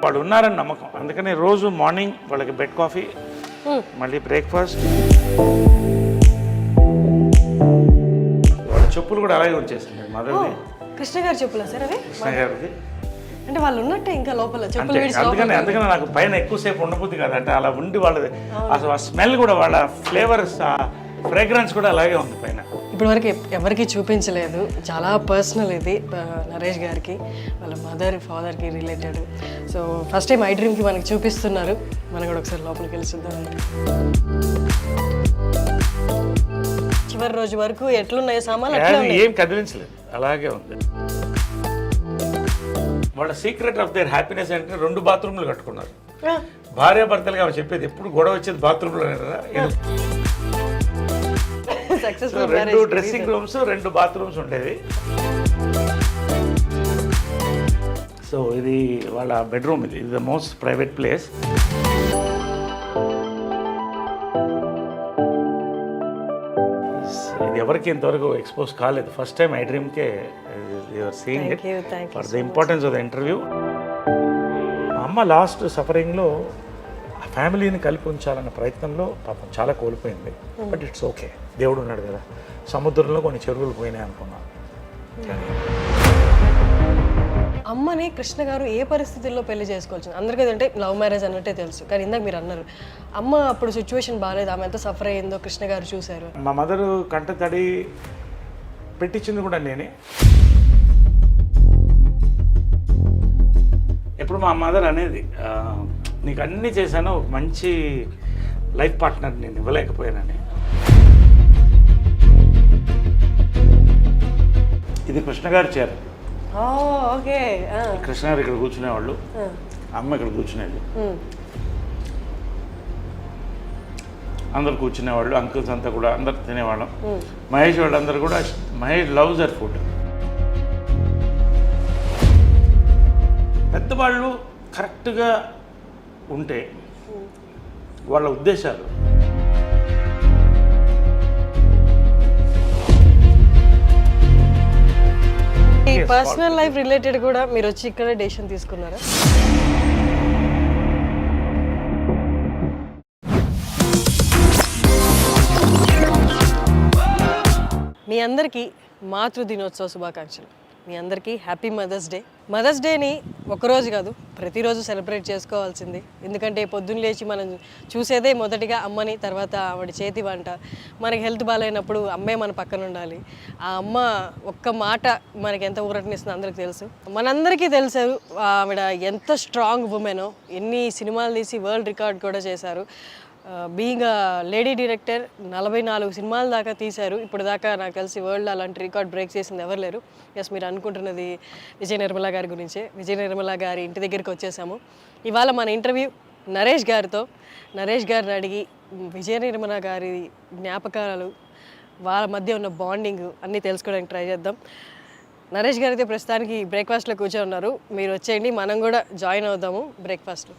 వాళ్ళు ఉన్నారని నమ్మకం, అందుకని రోజు మార్నింగ్ వాళ్ళకి బెడ్ కాఫీ, మళ్ళీ బ్రేక్ఫాస్ట్. వాళ్ళ చెప్పులు కూడా అలాగే వచ్చేసింది మదర్ది. కృష్ణ గారి చెప్పులా సార్ అవి? కృష్ణ గారిది. అంటే వాళ్ళు ఉన్నట్టే ఇంకా లోపల చెప్పులు అందుకని నాకు పైన ఎక్కువసేపు ఉండబుద్ది కదా, అంటే అలా ఉండి వాళ్ళది అసలు ఆ స్మెల్ కూడా, వాళ్ళ ఫ్లేవర్స్, ఆ ఫ్రేగ్రెన్స్ కూడా అలాగే ఉంది పైన. ఇప్పటి వరకు ఎవరికి చూపించలేదు, చాలా పర్సనల్ ఇది నరేష్ గారికి, వాళ్ళ మదర్ ఫాదర్కి రిలేటెడ్. సో ఫస్ట్ టైం ఐ డ్రీమ్కి మనకి చూపిస్తున్నారు, మనం కూడా ఒకసారి లోపలికి వెళ్ళి చూద్దాం. చివరి రోజు వరకు ఎట్లున్నాయి సామాన్లు? ఏం కదిలించలేదు, అలాగే ఉంది. వాళ్ళ సీక్రెట్ ఆఫ్ దేర్ హ్యాపీనెస్ అంటే 2 బాత్రూమ్లు కట్టుకున్నారు. భార్యాభర్తలుగా చెప్పేది ఎప్పుడు గొడవ వచ్చేది బాత్రూంలో, 2 డ్రెస్సింగ్ రూమ్స్, 2 బాత్రూమ్స్ ఉండేవి. సో ఇది వాళ్ళ బెడ్రూమ్, ఇది ద మోస్ట్ ప్రైవేట్ ప్లేస్. ఇది ఎవరికి ఇంతవరకు ఎక్స్పోజ్ కాలేదు, ఫస్ట్ టైం ఐ డ్రీమ్కే you're seeing it for the importance of the interview. అమ్మ లాస్ట్ సఫరింగ్లో ఫ్యామిలీని కలిపి ఉంచాలన్న ప్రయత్నంలో పాపం చాలా కోల్పోయింది. బట్ ఇట్స్ ఓకే, దేవుడు ఉన్నాడు కదా. సముద్రంలో కొన్ని చెరువులు పోయినాయి అనుకున్నాను. అమ్మని కృష్ణ గారు ఏ పరిస్థితుల్లో పెళ్లి చేసుకోవచ్చు? అందరికీ అంటే లవ్ మ్యారేజ్ అన్నట్టే తెలుసు, కానీ ఇందాక మీరు అన్నారు అమ్మ అప్పుడు సిచ్యువేషన్ బాగాలేదు, ఆమె ఎంత సఫర్ అయ్యిందో కృష్ణ గారు చూశారు. మా మదరు కంట తడి పెట్టించింది కూడా నేనే. ఎప్పుడు మా మదర్ అనేది, నీకు అన్నీ చేశాను, ఒక మంచి లైఫ్ పార్ట్నర్ నేను ఇవ్వలేకపోయానని. ఇది కృష్ణ గారి చీర. ఓకే. కృష్ణ గారు ఇక్కడ కూర్చునేవాళ్ళు, అమ్మ ఇక్కడ కూర్చునేది, అందరు కూర్చునేవాళ్ళు, అంకుల్స్ అంతా కూడా అందరు తినేవాళ్ళం. మహేష్ వాళ్ళందరూ కూడా, మహేష్ లవ్స్ దర్ ఫుడ్. పెద్దవాళ్ళు కరెక్ట్గా ఉంటే వాళ్ళ ఉద్దేశాలు, ఈ పర్సనల్ లైఫ్ రిలేటెడ్ కూడా మీరు వచ్చి ఇక్కడ డెసిషన్ తీసుకున్నారా? మీ అందరికీ మాతృ దినోత్సవ శుభాకాంక్షలు. మీ అందరికీ హ్యాపీ మదర్స్ డే. మదర్స్ డేని ఒకరోజు కాదు, ప్రతిరోజు సెలబ్రేట్ చేసుకోవాల్సింది. ఎందుకంటే పొద్దున్న లేచి మనం చూసేదే మొదటిగా అమ్మని, తర్వాత ఆవిడ చేతి వంట. మనకి హెల్త్ బాగాలేనప్పుడు అమ్మే మన పక్కన ఉండాలి. ఆ అమ్మ ఒక్క మాట మనకి ఎంత ఊరటనిస్తుందో అందరికీ తెలుసు. మనందరికీ తెలుసు ఆవిడ ఎంత స్ట్రాంగ్ ఉమెనో. ఎన్ని సినిమాలు తీసి వరల్డ్ రికార్డ్ కూడా చేశారు. బీయింగ్ లేడీ డైరెక్టర్ 44 సినిమాల దాకా తీశారు. ఇప్పుడు దాకా నాకు తెలిసి వరల్డ్లో అలాంటి రికార్డ్ బ్రేక్ చేసింది ఎవరు లేరు. ఎస్, మీరు అనుకుంటున్నది విజయ నిర్మల గారి గురించే. విజయ నిర్మల గారి ఇంటి దగ్గరికి వచ్చేసాము. ఇవాళ మన ఇంటర్వ్యూ నరేష్ గారితో. నరేష్ గారిని అడిగి విజయ నిర్మల గారి జ్ఞాపకాలు, వాళ్ళ మధ్య ఉన్న బాండింగ్ అన్నీ తెలుసుకోవడానికి ట్రై చేద్దాం. నరేష్ గారు అయితే ప్రస్తుతానికి బ్రేక్ఫాస్ట్లో కూర్చొని ఉన్నారు. మీరు వచ్చేయండి, మనం కూడా జాయిన్ అవుదాము బ్రేక్ఫాస్ట్లో.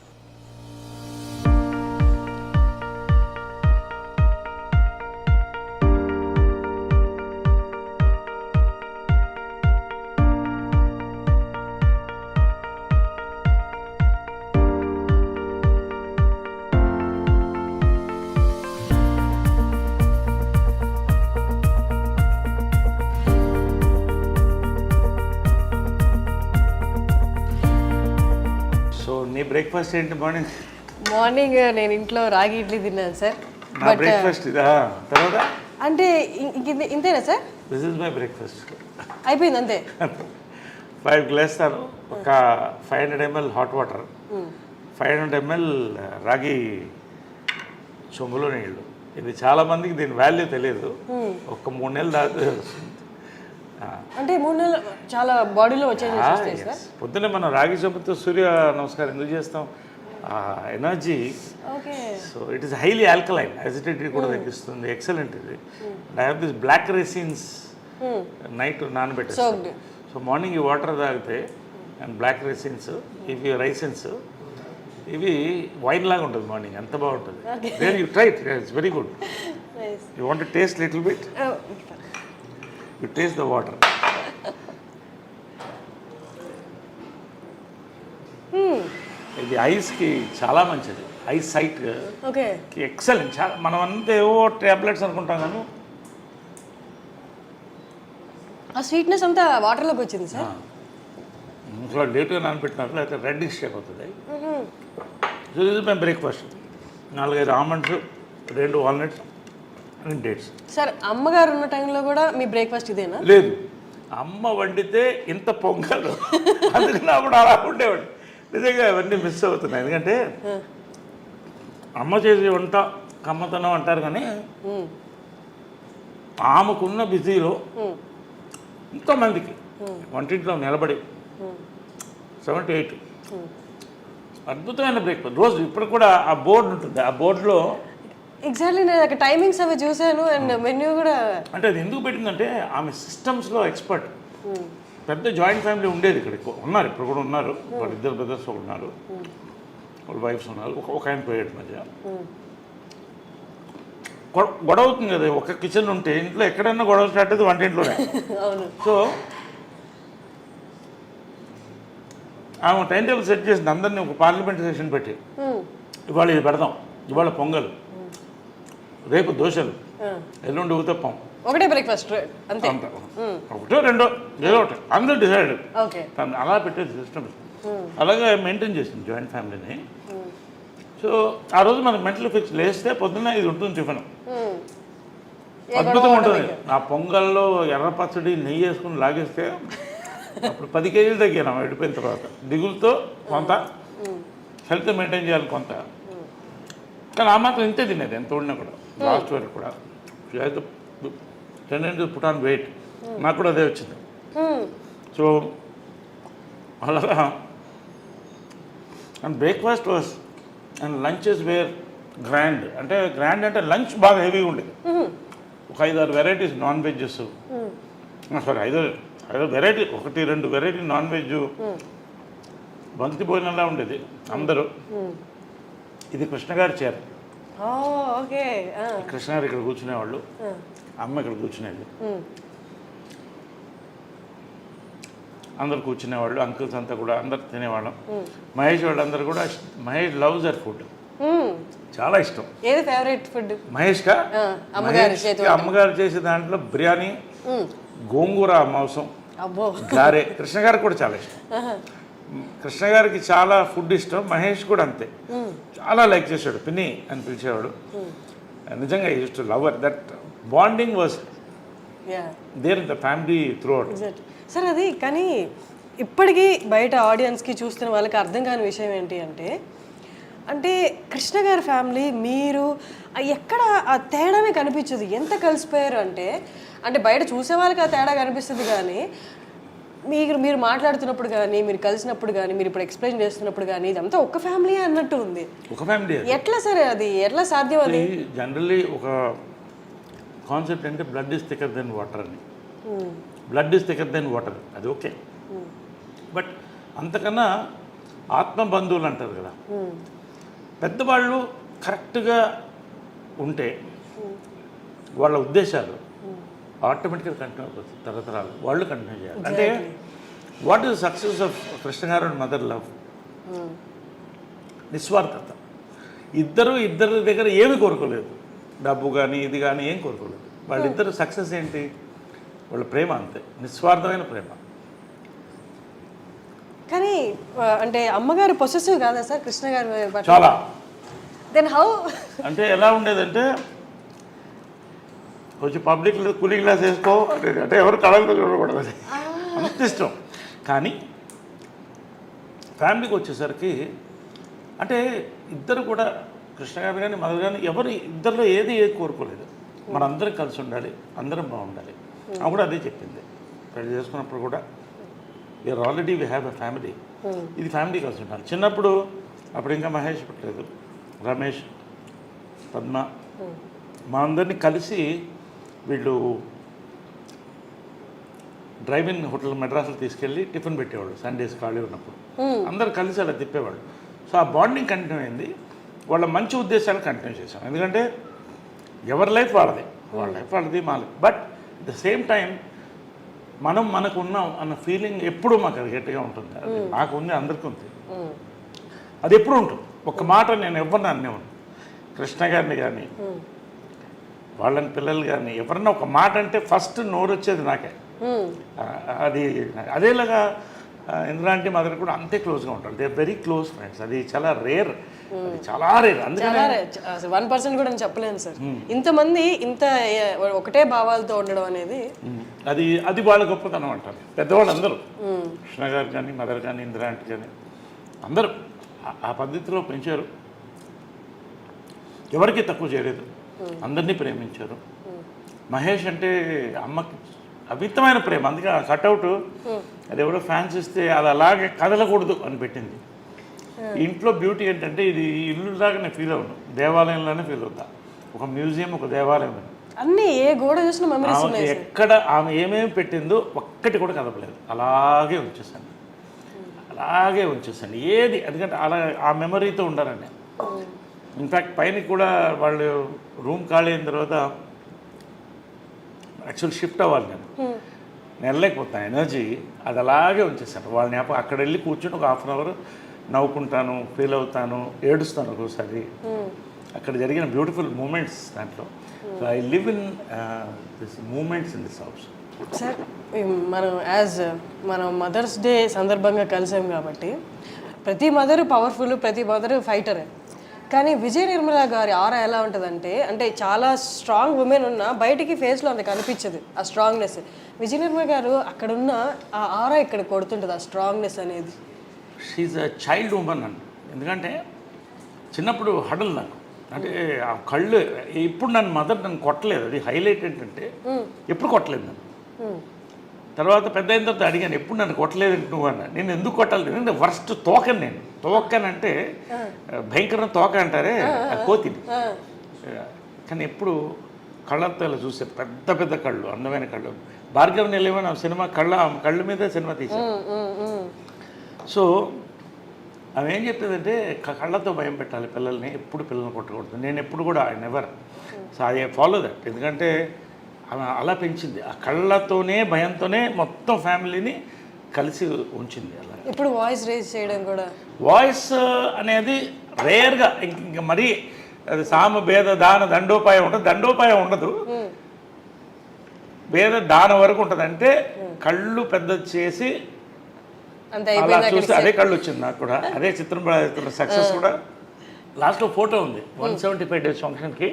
బ్రేక్ఫాస్ట్ ఏంటి? మార్నింగ్ నేను ఇంట్లో రాగి ఇడ్లీ తిన్నాను సార్. బ్రేక్ఫాస్ట్ ఇదా? తర్వాత అంటే ఇంతేనా sir? This is my breakfast. అయిపోయింది అంతే. 5 గ్లాసులు, ఒక 500 ml హాట్ వాటర్, 500 ml రాగి చెంబులో నీళ్ళు. ఇది చాలా మందికి దీని వాల్యూ తెలియదు. ఒక 3 నెలలు దాకా అంటే 3 నెలలు చాలా బాడీలో వచ్చేది. పొద్దున్నే మనం రాగి చెంబుతో సూర్య నమస్కారం ఎందుకు చేస్తాం? Energy. So it is highly alkaline, acidity కూడా తగ్గిస్తుంది. ఎక్సలెంట్ ఇది. I have this black raisins night నానబెట్టేస్తాను. సో మార్నింగ్ ఈ వాటర్ తాగితే అండ్ బ్లాక్ రైసిన్స్, ఇవి రైసిన్స్, ఇవి వైన్ లాగా ఉంటుంది మార్నింగ్, ఎంత బాగుంటుంది. There you try it, it's very good. You want to taste little bit? You taste the water. ఇది ఐస్కి చాలా మంచిది, ఐస్ సైట్ ఓకే ఎక్సలెంట్. చాలా మనం అంతా ఏవో ట్యాబ్లెట్స్ అనుకుంటాం కానీ ఆ స్వీట్నెస్ అంతా వాటర్లోకి వచ్చింది సార్. ఇంట్లో లేట్గా నానబెట్టినారు లేకపోతే రెడ్డిష్ అయిపోతుంది. సో ఇది మేము breakfast 4-5 almonds, 2 walnuts and dates. Sir అమ్మగారు ఉన్న టైంలో కూడా మీ బ్రేక్ఫాస్ట్ ఇదేనా? లేదు, అమ్మ వండితే ఇంత పొంగలు, అందుకని అప్పుడు అలా ఉండేవాడు. నిజంగా అవన్నీ మిస్ అవుతున్నాయి. ఎందుకంటే అమ్మ చేసే వంట కమ్మతనం అంటారు కానీ ఆమెకున్న బిజీలో ఎంతోమందికి వంటింట్లో నిలబడి 7 to 8 అద్భుతమైన బ్రేక్ఫాస్ట్ రోజు. ఇప్పుడు కూడా ఆ బోర్డు ఉంటుంది, ఆ బోర్డులో ఎగ్జాక్ట్లీ నేను అక్కడ టైమింగ్స్ అవి చూశాను అండ్ మెన్యూ కూడా. అంటే అది ఎందుకు పెట్టిందంటే ఆమె సిస్టమ్స్లో ఎక్స్పర్ట్. పెద్ద జాయింట్ ఫ్యామిలీ ఉండేది ఇక్కడ, ఉన్నారు ఇప్పుడు కూడా ఉన్నారు. వాళ్ళ 2 బ్రదర్స్ ఉన్నారు, వాళ్ళ వైఫ్స్ ఉన్నారు, ఒక ఆయన పోయాడు మధ్య. గొడవ అవుతుంది కదా, ఒక కిచెన్ ఉంటే ఇంట్లో ఎక్కడైనా గొడవ స్టార్ట్ అయితే వంటింట్లోనే. సో ఆమె టైం టేబుల్ సెట్ చేసింది, అందరినీ ఒక పార్లమెంట్ సెషన్ పెట్టి ఇవాళ ఇది పెడదాం, ఇవాళ పొంగల్, రేపు దోశలు, ఎల్లుండి ఊతప్పం, ఒకటే బ్రేక్ఫాస్ట్ అంతే, ఒకటో రెండో ఏదో ఒకటి అందరూ డిసైడ్. ఓకే అలా పెట్టేది సిస్టమ్. అలాగే మెయింటైన్ చేసింది జాయింట్ ఫ్యామిలీని. సో ఆ రోజు మనకు మెంటల్ ఫిక్స్ లేస్తే పొద్దున్న ఇది ఉంటుంది టిఫిన్, అద్భుతంగా ఉంటుంది. ఆ పొంగల్లో ఎర్ర పచ్చడి నెయ్యి వేసుకుని లాగేస్తే అప్పుడు 10 కేజీలు తగ్గాను వెళ్ళిపోయిన తర్వాత. దిగులతో కొంత, హెల్త్ మెయింటైన్ చేయాలి కొంత, కానీ ఆ మాత్రం ఇంతే తినేది ఎంత ఉన్నా కూడా. లాస్ట్ వరకు కూడా టెండెన్సీ పుట్ ఆన్ వెయిట్, నాకు కూడా అదే వచ్చింది. సో అలాగా and breakfast was and lunches were grand. అంటే గ్రాండ్ అంటే లంచ్ బాగా హెవీగా ఉండేది. ఒక 5-6 varieties non veges, sorry 5 variety, 1-2 variety non veg, బంతి భోజనంలా ఉండేది అందరూ. ఇది కృష్ణగారి చీర. కృష్ణగారు ఇక్కడ కూర్చునేవాళ్ళు, అమ్మ ఇక్కడ కూర్చునేది, అందరు కూర్చునేవాళ్ళు, అంకుల్స్ అంతా కూడా అందరు తినేవాళ్ళం. మహేష్ వాళ్ళందరూ కూడా, మహేష్ లవ్స్ దర్ ఫుడ్, చాలా ఇష్టం. ఏది ఫేవరెట్ ఫుడ్ మహేష్గా? అమ్మగారు చేసే దాంట్లో బిర్యానీ, గోంగూర మాంసం, గారే. కృష్ణ గారికి కూడా చాలా ఇష్టం. కృష్ణ గారికి చాలా ఫుడ్ ఇష్టం, మహేష్ కూడా అంతే, చాలా లైక్ చేసాడు. పిన్ని అని పిలిచేవాడు. నిజంగా use to love that bonding was there in the family throughout. Sir అది కానీ ఇప్పటికీ బయట ఆడియన్స్కి చూస్తున్న వాళ్ళకి అర్థం కాని విషయం ఏంటి అంటే, అంటే కృష్ణ గారి ఫ్యామిలీ మీరు ఎక్కడ ఆ తేడానే కనిపించదు. ఎంత కలిసిపోయారు అంటే, అంటే బయట చూసే వాళ్ళకి ఆ తేడా కనిపిస్తుంది కానీ మీరు మాట్లాడుతున్నప్పుడు కానీ, మీరు కలిసినప్పుడు కానీ, మీరు ఇప్పుడు ఎక్స్ప్లెయిన్ చేస్తున్నప్పుడు కానీ ఇదంతా ఒక ఫ్యామిలీ అన్నట్టు ఉంది. ఒక ఫ్యామిలీ ఎట్లా సార్ అది ఎట్లా సాధ్యం? అది జనరల్లీ ఒక కాన్సెప్ట్ అంటే blood is thicker than water అని. Blood is thicker than water, అది ఓకే. బట్ అంతకన్నా ఆత్మ బంధువులు అంటారు కదా, పెద్దవాళ్ళు కరెక్ట్గా ఉంటే వాళ్ళ ఉద్దేశాలు ఆటోమేటిక్గా కంటిన్యూ అవుతుంది. తరతరాలు వాళ్ళు కంటిన్యూ చేయాలి. అంటే what is success of Krishna గారు అండ్ మదర్ లవ్? నిస్వార్థత. ఇద్దరి దగ్గర ఏమి కోరుకోలేదు, డబ్బు కానీ ఇది కానీ ఏం కోరుకోలేదు. వాళ్ళిద్దరు సక్సెస్ ఏంటి? వాళ్ళ ప్రేమ, అంతే, నిస్వార్థమైన ప్రేమ. కానీ అంటే అమ్మగారు పొసెసివ్ కాదా సార్ కృష్ణ గారు? చాలా. Then how? అంటే ఎలా ఉండేదంటే కొంచెం పబ్లిక్ కూలింగ్ గ్లాస్ వేసుకో అంటే ఎవరు కళలతో చూడకూడదు, అంత ఇష్టం. కానీ ఫ్యామిలీకి వచ్చేసరికి అంటే ఇద్దరు కూడా, కృష్ణ గారు కానీ మదర్ కానీ, ఇద్దరిలో ఏది కోరుకోలేదు. మనందరం కలిసి ఉండాలి, అందరం బాగుండాలి. ఆమె కూడా అదే చెప్పింది. పెళ్లి చేసుకున్నప్పుడు కూడా already we have a family, ఇది ఫ్యామిలీ కలిసి ఉండాలి. చిన్నప్పుడు అప్పుడు ఇంకా మహేష్ పుట్టలేదు, రమేష్, పద్మ, మా అందరినీ కలిసి వీళ్ళు డ్రైవ్-ఇన్ హోటల్ మెడ్రాస్లో తీసుకెళ్ళి టిఫిన్ పెట్టేవాళ్ళు సండేస్ ఖాళీ ఉన్నప్పుడు. అందరు కలిసి అలా తిప్పేవాళ్ళు. సో ఆ బాండింగ్ కంటిన్యూ అయింది. వాళ్ళ మంచి ఉద్దేశాలు కంటిన్యూ చేశాం. ఎందుకంటే ఎవరి లైఫ్ వాళ్ళది, వాళ్ళ లైఫ్ వాళ్ళది, మా life. But at the same time మనకు ఉన్నాం అన్న ఫీలింగ్ ఎప్పుడూ మాకు అది గట్టిగా ఉంటుంది. నాకు ఉంది, అందరికీ ఉంది. అది ఎప్పుడు ఉంటుంది. ఒక మాట నేను ఎవరిని అనేవాడు, కృష్ణ గారిని కానీ వాళ్ళని పిల్లలు కానీ ఎవరన్నా ఒక మాట అంటే ఫస్ట్ నోరు వచ్చేది నాకే. అది అదేలాగా ఇంద్రాంటి మదర్ కూడా అంతే క్లోజ్గా ఉంటారు. They are very close friends. అది చాలా రేర్, అది చాలా రేర్. అందుకని 1% కూడా నేను చెప్పలేను సార్. ఇంతమంది ఇంత ఒకటే భావాలతో ఉండడం అనేది అది అది వాళ్ళ గొప్పతనం అంటారు పెద్దవాళ్ళు అందరూ. కృష్ణ గారు కానీ మదర్ కానీ ఇంద్రాంటి కానీ అందరూ ఆ పద్ధతిలో పెంచారు. ఎవరికి తక్కువ చేయలేదు, అందరినీ ప్రేమించారు. మహేష్ అంటే అమ్మకి అమితమైన ప్రేమ. అందుకే ఆ కట్అవుట్ అది ఎవరో ఫ్యాన్స్ ఇస్తే అది అలాగే కదలకూడదు అని పెట్టింది. ఇంట్లో బ్యూటీ ఏంటంటే ఇది ఇల్లులాగా నేను ఫీల్ అవ్వను, దేవాలయంలోనే ఫీల్ అవుతా. ఒక మ్యూజియం, ఒక దేవాలయం. అన్ని ఏ గోడ చూసిన మెమరీస్ ఉన్నాయి. ఎక్కడ ఆమె ఏమేమి పెట్టిందో ఒక్కటి కూడా కదపలేదు, అలాగే ఉంచేసాను, అలాగే ఉంచేసాను ఏది. ఎందుకంటే అలా ఆ మెమరీతో ఉండాలండి. ఇన్ఫ్యాక్ట్ పైన కూడా వాళ్ళు రూమ్ ఖాళీ అయిన తర్వాత యాక్చువల్ షిఫ్ట్ అవ్వాలి, నేను వెళ్ళలేకపోతాను. ఎనర్జీ అది అలాగే ఉంచేసాను. వాళ్ళని అక్కడ వెళ్ళి కూర్చొని ఒక 1/2 అవర్ నవ్వుకుంటాను, ఫీల్ అవుతాను, ఏడుస్తాను ఒక్కోసారి. అక్కడ జరిగిన బ్యూటిఫుల్ మూమెంట్స్ దాంట్లో. So I live in this moments in this house. Sir మనం మదర్స్ డే సందర్భంగా కలిసాం కాబట్టి ప్రతి మదర్ పవర్ఫుల్, ప్రతి మదర్ ఫైటరే. కానీ విజయ నిర్మల గారి ఆరా ఎలా ఉంటుందంటే, అంటే చాలా స్ట్రాంగ్ ఉమెన్ ఉన్న బయటికి ఫేస్లో అంత కనిపించదు ఆ స్ట్రాంగ్నెస్. విజయ నిర్మల గారు అక్కడ ఉన్న ఆ ఆరా ఇక్కడ కొడుతుంటుంది, ఆ స్ట్రాంగ్నెస్ అనేది. షీఈ్ అ చైల్డ్ ఉమెన్ అండి. ఎందుకంటే చిన్నప్పుడు హడల్ నాకు, అంటే ఆ కళ్ళు ఇప్పుడు నన్ను కొట్టలేదు. అది హైలైట్ ఏంటంటే ఎప్పుడు కొట్టలేదు నన్ను. తర్వాత పెద్ద అయిన తర్వాత అడిగాను, ఎప్పుడు నన్ను కొట్టలేదు నువ్వు అన్న. నేను ఎందుకు కొట్టాలి, నేను వర్స్ట్ తోకను. నేను తోకనంటే భయంకరం తోక అంటారే, కోతిని. కానీ ఎప్పుడు కళ్ళతో ఇలా చూసే పెద్ద పెద్ద కళ్ళు, అందమైన కళ్ళు. భార్గవ్ నిలయమని సినిమా కళ్ళ మీద సినిమా తీశాను. సో ఆమె ఏం చెప్తుందంటే కళ్ళతో భయం పెట్టాలి పిల్లల్ని, ఎప్పుడు పిల్లల్ని కొట్టకూడదు. నేను ఎప్పుడు కూడా I never. So I follow that. ఎందుకంటే ఆమె అలా పెంచింది, ఆ కళ్ళతోనే భయంతోనే మొత్తం ఫ్యామిలీని కలిసి ఉంచింది. అలా ఇప్పుడు వాయిస్ రేజ్ చేయడం కూడా, వాయిస్ అనేది రేర్గా, ఇంక మరీ అది సామ భేద దాన దండోపాయం ఉంటుంది. దండోపాయం ఉండదు, భేద దానం వరకు ఉంటుంది. అంటే కళ్ళు పెద్ద చేసి అలా చూస్తే అదే కళ్ళు వచ్చింది నాకు కూడా. అదే చిత్రం సక్సెస్ కూడా. లాస్ట్లో ఫోటో ఉంది 175 days ఫంక్షన్కి.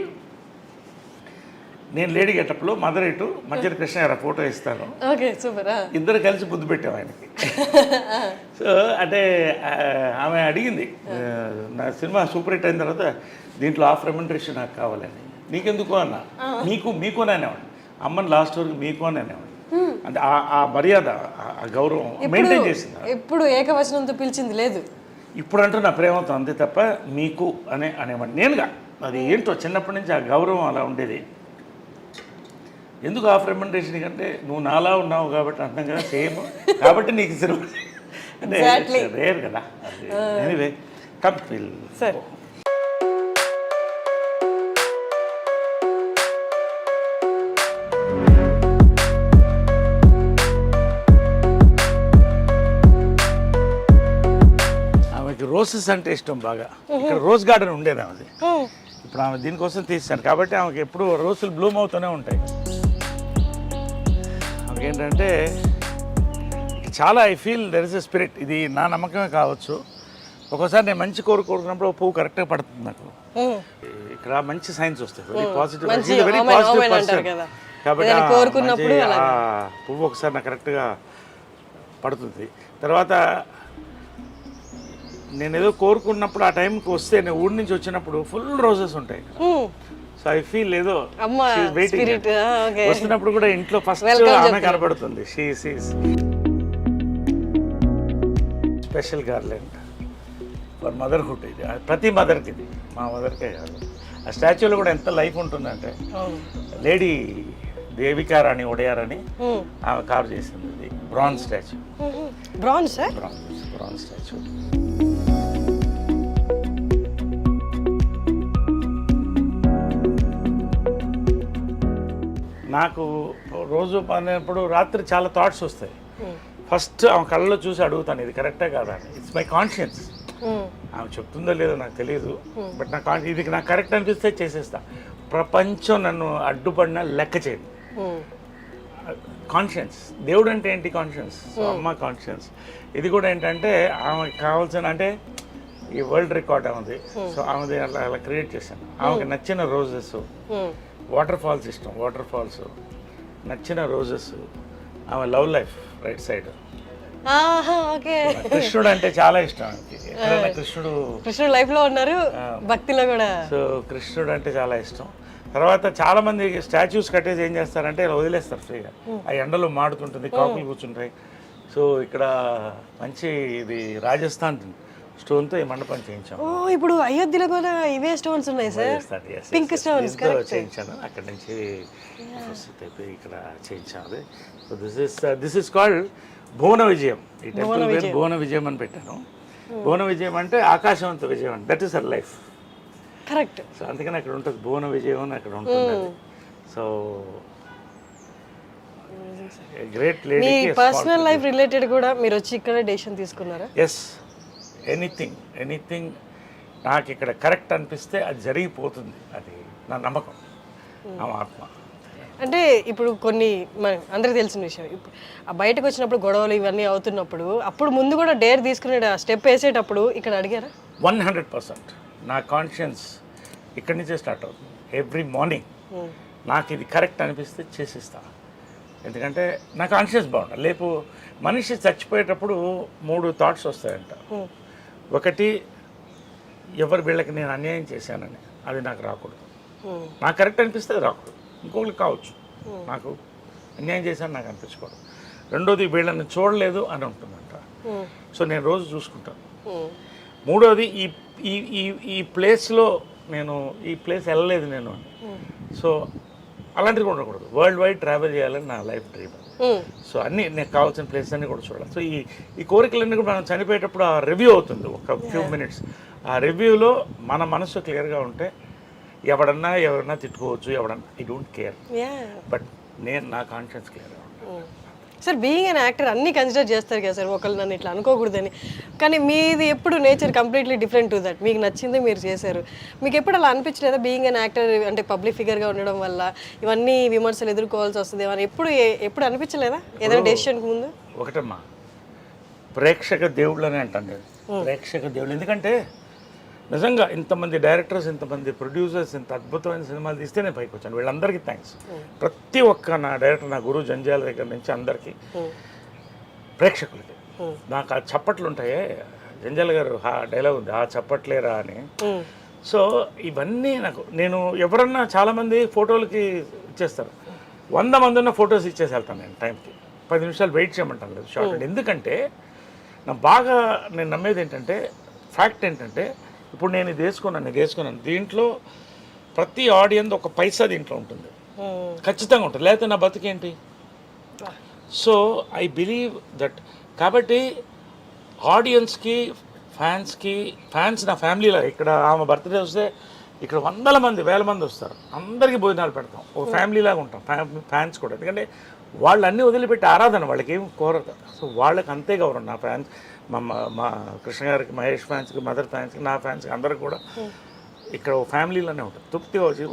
నేను లేడీ గెటప్లో మదర్ ఇటు మధ్యలో కృష్ణ గారు ఫోటో ఇస్తాను. ఇద్దరు కలిసి ముద్దు పెట్టాము ఆయనకి. సో అంటే ఆమె అడిగింది, నా సినిమా సూపర్ హిట్ అయిన తర్వాత దీంట్లో హాఫ్ రెమ్యునరేషన్ నాకు కావాలని. నీకెందుకు అన్న, మీకు అని అనేవాడు. అమ్మని లాస్ట్ వరకు మీకు అని అనేవాడు. అంటే ఆ మర్యాద, ఆ గౌరవం మెయింటైన్ చేసింది. ఎప్పుడు ఏకవచనంతో పిలిచింది లేదు. ఇప్పుడు అంటూ నా ప్రేమతో అంతే తప్ప మీకు అనేవాడు నేనుగా. అది ఏంటో చిన్నప్పటి నుంచి ఆ గౌరవం అలా ఉండేది. ఎందుకు హాఫ్ రెమ్యునరేషన్ కంటే నువ్వు నాలా ఉన్నావు కాబట్టి అంటాం కదా, సేమ్ కాబట్టి నీకు సినిమా అంటే రేర్ కదా. Anyway come feel sir. ఆమెకి రోసెస్ అంటే ఇష్టం బాగా. ఇక్కడ రోజ్ గార్డెన్ ఉండేది ఆమెది. ఇప్పుడు ఆమె దీనికోసం తీశాను కాబట్టి ఆమెకి ఎప్పుడు రోజులు బ్లూమ్ అవుతూనే ఉంటాయి. ఏంటంటే చాలా I feel there is a spirit. ఇది నా నమ్మకమే కావచ్చు. ఒక్కోసారి నేను మంచి కోరుకున్నప్పుడు పువ్వు కరెక్ట్గా పడుతుంది నాకు. ఇక్కడ మంచి సైన్స్ వస్తాయి, very positive, very positive person. కాబట్టి పువ్వు ఒకసారి నాకు కరెక్ట్గా పడుతుంది. తర్వాత నేను ఏదో కోరుకున్నప్పుడు ఆ టైంకి వస్తే, నేను ఊరి నుంచి వచ్చినప్పుడు ఫుల్ రోజెస్ ఉంటాయి. సో ఐ ఫీల్ ఏదో వెయిటింగ్. వస్తున్నప్పుడు కూడా ఇంట్లో ఫస్ట్ ఆమె కనబడుతుంది. Special garland for motherhood. ఇది ప్రతి మదర్కి, ఇది మా మదర్కే కాదు. ఆ స్టాచ్యూలో కూడా ఎంత లైఫ్ ఉంటుందంటే, లేడీ దేవికా రాణి ఒడియార్ అని ఆమె కార్వ్ చేసింది. ఇది బ్రాంజ్ స్టాచ్యూ. Bronze statue. నాకు రోజు పడినప్పుడు రాత్రి చాలా థాట్స్ వస్తాయి. ఫస్ట్ ఆమె కళ్ళలో చూసి అడుగుతాను, ఇది కరెక్టే కాదా అని. It's my conscience. ఆమె చెప్తుందో లేదో నాకు తెలియదు, బట్ ఇది నాకు కరెక్ట్ అనిపిస్తే చేసేస్తా. ప్రపంచం నన్ను అడ్డుపడినా లెక్క చేయదు. కాన్షియన్స్, దేవుడు అంటే ఏంటి? కాన్షియన్స్. సో అమ్మ కాన్షియన్స్. ఇది కూడా ఏంటంటే ఆమెకి కావాల్సిన, అంటే ఈ వరల్డ్ రికార్డ్ ఆమెది. సో ఆమెది అలా అలా క్రియేట్ చేశాను. ఆమెకి నచ్చిన రోజెస్, వాటర్ ఫాల్స్ ఇష్టం, వాటర్ ఫాల్స్ నచ్చిన రోజెస్, ఆమె లవ్ లైఫ్ రైట్ సైడ్. కృష్ణుడు అంటే చాలా ఇష్టం ఆమెకి. ఎక్కడైనా కృష్ణుడు లైఫ్ లో ఉన్నారు, భక్తిలో కూడా. సో కృష్ణుడు అంటే చాలా ఇష్టం. తర్వాత చాలా మంది స్టాచ్యూస్ కట్టేసి ఏం చేస్తారంటే ఇలా వదిలేస్తారు ఫ్రీగా. ఆ ఎండలో మాడుతుంటుంది, కాకులు కూర్చుంటాయి. సో ఇక్కడ మంచి ఇది రాజస్థాన్ స్టోన్తో ఈ మండపం చేయించాము. ఇప్పుడు అయోధ్యలో కూడా ఇవే స్టోన్స్ ఉన్నాయి సార్, పింక్ స్టోన్స్ చేయించాను. అక్కడ నుంచి ఇక్కడ చేయించాము. సో దిస్ ఇస్ కాల్డ్ భువన విజయం. ఈ టెంపుల్ పేరు భువన విజయం అని పెట్టాను. భువన విజయం అంటే ఆకాశవంత విజయం అంటే that is her life. Correct. So అందుకని అక్కడ ఉంటుంది భువన విజయం అని అక్కడ ఉంటుంది. So great lady. మీ పర్సనల్ లైఫ్ రిలేటెడ్ కూడా మీరు వచ్చి ఇక్కడ డెసిషన్ తీసుకున్నారా? ఎస్, ఎనీథింగ్ నాకు ఇక్కడ కరెక్ట్ అనిపిస్తే అది జరిగిపోతుంది. అది నా నమ్మకం, నా ఆత్మ. అంటే ఇప్పుడు కొన్ని అందరికి తెలిసిన విషయం, ఇప్పుడు బయటకు వచ్చినప్పుడు గొడవలు ఇవన్నీ అవుతున్నప్పుడు అప్పుడు ముందు కూడా డేర్ తీసుకునే స్టెప్ వేసేటప్పుడు ఇక్కడ అడిగారా? 100% నా కాన్షియన్స్ ఇక్కడి నుంచే స్టార్ట్ అవుతుంది. ఎవ్రీ మార్నింగ్ నాకు ఇది కరెక్ట్ అనిపిస్తే చేసేస్తా. ఎందుకంటే నా కాన్షియస్ బాగుండాలి. లేపు మనిషి చచ్చిపోయేటప్పుడు 3 థాట్స్ వస్తాయంట. ఒకటి, ఎవరు వీళ్ళకి నేను అన్యాయం చేశానని, అది నాకు రాకూడదు. నాకు కరెక్ట్ అనిపిస్తే అది రాకూడదు. ఇంకొకరికి కావచ్చు, నాకు అన్యాయం చేశాను నాకు అనిపించుకోవడం. రెండోది, వీళ్ళని చూడలేదు అని ఉంటుందంట. సో నేను రోజు చూసుకుంటాను. మూడోది, ఈ ప్లేస్లో నేను ఈ ప్లేస్ వెళ్ళలేదు నేను అని. సో అలాంటివి కూడా ఉండకూడదు. వరల్డ్ వైడ్ ట్రావెల్ చేయాలని నా లైఫ్ డ్రీమ్. సో అన్నీ నాకు కావాల్సిన ప్లేస్ అన్నీ కూడా చూడాలి. సో ఈ కోరికలన్నీ కూడా మనం చనిపోయేటప్పుడు ఆ రివ్యూ అవుతుంది ఒక ఫ్యూ మినిట్స్. ఆ రివ్యూలో మన మనసు క్లియర్గా ఉంటే ఎవరన్నా తిట్టుకోవచ్చు, ఎవడన్నా, ఐ డోంట్ కేర్. బట్ నేను నా కాన్షియన్స్ క్లియర్గా ఉంటాను. సార్ బీయింగ్ అన్ యాక్టర్ అన్నీ కన్సిడర్ చేస్తారు కదా సార్, ఒకళ్ళు నన్ను ఇట్లా అనుకోకూడదని. కానీ మీది ఎప్పుడు nature completely different to that. మీకు నచ్చింది మీరు చేశారు. మీకు ఎప్పుడు అలా అనిపించలేదా బీయింగ్ అన్ యాక్టర్ అంటే పబ్లిక్ ఫిగర్గా ఉండడం వల్ల ఇవన్నీ విమర్శలు ఎదుర్కోవాల్సి వస్తుంది అని ఎప్పుడు అనిపించలేదా ఏదైనా డెసిషన్కి ముందు? ఒకటమ్మా, ప్రేక్షక దేవుళ్ళు అని అంటాను నేను. ప్రేక్షక దేవుళ్ళు ఎందుకంటే నిజంగా ఇంతమంది డైరెక్టర్స్, ఇంతమంది ప్రొడ్యూసర్స్, ఇంత అద్భుతమైన సినిమాలు తీస్తే నేను పైకి వచ్చాను. వీళ్ళందరికీ థ్యాంక్స్. ప్రతి ఒక్క నా డైరెక్టర్, నా గురువు జంజాల దగ్గర నుంచి అందరికీ, ప్రేక్షకులకి. నాకు ఆ చప్పట్లు ఉంటాయే, జంజాల గారు డైలాగ్ ఉంది, ఆ చప్పట్లేరా అని. సో ఇవన్నీ నేను ఎవరన్నా చాలామంది ఫోటోలకి ఇచ్చేస్తారు. 100 మంది ఉన్న ఫొటోస్ ఇచ్చేసి వెళ్తాను నేను టైంకి. 10 నిమిషాలు వెయిట్ చేయమంటాను లేదు షార్ట్. ఎందుకంటే నేను నమ్మేది ఏంటంటే, ఫ్యాక్ట్ ఏంటంటే, ఇప్పుడు నేను ఇది వేసుకున్నాను, దీంట్లో ప్రతి ఆడియన్స్ ఒక పైసా దీంట్లో ఉంటుంది, ఖచ్చితంగా ఉంటుంది. లేకపోతే నా బతికేంటి? So I believe that. కాబట్టి ఆడియన్స్కి, ఫ్యాన్స్ నా ఫ్యామిలీలో. ఇక్కడ ఆమె బర్త్డే వస్తే ఇక్కడ 100 మంది, 1000 మంది వస్తారు. అందరికీ భోజనాలు పెడతాం, ఒక ఫ్యామిలీలాగా ఉంటాం. ఫ్యాన్స్ కూడా, ఎందుకంటే వాళ్ళు అన్నీ వదిలిపెట్టి ఆరాధన, వాళ్ళకి ఏం కోరదు. సో వాళ్ళకి అంతే గౌరవం. నా ఫ్యాన్స్, మా కృష్ణ గారికి, మహేష్ ఫ్యాన్స్కి, మదర్ ఫ్యాన్స్కి, నా ఫ్యాన్స్కి, అందరికి కూడా ఇక్కడ ఒక ఫ్యామిలీలోనే ఉంటుంది. తృప్తిగా వచ్చి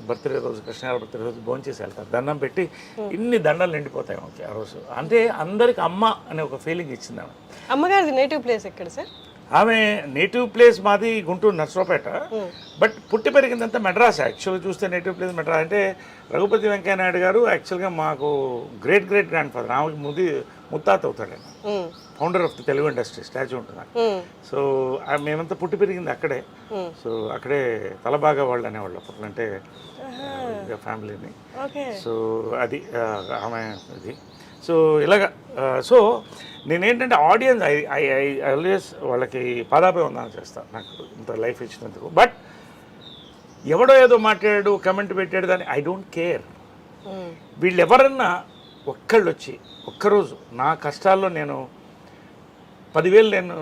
బర్త్డే రోజు, కృష్ణ గారి బర్త్డే రోజు భోంచేసి వెళ్తారు. దండం పెట్టి ఇన్ని దండలు నిండిపోతాయి ఓకే ఆ రోజు. అంటే అందరికి అమ్మ అనే ఒక ఫీలింగ్ ఇచ్చింది ఆమె. అమ్మగారిది నేటివ్ ప్లేస్ ఎక్కడ సార్? ఆమె నేటివ్ ప్లేస్ మాది గుంటూరు నర్సరావుపేట, బట్ పుట్టి పెరిగిందంతా మెడ్రాస్. యాక్చువల్గా చూస్తే నేటివ్ ప్లేస్ మెడ్రాస్. అంటే రఘుపతి వెంకయ్య నాయుడు గారు యాక్చువల్గా మాకు గ్రేట్ గ్రాండ్ ఫాదర్. ఆమెకి ముత్తాత అవుతాడు ఆయన, founder of the Telugu industry. Statue ఉంటుంది. సో మేమంతా పుట్టి పెరిగింది అక్కడే. సో అక్కడే తలబాగా వాళ్ళు అనేవాళ్ళు అప్పట్లో, అంటే ఫ్యామిలీని. సో అది ఆమె ఇది. సో ఇలాగా. సో నేనేంటంటే ఆడియన్స్ ఐ ఆల్వేస్ వాళ్ళకి పాదాభివందనం చేస్తాను, నాకు ఇంత లైఫ్ ఇచ్చినందుకు. బట్ ఎవడో ఏదో మాట్లాడాడు, కమెంట్ పెట్టాడు, దాన్ని ఐ డోంట్ కేర్. వీళ్ళు ఎవరన్నా ఒక్కళ్ళు వచ్చి ఒక్కరోజు నా కష్టాల్లో, నేను 10,000 లేను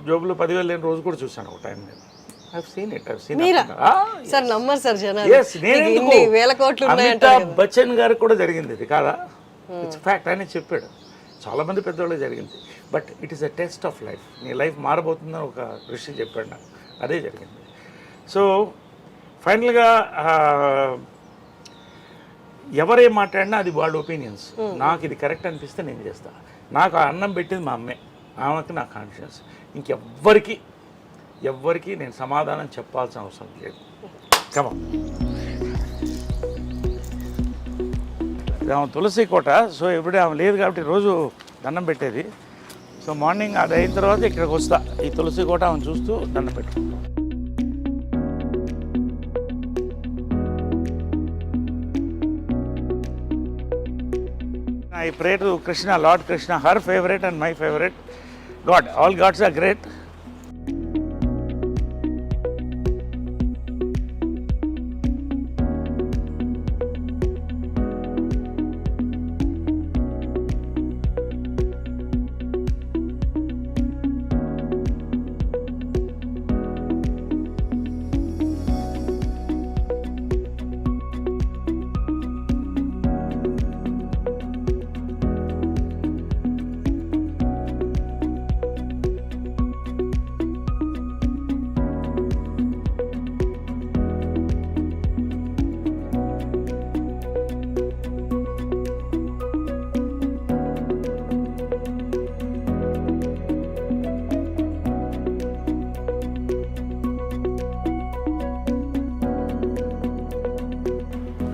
జోబులో 10,000 లేని రోజు కూడా చూశాను ఒక టైం. నేను అమితాబ్ బచ్చన్ గారికి కూడా జరిగింది ఇది కాదా? It's fact. ఆయన చెప్పాడు, చాలామంది పెద్దవాళ్ళకి జరిగింది. But it is a test of life. నీ లైఫ్ మారబోతుందని ఒక ఋషి చెప్పాడు నాకు, అదే జరిగింది. సో ఫైనల్గా ఎవరేం మాట్లాడినా అది వాళ్ళ ఒపీనియన్స్. నాకు ఇది కరెక్ట్ అనిపిస్తే నేను చేస్తాను. నాకు ఆ అన్నం పెట్టింది మా అమ్మే, ఆమెకి నా కాన్షియస్. ఎవ్వరికి నేను సమాధానం చెప్పాల్సిన అవసరం లేదు. కమా ఆమె తులసి కోట. సో ఎప్పుడే ఆమె లేదు కాబట్టి రోజు దండం పెట్టేది. సో మార్నింగ్ అది అయిన తర్వాత ఇక్కడికి వస్తా, ఈ తులసి కోట ఆమె చూస్తూ దండం పెట్టుకుంటాం. I pray to Krishna, Lord Krishna, her favorite and my favorite God. All gods are great.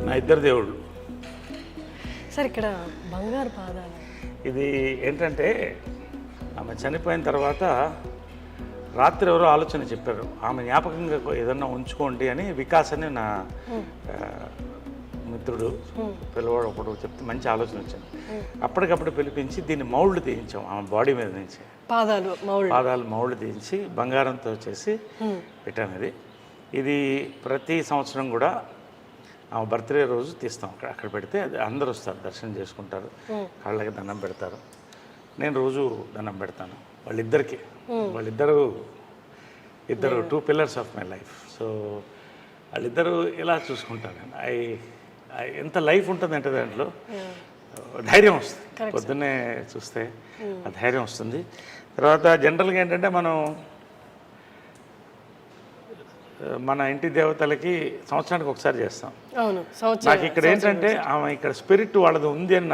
నా ఇద్దరు దేవుళ్ళు. సార్ ఇక్కడ బంగారు పాదాలు, ఇది ఏంటంటే ఆమె చనిపోయిన తర్వాత రాత్రి ఎవరో ఆలోచన చెప్పారు, ఆమె జ్ఞాపకంగా ఏదన్నా ఉంచుకోండి అని. వికాస్ అని నా మిత్రుడు పిల్లవాడు ఒకడు చెప్తే మంచి ఆలోచన వచ్చింది. అప్పటికప్పుడు పిలిపించి దీన్ని మౌల్డ్ తీయించాం ఆమె బాడీ మీద నుంచి. పాదాలు మౌల్డ్ తీయించి బంగారంతో చేసి పెట్టాను. ఇది ప్రతి సంవత్సరం కూడా ఆమె బర్త్డే రోజు తీస్తాం. అక్కడ పెడితే అది అందరూ వస్తారు, దర్శనం చేసుకుంటారు, కాళ్ళకి దండం పెడతారు. నేను రోజు దండం పెడతాను వాళ్ళిద్దరు 2 pillars of my life. So వాళ్ళిద్దరూ ఇలా చూసుకుంటాను. ఎంత లైఫ్ ఉంటుందంటే దాంట్లో ధైర్యం వస్తుంది. పొద్దున్నే చూస్తే ఆ ధైర్యం వస్తుంది. తర్వాత జనరల్గా ఏంటంటే మన ఇంటి దేవతలకి సంవత్సరానికి ఒకసారి చేస్తాం. నాకు ఇక్కడ ఏంటంటే ఆమె ఇక్కడ స్పిరిట్ వాళ్ళది ఉంది అని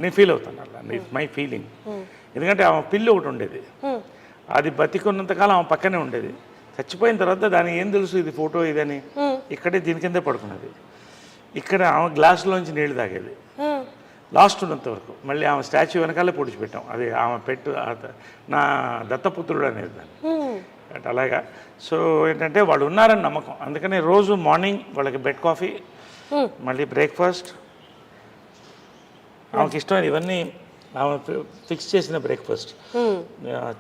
నేను ఫీల్ అవుతాను. అలా ఇట్స్ మై ఫీలింగ్. ఎందుకంటే ఆమె పిల్లి ఒకటి ఉండేది, అది బతికున్నంతకాలం ఆమె పక్కనే ఉండేది. చచ్చిపోయిన తర్వాత దానికి ఏం తెలుసు ఇది ఫోటో ఇదని, ఇక్కడే దీని కిందే పడుకున్నది. ఇక్కడ ఆమె గ్లాసులోంచి నీళ్లు తాగేది లాస్ట్ ఉన్నంత వరకు. మళ్ళీ ఆమె స్టాచ్యూ వెనకాలే పొడిచిపెట్టాం. అది ఆమె నా దత్తపుత్రుడు అనేది దాన్ని. అలాగా. సో ఏంటంటే వాళ్ళు ఉన్నారని నమ్మకం. అందుకని రోజు మార్నింగ్ వాళ్ళకి బెడ్ కాఫీ, మళ్ళీ బ్రేక్ఫాస్ట్. ఆమెకి ఇష్టమైన ఇవన్నీ ఆమె ఫిక్స్ చేసిన బ్రేక్ఫాస్ట్,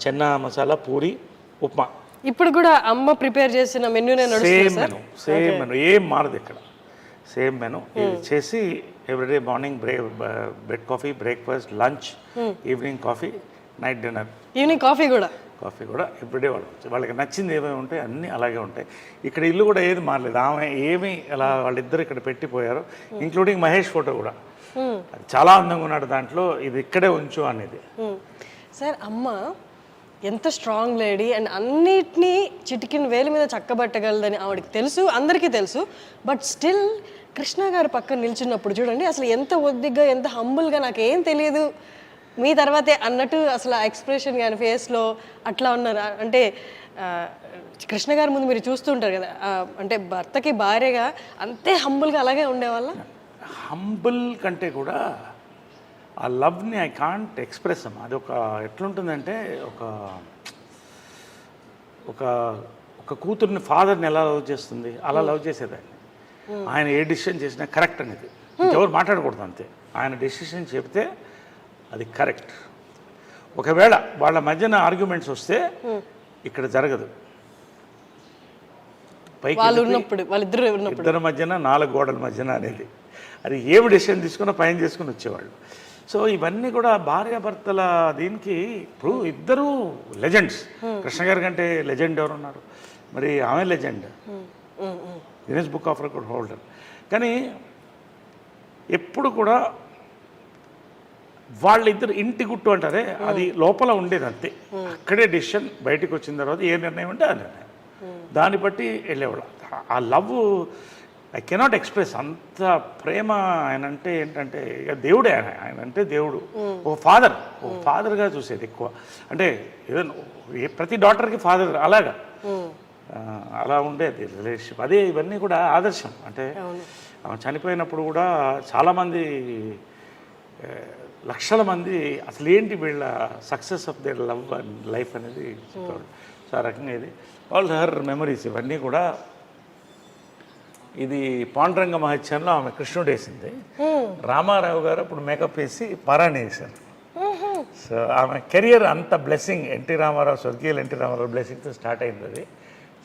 చెన్నా మసాలా, పూరి, ఉప్మా. ఇప్పుడు కూడా అమ్మ ప్రిపేర్ చేసిన మెనూనే నడుస్తుంది. సేమ్ మెనూ, ఏం మారదు ఇక్కడ. సేమ్ మెనూ ఇది చేసి everyday morning bed coffee, breakfast, lunch, evening coffee, night dinner. Evening coffee కూడా ఎవ్రీడే వాళ్ళకి నచ్చింది ఏమేమి ఉంటాయి అన్నీ అలాగే ఉంటాయి. ఇక్కడ ఇల్లు కూడా ఏది మారలేదు. ఆమె ఏమి అలా వాళ్ళిద్దరు ఇక్కడ పెట్టిపోయారు, ఇంక్లూడింగ్ మహేష్ ఫోటో కూడా. చాలా అందంగా ఉన్నాడు దాంట్లో, ఇది ఇక్కడే ఉంచు అనేది. సార్ అమ్మ ఎంత స్ట్రాంగ్ లేడీ అండ్ అన్నిటినీ చిటికిన వేలు మీద చక్కబట్టగలదని ఆవిడకి తెలుసు, అందరికీ తెలుసు. బట్ స్టిల్ కృష్ణ గారు పక్కన నిల్చున్నప్పుడు చూడండి అసలు ఎంత ఒద్దిగ్గా, ఎంత హంబుల్గా, నాకేం తెలియదు మీ తర్వాతే అన్నట్టు అసలు ఆ ఎక్స్ప్రెషన్ కానీ ఫేస్లో అట్లా ఉన్నారు. అంటే కృష్ణ గారి ముందు మీరు చూస్తుంటారు కదా, అంటే భర్తకి భార్యగా అంతే హంబుల్గా అలాగే ఉండేవాళ్ళ. హంబుల్ కంటే కూడా ఆ లవ్ని ఐ కాంట్ ఎక్స్ప్రెస్ అమ్మా. అది ఎట్లుంటుందంటే ఒక కూతుర్ని ఫాదర్ని ఎలా లవ్ చేస్తుంది అలా లవ్ చేసేదాన్ని. ఆయన ఏ డిసిషన్ చేసినా కరెక్ట్ అనేది, ఇంకెవరు మాట్లాడకూడదు అంతే. ఆయన డెసిషన్ చెప్తే అది కరెక్ట్. ఒకవేళ వాళ్ళ మధ్యన ఆర్గ్యుమెంట్స్ వస్తే ఇక్కడ జరగదు. ఇద్దరి మధ్యన 4 గోడల మధ్యన అనేది, అది ఏమి డెసిషన్ తీసుకున్నా పైన చేసుకుని వచ్చేవాళ్ళు. సో ఇవన్నీ కూడా భార్యాభర్తల దీనికి. ఇప్పుడు ఇద్దరు లెజెండ్స్. కృష్ణ గారి కంటే లెజెండ్ ఎవరున్నారు? మరి ఆమె legend, Guinness book of record holder. కానీ ఎప్పుడు కూడా వాళ్ళిద్దరు ఇంటి గుట్టు అంటారే అది లోపల ఉండేది అంతే. అక్కడే డెసిషన్ బయటకు వచ్చిన తర్వాత ఏ నిర్ణయం ఉంటే ఆ నిర్ణయం, దాన్ని బట్టి వెళ్ళేవాళ్ళు. ఆ లవ్ ఐ కెనాట్ ఎక్స్ప్రెస్. అంత ప్రేమ ఆయన అంటే ఏంటంటే ఇక దేవుడే. ఆయన అంటే దేవుడు, ఓ ఫాదర్గా చూసేది ఎక్కువ. అంటే ఏదైనా ప్రతి డాటర్కి ఫాదర్ అలాగా అలా ఉండేది రిలేషన్షిప్. అదే ఇవన్నీ కూడా ఆదర్శం. అంటే ఆమె చనిపోయినప్పుడు కూడా చాలామంది లక్షల మంది అసలు ఏంటి వీళ్ళ success of their love and life అనేది చెప్పారు. సో ఆ రకంగా ఇది ఆల్ హర్ మెమరీస్ ఇవన్నీ కూడా. ఇది పాండురంగ మహత్యంలో ఆమె కృష్ణుడు వేసింది. రామారావు గారు అప్పుడు మేకప్ వేసి పరాణి వేశారు. సో ఆమె కెరియర్ అంత బ్లెస్సింగ్, ఎన్టీ రామారావు, స్వర్గీయులు ఎన్టీ రామారావు బ్లెస్సింగ్తో స్టార్ట్ అయింది అది.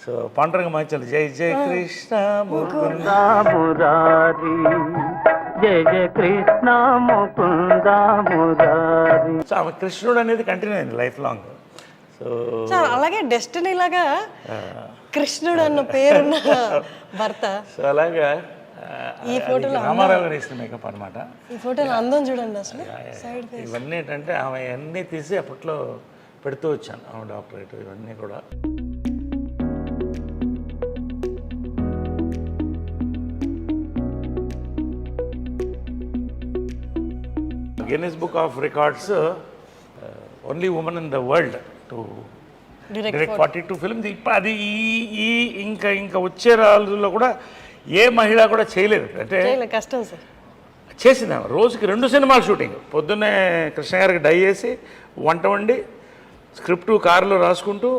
సో పాండురంగ మహత్యంలో జై జై కృష్ణ ముకుంద మురారి, జయ జయ కృష్ణ ముకుంద మురారి. సో ఆమె కృష్ణుడు అనేది కంటిన్యూ అయింది లైఫ్ లాంగ్. సో అలాగే డెస్టినీ లాగా కృష్ణుడు అన్న పేరున్న భర్త. సో అలాగా ఈ ఫోటోలో రామారావు గారు వేసిన మేకప్ అనమాట. ఈ ఫోటోలో అందం చూడండి అసలు. సైడ్ ఇవన్నీ ఏంటంటే ఆమె అన్నీ తీసి అప్పట్లో పెడుతూ వచ్చాను, ఆమె డాక్టరేట్ ఇవన్నీ కూడా. Guinness book of records only women in the world to direct 42 films. అది ఈ ఇంకా వచ్చే రోజుల్లో కూడా ఏ మహిళ కూడా చేయలేదు. అంటే కష్టం సార్. చేసింది ఆమె. రోజుకి 2 సినిమాలు షూటింగ్. పొద్దున్నే కృష్ణ గారికి డై చేసి వంట వండి స్క్రిప్ట్ కారులో రాసుకుంటూ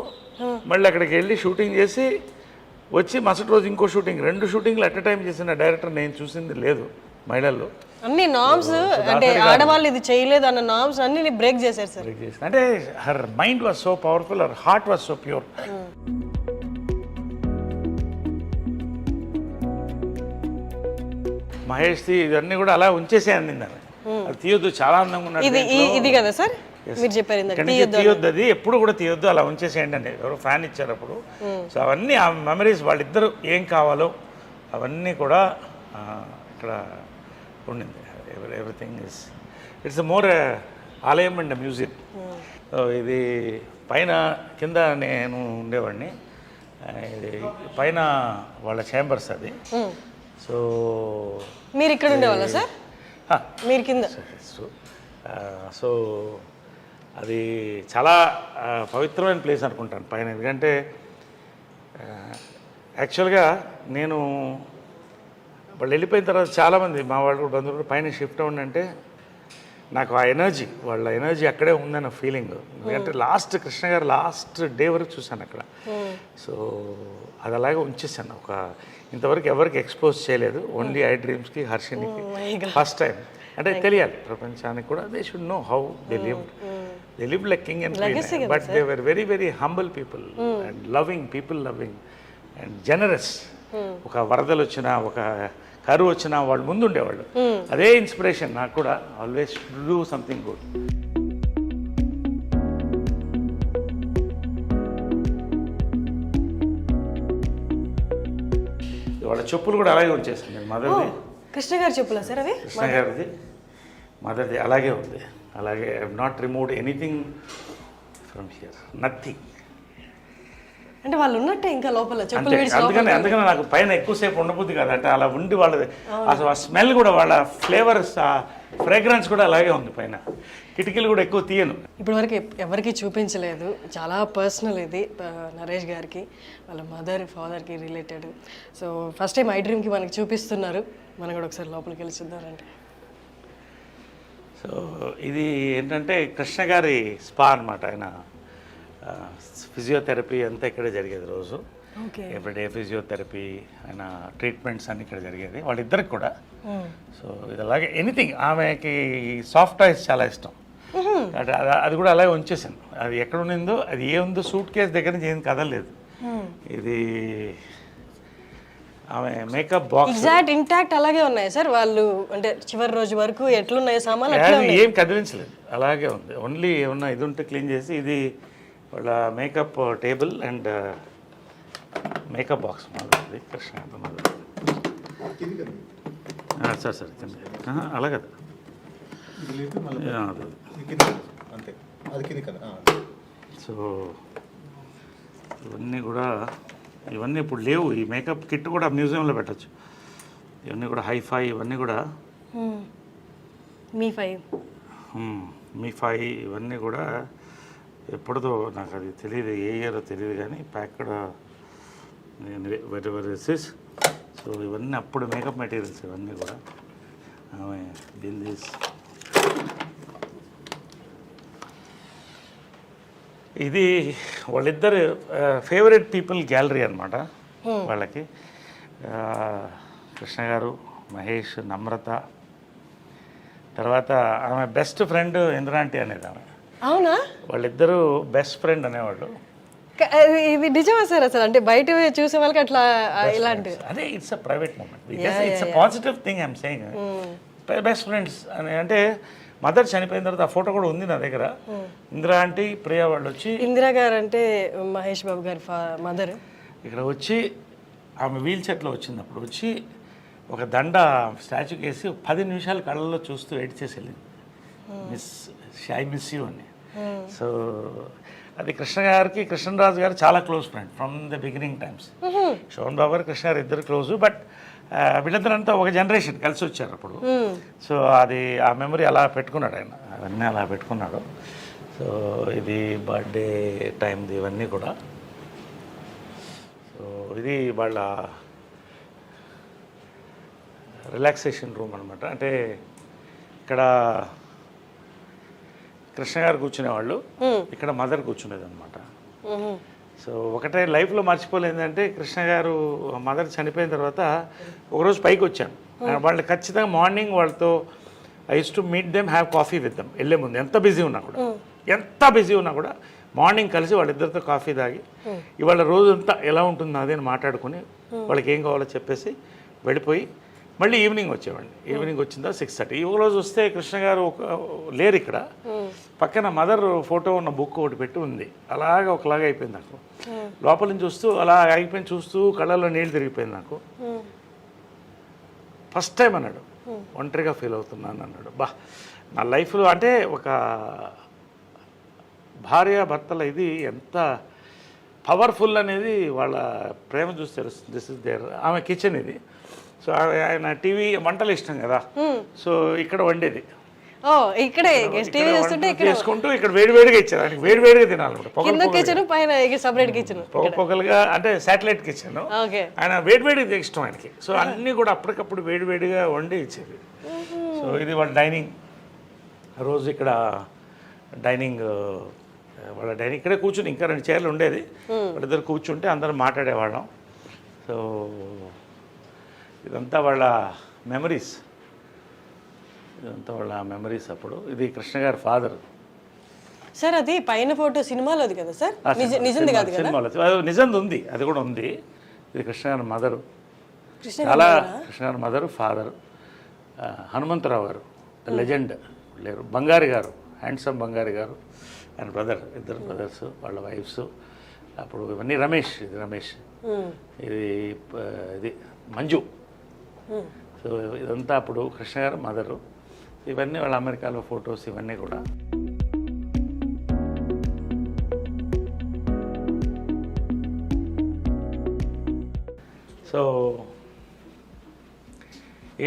మళ్ళీ అక్కడికి వెళ్ళి షూటింగ్ చేసి వచ్చి మరుసటి రోజు ఇంకో షూటింగ్. 2 షూటింగ్లు అట్ ఎ టైం చేసిన డైరెక్టర్ నేను చూసింది లేదు మహిళల్లో. అన్ని నామ్స్ అంటే ఆడవాళ్ళు ఇది చేయలేదు అన్న నామ్స్ అన్ని బ్రేక్ చేశారు సార్. అంటే her mind was so powerful, her heart was so pure. Mahesh ఇవన్నీ కూడా అలా ఉంచేసే అందింది ఆమె. అది తీయొద్దు, చాలా అందంగా ఉన్నది. ఇది కదా సార్ మీరు చెప్పారు తీయొద్దు, అది ఎప్పుడు కూడా తీయొద్దు, అలా ఉంచేసేయండి అండి. ఎవరో ఫ్యాన్ ఇచ్చారు అప్పుడు. సో అవన్నీ ఆ మెమరీస్, వాళ్ళిద్దరు ఏం కావాలో అవన్నీ కూడా ఇక్కడ ఉండింది. ఎవ్రీథింగ్ ఇట్స్ మోర్ ఆలయం అండ్ మ్యూజియం. సో ఇది పైన కింద నేను ఉండేవాడిని, ఇది పైన వాళ్ళ ఛాంబర్స్ అది. సో మీరు ఇక్కడ ఉండేవాళ్ళ సార్? మీరు కింద. సో అది చాలా పవిత్రమైన ప్లేస్ అనుకుంటాను పైన. ఎందుకంటే యాక్చువల్గా నేను వాళ్ళు వెళ్ళిపోయిన తర్వాత చాలామంది మా వాళ్ళు కూడా బంధువులు పైన షిఫ్ట్ అవ్వండి, నాకు ఆ ఎనర్జీ, వాళ్ళ ఎనర్జీ అక్కడే ఉందన్న ఫీలింగ్. ఎందుకంటే లాస్ట్ కృష్ణ గారు లాస్ట్ డే వరకు చూశాను అక్కడ. సో అది అలాగే ఉంచేసాను. ఇంతవరకు ఎవరికి ఎక్స్పోజ్ చేయలేదు, ఓన్లీ ఐ డ్రీమ్స్కి, హర్షినికి ఫస్ట్ టైం. అంటే తెలియాలి ప్రపంచానికి కూడా, they should know how they live like king and queen. But they were very very humble people and loving people, loving and generous. ఒక వరదలు వచ్చినా, ఒక కరువు వచ్చినా వాళ్ళు ముందు ఉండేవాళ్ళు. అదే ఇన్స్పిరేషన్ నాకు కూడా, ఆల్వేస్ డూ సంథింగ్ గుడ్. వాళ్ళ చెప్పులు కూడా అలాగే వచ్చేసింది. మదర్ది, కృష్ణ గారి చెప్పులా సార్ అవి? కృష్ణ గారిది, మదర్ది అలాగే ఉంది. అలాగే I have not removed anything from here, nothing. అంటే వాళ్ళు ఉన్నట్టే ఇంకా లోపల చెప్పులు విడిచి. అందుకని నాకు పైన ఎక్కువసేపు ఉండబుద్ది కాదు. అంటే అలా ఉండి వాళ్ళది అసలు ఆ స్మెల్ కూడా, వాళ్ళ ఫ్లేవర్స్, ఆ ఫ్రేగ్రెన్స్ కూడా అలాగే ఉంది పైన. కిటికీలు కూడా ఎక్కువ తీయను. ఇప్పటి వరకు ఎవరికి చూపించలేదు, చాలా పర్సనల్ ఇది నరేష్ గారికి, వాళ్ళ మదర్ ఫాదర్కి రిలేటెడ్. సో ఫస్ట్ టైం ఐ డ్రీమ్కి మనకి చూపిస్తున్నారు, మనం కూడా ఒకసారి లోపలికి వెళ్ళి చూద్దామంటే. సో ఇది ఏంటంటే కృష్ణ గారి స్పా అనమాట. ఆయన ఫిజియోథెరపీ అంతా ఇక్కడే జరిగేది రోజు. ఎవ్రీడే ఫిజియోథెరపీ, ఆయన ట్రీట్మెంట్స్ అన్నీ ఇక్కడ జరిగేది వాళ్ళిద్దరికి కూడా. సో ఇది అలాగే ఎనీథింగ్. ఆమెకి సాఫ్ట్ టాయ్స్ చాలా ఇష్టం. అంటే అది కూడా అలాగే ఉంచేసాను. అది ఎక్కడ ఉండిందో, అది ఏముందో సూట్ కేసు దగ్గర నుంచి ఏం కదలలేదు. ఇది ఆమె మేకప్ బాక్స్ ఎగ్జాక్ట్ ఇంటాక్ట్ అలాగే ఉన్నాయి సార్. వాళ్ళు అంటే చివరి రోజు వరకు ఎట్లున్నాయి సామాన్లు ఏం కదిలించలేదు, అలాగే ఉంది. ఓన్లీ ఏమన్నా ఇది ఉంటే క్లీన్ చేసి, ఇది వాళ్ళ makeup table and makeup box మాది కృష్ణ మాది. సార్ కింద అలా కదా, ఇది లేపి మళ్ళీ అది. ఇది కింద అంతే, అది కింది కదా. సో ఇవన్నీ కూడా ఇవన్నీ ఇప్పుడు లేవు. ఈ మేకప్ కిట్ కూడా మ్యూజియంలో పెట్టచ్చు. ఇవన్నీ కూడా హైఫై, ఇవన్నీ కూడా మీ ఫై ఇవన్నీ కూడా ఎప్పుడుదో నాకు అది తెలియదు, ఏ ఇయర్ తెలియదు, కానీ ప్యాక్డ్ వెరిసిస్. సో ఇవన్నీ అప్పుడు మేకప్ మెటీరియల్స్ ఇవన్నీ కూడా. ఆమె దిస్ ఇది వాళ్ళిద్దరు ఫేవరెట్ పీపుల్ గ్యాలరీ అనమాట వాళ్ళకి. కృష్ణ గారు, మహేష్, నమ్రత, తర్వాత ఆమె బెస్ట్ ఫ్రెండ్ ఇంద్రాంటి అనేది ఆమె. అవునా? వాళ్ళిద్దరూ బెస్ట్ ఫ్రెండ్ అనేవాళ్ళు. ఇది నిజమా సార్? అసలు అంటే బయట చూసే వాళ్ళకి అట్లా ఇలాంటి అదే it's a private moment, it's a positive thing I'm saying. Best friends అని అంటే మదర్ చనిపోయిన తర్వాత ఆ ఫోటో కూడా ఉంది నా దగ్గర. ఇందిరా ఆంటీ, ప్రియా వాళ్ళు వచ్చి, ఇందిరా గారు అంటే మహేష్ బాబు గారి మదర్, ఇక్కడ వచ్చి ఆమె వీల్ చైర్లో వచ్చింది. అప్పుడు వచ్చి ఒక దండ స్టాచ్యూకి వేసి 10 నిమిషాలు కళ్ళల్లో చూస్తూ ఎడిట్ చేసి వెళ్ళింది, ఐ మిస్ యూ అని. సో అది కృష్ణ గారికి, కృష్ణరాజు గారు చాలా close friend from the beginning times. Shoban Babu గారు, కృష్ణ గారు ఇద్దరు క్లోజు. బట్ వీళ్ళందరంతా ఒక జనరేషన్ కలిసి వచ్చారు అప్పుడు. సో అది ఆ మెమరీ అలా పెట్టుకున్నాడు ఆయన, అవన్నీ అలా పెట్టుకున్నాడు. సో ఇది బర్త్డే టైంది ఇవన్నీ కూడా. సో ఇది వాళ్ళ రిలాక్సేషన్ రూమ్ అనమాట. అంటే ఇక్కడ కృష్ణ గారు కూర్చునేవాళ్ళు, ఇక్కడ మదర్ కూర్చునేది అనమాట. సో ఒకటే లైఫ్లో మర్చిపోలేదంటే కృష్ణ గారు మదర్ చనిపోయిన తర్వాత ఒకరోజు పైకి వచ్చాను. వాళ్ళు ఖచ్చితంగా మార్నింగ్ వాళ్ళతో I use to meet them, have coffee with them. వెళ్ళే ముందు ఎంత బిజీ ఉన్నా కూడా మార్నింగ్ కలిసి వాళ్ళిద్దరితో కాఫీ తాగి ఇవాళ రోజంతా ఎలా ఉంటుంది అదే మాట్లాడుకుని వాళ్ళకి ఏం కావాలో చెప్పేసి వెళ్ళిపోయి మళ్ళీ ఈవినింగ్ వచ్చేవాడిని. ఈవినింగ్ వచ్చిన తర్వాత 6:30. ఒక రోజు వస్తే కృష్ణ గారు లేరు ఇక్కడ. పక్కన మదర్ ఫోటో ఉన్న బుక్ ఒకటి పెట్టి ఉంది. అలాగా ఒకలాగా అయిపోయింది నాకు. లోపల నుంచి చూస్తూ అలా అయిపోయింది, చూస్తూ కళ్ళల్లో నీళ్ళు తిరిగిపోయింది నాకు. ఫస్ట్ టైం అన్నాడు ఒంటరిగా ఫీల్ అవుతున్నాను అన్నాడు. బా, నా లైఫ్లో అంటే ఒక భార్య భర్తల ఇది ఎంత పవర్ఫుల్ అనేది వాళ్ళ ప్రేమ చూసి తెలుస్తుంది. This is there. ఆమె కిచెన్ ఇది. సో ఆయన టీవీ వంటలు ఇష్టం కదా, సో ఇక్కడ వండేది. ఇక్కడే చేసుకుంటూ ఇక్కడ వేడివేడిగా ఇచ్చారు ఆయనకి, వేడివేడిగా తినాలన్నమాట. పొగలుగా అంటే శాటిలైట్ కిచెన్. ఆయన వేడివేడిగా ఇష్టం ఆయనకి. సో అన్నీ కూడా అప్పటికప్పుడు వేడివేడిగా వండి ఇచ్చేది. సో ఇది వాళ్ళ డైనింగ్. రోజు ఇక్కడ డైనింగ్, వాళ్ళ డైనింగ్ ఇక్కడే కూర్చుని, ఇంకా 2 చైర్లు ఉండేది, వాళ్ళిద్దరు కూర్చుంటే అందరం మాట్లాడేవాళ్ళం. సో ఇదంతా వాళ్ళ మెమరీస్, అప్పుడు. ఇది కృష్ణ గారి ఫాదర్ సార్. అది పైన ఫోటో సినిమాలోది కదా సార్? నిజంది కాదు కదా? సినిమాలో నిజంది ఉంది, అది కూడా ఉంది. ఇది కృష్ణ గారి మదరు, చాలా కృష్ణ గారి మదరు, ఫాదర్. హనుమంతరావు గారు లెజెండ్ లేరు. బంగారి గారు, హ్యాండ్సమ్ బంగారి గారు, ఆయన బ్రదర్, ఇద్దరు బ్రదర్స్, వాళ్ళ వైఫ్స్. అప్పుడు ఇవన్నీ రమేష్, ఇది రమేష్, ఇది మంజు. సో ఇదంతా అప్పుడు కృష్ణ గారు మదరు. ఇవన్నీ వాళ్ళ అమెరికాలో ఫొటోస్, ఇవన్నీ కూడా. సో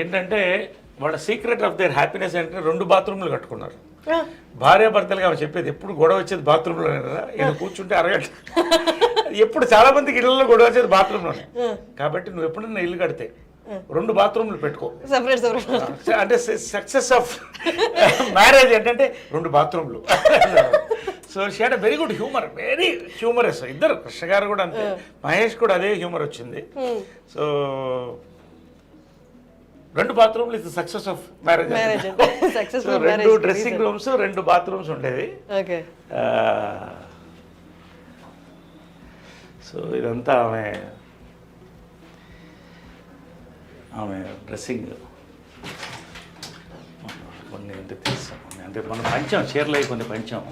ఏంటంటే వాళ్ళ సీక్రెట్ ఆఫ్ దేర్ హ్యాపీనెస్ అంటే 2 బాత్రూమ్లు కట్టుకున్నారు. భార్యాభర్తలుగా ఆమె చెప్పేది, ఎప్పుడు గొడవ వచ్చేది బాత్రూంలోనే కదా. ఈయన కూర్చుంటే అరగంట. ఎప్పుడు చాలా మందికి ఇళ్లలో గొడవ వచ్చేది బాత్రూంలోనే. కాబట్టి నువ్వు ఎప్పుడైనా ఇల్లు కడితే 2 బాత్రూమ్లు పెట్టుకో. అంటే సక్సెస్ ఆఫ్ మ్యారేజ్ ఏంటంటే 2 బాత్రూమ్లు. So she had very good humour, very humorous. ఇద్దరు, కృష్ణ గారు కూడా అంతే, మహేష్ కూడా అదే హ్యూమర్ వచ్చింది. సో 2 బాత్రూమ్లు is success of marriage. 2 dressing rooms, 2 bathrooms ఉండేవి. సో ఇదంతా ఆమె డ్రెస్సింగ్. కొన్ని అంటే తెలుసు, అంటే మనం పంచాం చీరలు, కొన్ని పంచాం.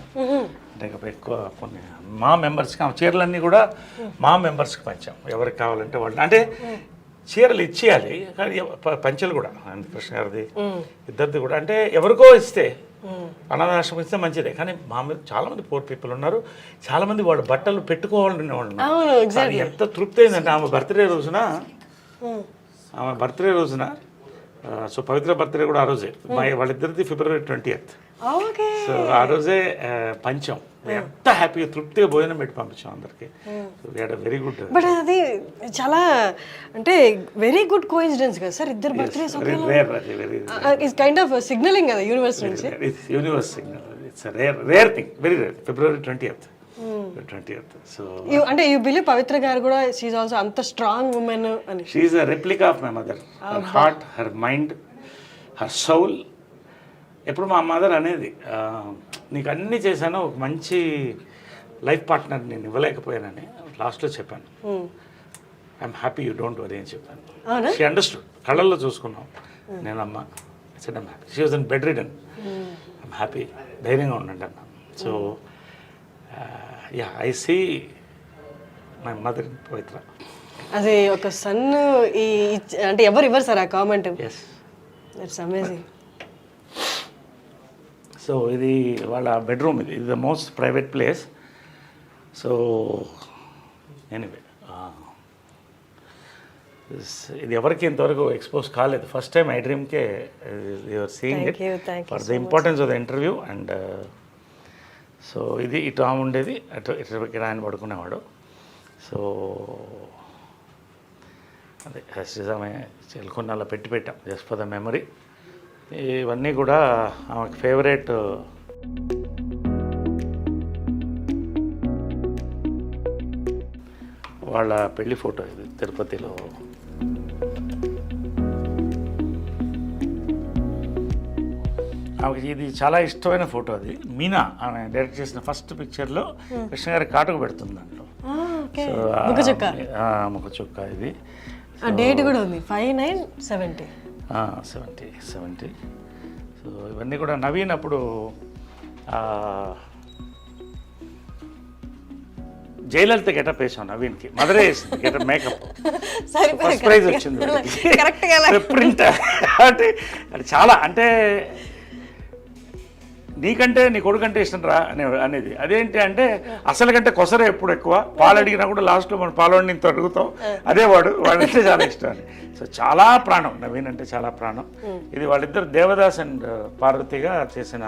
అంటే ఎక్కువ కొన్ని మా మెంబర్స్కి, ఆ చీరలన్నీ కూడా మా మెంబర్స్కి పంచాం. ఎవరికి కావాలంటే వాళ్ళు. అంటే చీరలు ఇచ్చేయాలి, కానీ పంచెలు కూడా కృష్ణ గారిది ఇద్దరిది కూడా. అంటే ఎవరికో ఇస్తే అనాథాశ్రమం ఇస్తే మంచిదే, కానీ మామూలు చాలామంది పూర్ పీపుల్ ఉన్నారు, చాలామంది వాళ్ళు బట్టలు పెట్టుకోవాలనే వాళ్ళు ఉన్నారు. కానీ ఎంత తృప్తి అయిందంటే ఆమె బర్త్డే రోజున సో పవిత్ర బర్త్డే కూడా ఆ రోజే, వాళ్ళిద్దరిది February 20th. సో ఆ రోజే పంచం, ఎంత హ్యాపీగా తృప్తిగా భోజనం పెట్టి పంపించాం అందరికి. Very good. బట్ అది చాలా అంటే వెరీ గుడ్ కోఇన్సిడెన్స్ కదా సార్, ఇద్దరు birthdays it's kind of signalling కదా యూనివర్స్ నుంచి. Universe signal, it's rare thing, very rare. February 20th. So అంటే యూ బిలీవ్ పవిత్ర గారు కూడా షీఈ్ ఆల్సో అంత స్ట్రాంగ్ ఉమెన్ అని? She a replica of my mother. Her heart, her mind, her soul. ఎప్పుడు మా mother అనేది, నీకు అన్నీ చేశాను, ఒక మంచి లైఫ్ పార్ట్నర్ నేను ఇవ్వలేకపోయానని లాస్ట్లో చెప్పాను. I'm happy, you don't worry అని చెప్పాను. షీ అండర్స్టూడ్, కళ్ళల్లో చూసుకున్నాం. నేను అమ్మ I'm happy. She was in bed ridden. I'm happy, ధైర్యంగా ఉండండి అన్న. So yeah, I see my mother in Pavitra. అది ఒక సన్ అంటే ఎవరు ఇవ్వరు సార్ ఆ comment. Yes, it's amazing. So ఇది వాళ్ళ బెడ్రూమ్, ఇది the most private place. So anyway, ఇది ఎవరికి ఇంతవరకు ఎక్స్పోజ్ కాలేదు. ఫస్ట్ టైం ఐ డ్రీమ్కే you're seeing it for the importance of the interview. And so ఇది ఇటు ఆమె ఉండేది, ఇటు ఆయన పడుకునేవాడు. సో అదే శ్రీజామే చెల్కొని అలా పెట్టాం జస్ట్ ఫర్ ద మెమరీ. ఇవన్నీ కూడా ఆమెకు ఫేవరెట్. వాళ్ళ పెళ్లి ఫోటో ఇది తిరుపతిలో. ఆమెకి ఇది చాలా ఇష్టమైన ఫోటో. అది మీనా ఆమె డైరెక్ట్ చేసిన ఫస్ట్ పిక్చర్లో కృష్ణ గారి కాటుకు పెడుతుంది దాంట్లో. ముఖ చుక్క. ఇది డేట్ కూడా ఉంది 5/9/70. 70. సో ఇవన్నీ కూడా నవీన్ అప్పుడు జయలలిత గెటప్ వేసాం నవీన్కి. మదరే వేసింది గెటప్, మేకప్. ఫస్ట్ ప్రైజ్ వచ్చింది ప్రింట్. అంటే అది చాలా, అంటే నీకంటే నీ కొడుకంటే ఇష్టం రా అనేది. అదేంటి అంటే అసలు కంటే కొసరే ఎప్పుడు ఎక్కువ. పాలు అడిగినా కూడా లాస్ట్లో మనం పాలు ఇంత అడుగుతాం, అదే వాడంటే చాలా ఇష్టం అని. సో చాలా ప్రాణం, నవీన్ అంటే చాలా ప్రాణం. ఇది వాళ్ళిద్దరు దేవదాస్ అండ్ పార్వతిగా చేసిన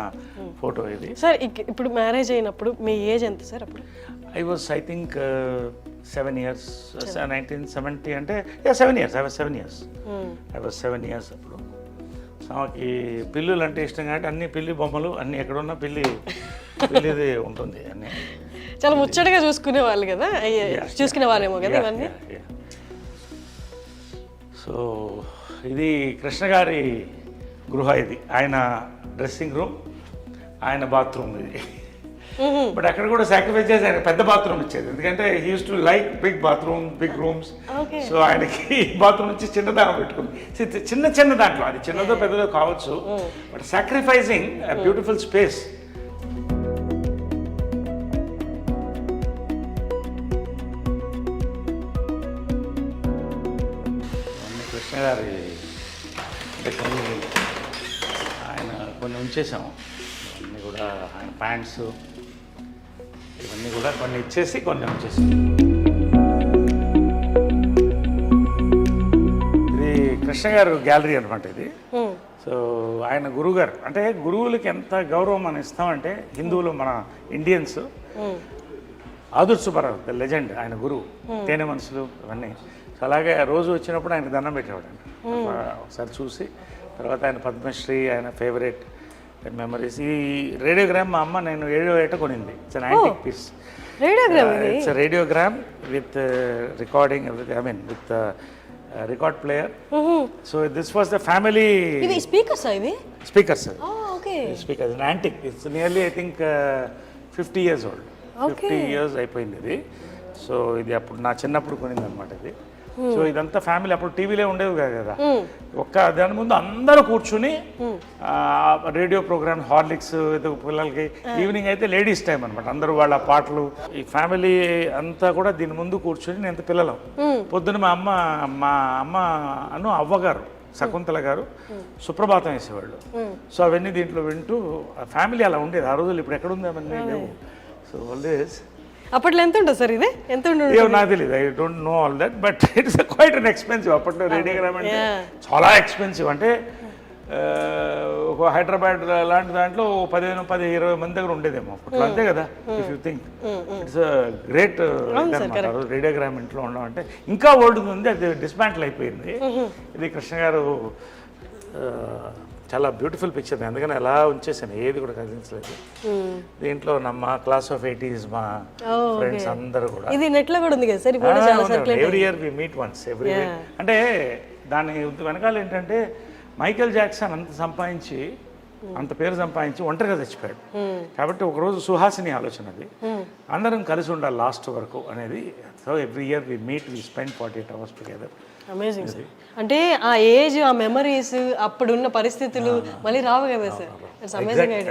ఫోటో ఇది. సార్ ఇప్పుడు మ్యారేజ్ అయినప్పుడు మీ ఏజ్ ఎంత సార్ అప్పుడు? I was I think 7 years. 1970 అంటే 7 years. I was 7 years. I was 7 years అప్పుడు. ఆమెకి పిల్లులు అంటే ఇష్టం కాబట్టి అన్ని పిల్లి బొమ్మలు అన్నీ ఎక్కడున్నా పిల్లిది ఉంటుంది. అన్నీ చాలా ముచ్చటగా చూసుకునే వాళ్ళు కదా, చూసుకునే వాళ్ళేమో కదా ఇవన్నీ. సో ఇది కృష్ణ గారి గృహ. ఇది ఆయన డ్రెస్సింగ్ రూమ్, ఆయన బాత్రూమ్ ఇది. బట్ అక్కడ కూడా సాక్రిఫైస్ చేసి ఆయన పెద్ద బాత్రూమ్ ఇచ్చేది, ఎందుకంటే he use to like big bathroom, big rooms. So ఆయనకి బాత్రూమ్ నుంచి చిన్నదానం పెట్టుకుంది, చిన్న దాంట్లో. అది చిన్నదో పెద్దదో కావచ్చు, but sacrificing beautiful space. Krishna గారి అంటే కొన్ని ఉంచేసాము. ఇవన్నీ కూడా ఆయన ప్యాంట్స్, ఇవన్నీ కూడా కొన్ని ఇచ్చేసి కొన్ని ఉంచేసాం. ఇది కృష్ణ గారు గ్యాలరీ అనమాట ఇది. సో ఆయన గురువు గారు, అంటే గురువులకి ఎంత గౌరవం మనం ఇస్తామంటే, హిందువులు మన ఇండియన్స్ ఆదుర్ సుబ్బారావు ద లెజెండ్, ఆయన గురువు, తేనె మనసులు ఇవన్నీ. సో అలాగే రోజు వచ్చినప్పుడు ఆయన దండం పెట్టేవాడు అండి. ఒకసారి చూసి తర్వాత ఆయన పద్మశ్రీ, ఆయన ఫేవరెట్ మెమరీస్. ఈ రేడియోగ్రామ్ మా అమ్మ నేను 7వ ఏట కొనింది. It's an antique piece. It's radiogram with recording everything, I mean with record player. So this was the family speakers. Speakers speakers antique. It's nearly I think 50 years old. 50 years అయిపోయింది ఇది. So ఇది అప్పుడు నా చిన్నప్పుడు కొనింది అనమాట ఇది. So ఇదంతా family, అప్పుడు టీవీలే ఉండేవి కాదు కదా, ఒక్క దాని ముందు అందరూ కూర్చుని రేడియో ప్రోగ్రామ్ హార్లిక్స్ పిల్లలకి, ఈవినింగ్ అయితే లేడీస్ టైం అనమాట, అందరూ వాళ్ళ పాటలు, ఈ ఫ్యామిలీ అంతా కూడా దీని ముందు కూర్చుని నేను పిల్లలం. పొద్దున మా అమ్మ అవ్వగారు శకుంతల గారు సుప్రభాతం వేసేవాళ్ళు. సో అవన్నీ దీంట్లో వింటూ ఫ్యామిలీ అలా ఉండేది ఆ రోజులు. ఇప్పుడు ఎక్కడ ఉంది అవన్నీ లేవు. సో ఆల్వేస్ అప్పట్లో ఎంత ఉంటుంది సార్ ఇది? ఎంత నాకు తెలియదు, I don't know all that, but it's quite an expensive. అప్పట్లో రేడియోగ్రామ్ అంటే చాలా ఎక్స్పెన్సివ్. అంటే ఒక హైదరాబాద్ లాంటి దాంట్లో 15-20 మంది దగ్గర ఉండేదేమో అప్పట్లో, అంతే కదా. If you think it's great radiogram ఇంట్లో ఉండడం అంటే. ఇంకా ఓల్డ్ ఉంది, అది డిస్మాంటిల్ అయిపోయింది. ఇది కృష్ణ గారు చాలా బ్యూటిఫుల్ పిక్చర్, అందుకని అలా ఉంచేసాను, ఏది కూడా కదిలించలేదు. దీంట్లో మా క్లాస్ ఆఫ్ 80s మా ఫ్రెండ్స్ అందరూ కూడా. ఇది నెట్లో కూడా ఉంది కదా sir? Every year we meet once every year. అంటే దాని వెనకాల ఏంటంటే మైకేల్ జాక్సన్ అంత పేరు సంపాదించి ఒంటరిగా చచ్చిపోయాడు. కాబట్టి ఒకరోజు సుహాసిని ఆలోచన అది, అందరం కలిసి ఉండాలి లాస్ట్ వరకు అనేది. So every year we meet, we spend 48 hours together. Amazing sir. అంటే ఆ ఏజ్, ఆ మెమరీస్, అప్పుడున్న పరిస్థితులు మళ్ళీ రావు కదా సార్?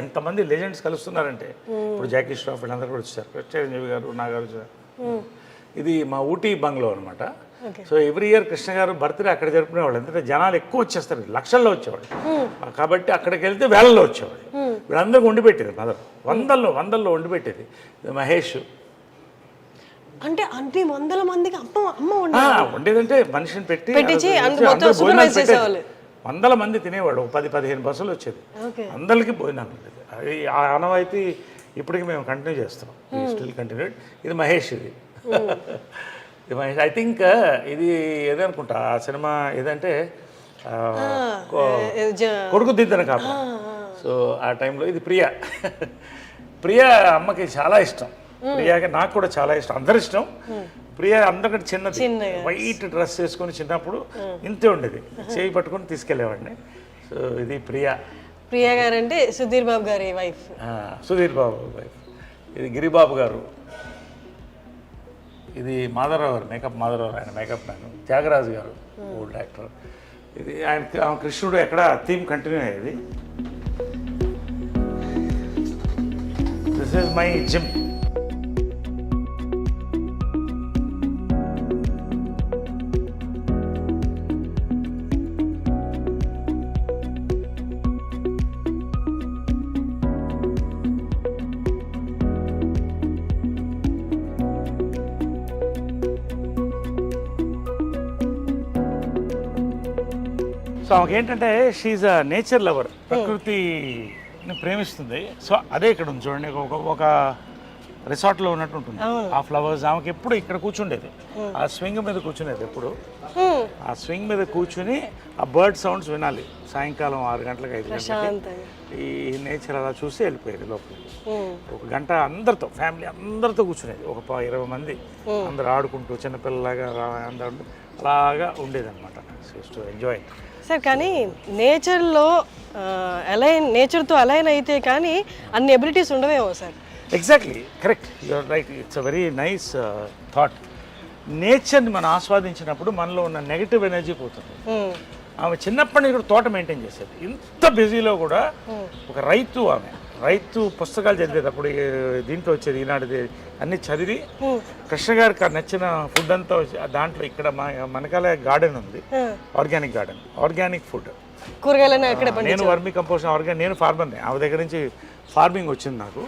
ఎంతమంది లెజెండ్స్ కలుస్తున్నారంటే, ఇప్పుడు జాకీ ష్రాఫ్ వీళ్ళందరూ కూడా వచ్చారు, చిరంజీవి గారు, నాగారు. ఇది మా ఊటీ బంగ్లో అనమాట. సో ఎవ్రీ ఇయర్ కృష్ణ గారు బర్త్డే అక్కడ జరుపుకునేవాళ్ళు. ఎందుకంటే జనాలు ఎక్కువ వచ్చేస్తారు, లక్షల్లో వచ్చేవాళ్ళు. కాబట్టి అక్కడికి వెళ్తే వేలల్లో వచ్చేవాళ్ళు. వీళ్ళందరికీ వండి పెట్టేది మదర్, వందల్లో వండి పెట్టేది. మహేష్ అంటే అన్ని వందల మందికి అమ్మ వండేదంటే మనిషిని పెట్టి వందల మంది తినేవాడు. 10-15 బస్సులు వచ్చేది, అందరికీ భోజనాలు ఉండేది. అది ఆ ఆనవాయితీ ఇప్పటికీ మేము కంటిన్యూ చేస్తున్నాం, స్టిల్ కంటిన్యూడ్. ఇది మహేష్, ఇది మహేష్. ఐ థింక్ ఇది ఏదనుకుంటా ఆ సినిమా ఏదంటే కొడుకు దిద్దన కాప. సో ఆ టైంలో ఇది ప్రియా అమ్మకి చాలా ఇష్టం. ప్రియాకి నాకు కూడా చాలా ఇష్టం, అందరి ఇష్టం. ప్రియా అందరికంటే చిన్నది, వైట్ డ్రెస్ వేసుకొని చిన్నప్పుడు ఇంతే ఉండేది, చేయి పట్టుకొని తీసుకెళ్లేవాడిని. సో ఇది ప్రియా గారు అంటే సుధీర్ బాబు గారి వైఫ్. సుధీర్ బాబు వైఫ్. ఇది గిరిబాబు గారు. ఇది మాధవరావు గారు, మాధవరావు, ఆయన మేకప్ మ్యాన్. త్యాగరాజు గారు, ఓల్డ్ యాక్టర్. ఇది ఆయన కృష్ణుడు ఎక్కడ థీమ్ కంటిన్యూ అయ్యేది. This is my gym. So ఆమెకి ఏంటంటే షీఈ్ అ నేచర్ లవర్, ప్రకృతిని ప్రేమిస్తుంది. సో అదే ఇక్కడ ఉంది చూడండి, ఒక రిసార్ట్లో ఉన్నట్టు ఉంటుంది. ఆ ఫ్లవర్స్ ఆమెకి ఎప్పుడు ఇక్కడ కూర్చుండేది, ఆ స్వింగ్ మీద కూర్చునేది ఎప్పుడు. ఆ స్వింగ్ మీద కూర్చుని ఆ బర్డ్ సౌండ్స్ వినాలి సాయంకాలం 6 గంటలకు 5 గంటలకి. ఈ నేచర్ అలా చూసి వెళ్ళిపోయేది లోపలికి. 1 గంట అందరితో, ఫ్యామిలీ అందరితో కూర్చునేది, ఒక 20 మంది అందరు ఆడుకుంటూ చిన్నపిల్లలాగా అందరూ అలాగా ఉండేదన్నమాట. To enjoy sir. కానీ నేచర్లో నేచర్తో అలైన్ అయితే కానీ అన్ని ఎబిలిటీస్ ఉండవేమో sir? Exactly, correct, you're right. It's a very nice thought. నేచర్ని మనం ఆస్వాదించినప్పుడు మనలో ఉన్న నెగిటివ్ ఎనర్జీ పోతుంది. ఆమె చిన్నప్పటి నుంచి కూడా తోట మెయింటైన్ చేసేది. ఇంత బిజీలో కూడా ఒక రైతు పుస్తకాలు చదివేది. అప్పుడు దీంట్లో వచ్చేది ఈనాడుది, అన్ని చదివి కృష్ణ గారికి నచ్చిన ఫుడ్ అంతా దాంట్లో. ఇక్కడ మనకాల గార్డెన్ ఉంది, ఆర్గానిక్ గార్డెన్, ఆర్గానిక్ ఫుడ్, కూరగాయలు. నేను వర్మీ కంపోస్ట్ ఆర్గానిక్, నేను ఫార్మర్ని, ఆమె దగ్గర నుంచి ఫార్మింగ్ వచ్చింది నాకు.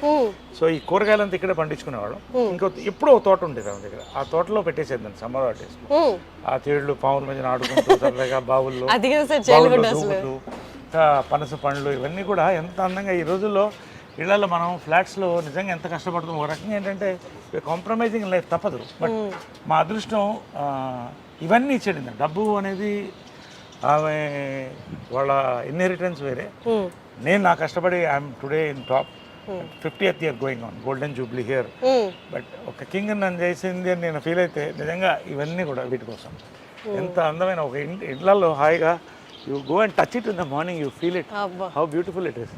సో ఈ కూరగాయలంతా ఇక్కడే పండించుకునేవాడు. ఇంకో ఎప్పుడో ఒక తోట ఉండేది ఆమె దగ్గర, ఆ తోటలో పెట్టేసేది సమ్మర్ హాలిడేస్. ఆ తేళ్లు పావుల మధ్య ఆడుకుంటూ సరదాగా బావుల్లో దూకుతూ, పనస పండ్లు ఇవన్నీ కూడా ఎంత అందంగా. ఈ రోజుల్లో ఇళ్లలో మనం ఫ్లాట్స్లో నిజంగా ఎంత కష్టపడుతాం. ఒక రకంగా ఏంటంటే కాంప్రమైజింగ్ లైఫ్ తప్పదు. బట్ మా అదృష్టం ఇవన్నీ ఇచ్చేది. డబ్బు అనేది ఆమె వాళ్ళ ఇన్హెరిటెన్స్ వేరే. నేను నా కష్టపడి I'm today in top, 50th year going on, golden Jubilee here. But ఒక కింగ్ నన్ను చేసింది అని నేను ఫీల్ అయితే నిజంగా ఇవన్నీ కూడా వీటి కోసం. ఎంత అందమైన ఒక ఇళ్లలో హాయిగా you go and touch it in the morning, you feel it, how beautiful it is.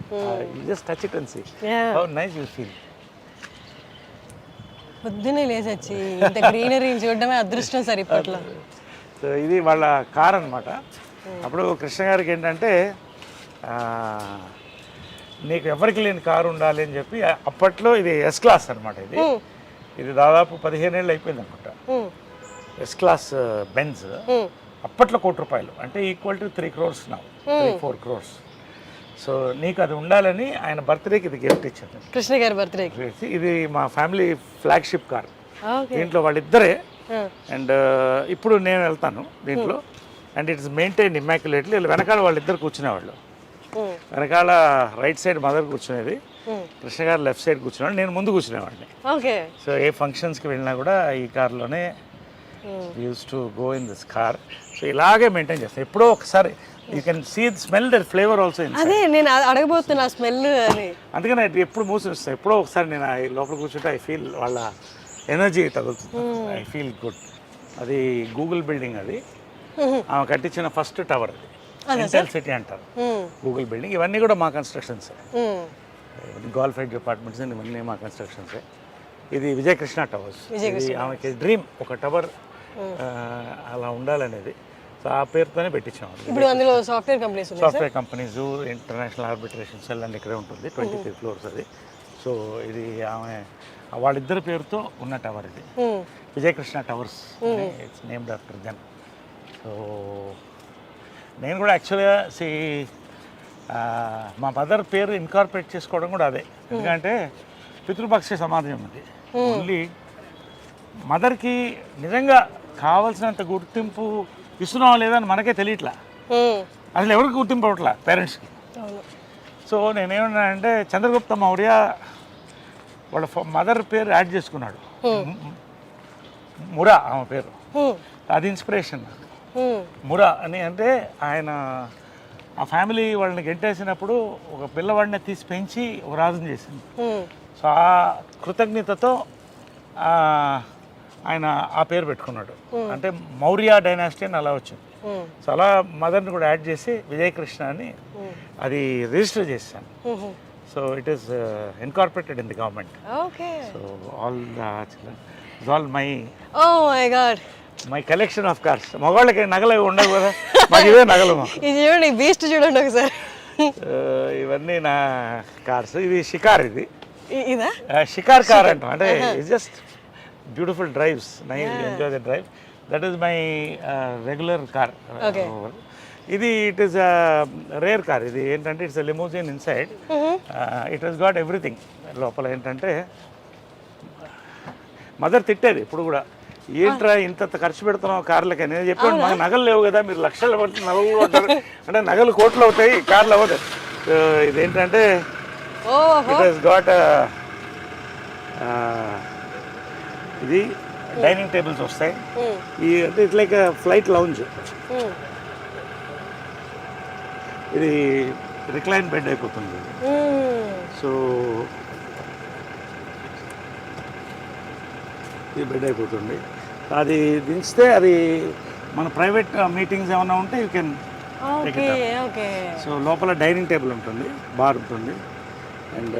You just touch it and see how nice you feel. పొద్దున్నే లేచొచ్చి ఇంత గ్రీనరీని చూడడమే అదృష్టం సార్ ఇప్పట్లో. సో ఇది వాళ్ళ కార్ అనమాట. అప్పుడు కృష్ణ గారికి ఏంటంటే నీకు ఎవరికి లేని కారు ఉండాలి అని చెప్పి అప్పట్లో ఇది ఎస్ క్లాస్ అనమాట. ఇది దాదాపు 15 ఏళ్ళు అయిపోయింది అనుకుంటా. ఎస్ క్లాస్ బెంజ్ అప్పట్లో ₹1,00,00,000 అంటే ఈక్వల్ టు 3 crores నా 3-4 crores. సో నీకు అది ఉండాలని ఆయన బర్త్డేకి ఇది గిఫ్ట్ ఇచ్చాను. కృష్ణ గారి బర్త్డేకి ఇది మా ఫ్యామిలీ ఫ్లాగ్షిప్ కార్. దీంట్లో వాళ్ళిద్దరే. అండ్ ఇప్పుడు నేను వెళ్తాను దీంట్లో. And it's maintain immaculately. వెనకాల వాళ్ళిద్దరు కూర్చునేవాళ్ళు. వెనకాల రైట్ సైడ్ మదర్ కూర్చునేది, కృష్ణ గారు లెఫ్ట్ సైడ్ కూర్చునేవాడు, నేను ముందు కూర్చునేవాడిని. సో ఏ ఫంక్షన్స్కి వెళ్ళినా కూడా ఈ కార్లోనే use to go in this car. So ఇలాగే మెయింటైన్ చేస్తాను. ఎప్పుడో ఒకసారి you can see the smell that flavour also. అదే నేను అడగబోతున్నా స్మెల్ అని. అందుకని ఎప్పుడు మూసి వస్తాయి. ఎప్పుడో ఒకసారి నేను లోపల కూర్చుంటే ఐ ఫీల్ వాళ్ళ ఎనర్జీ తగులుతుంది. I feel good. అది గూగుల్ బిల్డింగ్. అది ఆమె కట్టించిన ఫస్ట్ టవర్. అది ఇంటెల్ సిటీ అంటారు గూగుల్ బిల్డింగ్. ఇవన్నీ కూడా మా కన్స్ట్రక్షన్స్. గోల్ఫైడ్ డిపార్ట్మెంట్స్ ఇవన్నీ మా కన్స్ట్రక్షన్సే. ఇది విజయకృష్ణ టవర్స్. ఇది ఆమెకి డ్రీమ్, ఒక టవర్ అలా ఉండాలనేది. సో ఆ పేరుతోనే పెట్టించాము. ఇప్పుడు అందులో software companies companies, international arbitration cell and ఇక్కడే ఉంటుంది. 23 floors అది. సో ఇది ఆమె వాళ్ళిద్దరి పేరుతో ఉన్న టవర్. ఇది Vijayakrishna towers. It's named after them. So నేను కూడా యాక్చువల్గా మా మదర్ పేరు ఇన్కార్పొరేట్ చేసుకోవడం కూడా అదే. ఎందుకంటే పితృపక్ష సమాజం ఉంది. ఓన్లీ మదర్కి నిజంగా కావాల్సినంత గుర్తింపు ఇస్తున్నావా లేదా అని మనకే తెలియట్లా. అసలు ఎవరికి గుర్తింపు అవ్వట్లా పేరెంట్స్కి. సో నేనేమన్నానంటే చంద్రగుప్త మౌర్య వాళ్ళ మదర్ పేరు యాడ్ చేసుకున్నాడు, మురా ఆమె పేరు. అది ఇన్స్పిరేషన్ నాకు. మురా అని అంటే ఆయన ఆ ఫ్యామిలీ వాళ్ళని గెంటేసినప్పుడు ఒక పిల్లవాడిని తీసి పెంచి ఒక రాజుని చేసింది. సో ఆ కృతజ్ఞతతో ఆయన ఆ పేరు పెట్టుకున్నాడు. అంటే మౌర్య డైనాసిటీ అని అలా వచ్చింది. సో అలా మదర్ని కూడా యాడ్ చేసి విజయకృష్ణ అని అది రిజిస్టర్ చేశాను. So it is incorporated in the government. So all my collection of cars. మగవాళ్ళకి నగలు ఉండవు కదా, మాకు ఇవే నగలు. ఇది చూడండి, బీస్ట్ చూడండి ఒకసారి. ఇవన్నీ నా కార్స్. ఇది షికార్. ఇది ఇదా షికార్ కార్ అంటాం. అంటే it's just beautiful drives. Enjoy the drive. That is my regular car. ఇది ఇట్ ఈస్ రేర్ కార్. ఇది ఏంటంటే it's limousine inside. It has got everything. లోపల ఏంటంటే మదర్ తిట్టేది ఇప్పుడు కూడా, ఏంట్రా ఇంత ఖర్చు పెడుతున్నావు కార్లకి. నేను చెప్పాను మాకు నగలు లేవు కదా, మీరు లక్షలు పడుతు నగలు కొంటారు అంటే నగలు కోట్లు అవుతాయి, కార్లు అవ్వదు. ఇదేంటంటే ఇట్ హస్ గాట్ ఇది డైనింగ్ టేబుల్స్ వస్తాయి. ఈ అంటే ఇట్స్ లైక్ ఫ్లైట్ లౌంజ్. ఇది రిక్లైన్ బెడ్ అయిపోతుంది. సో ఇది బెడ్ అయిపోతుంది. అది దించితే అది మన ప్రైవేట్ మీటింగ్స్ ఏమైనా ఉంటే యూ కెన్. సో లోపల డైనింగ్ టేబుల్ ఉంటుంది, బార్ ఉంటుంది, అండ్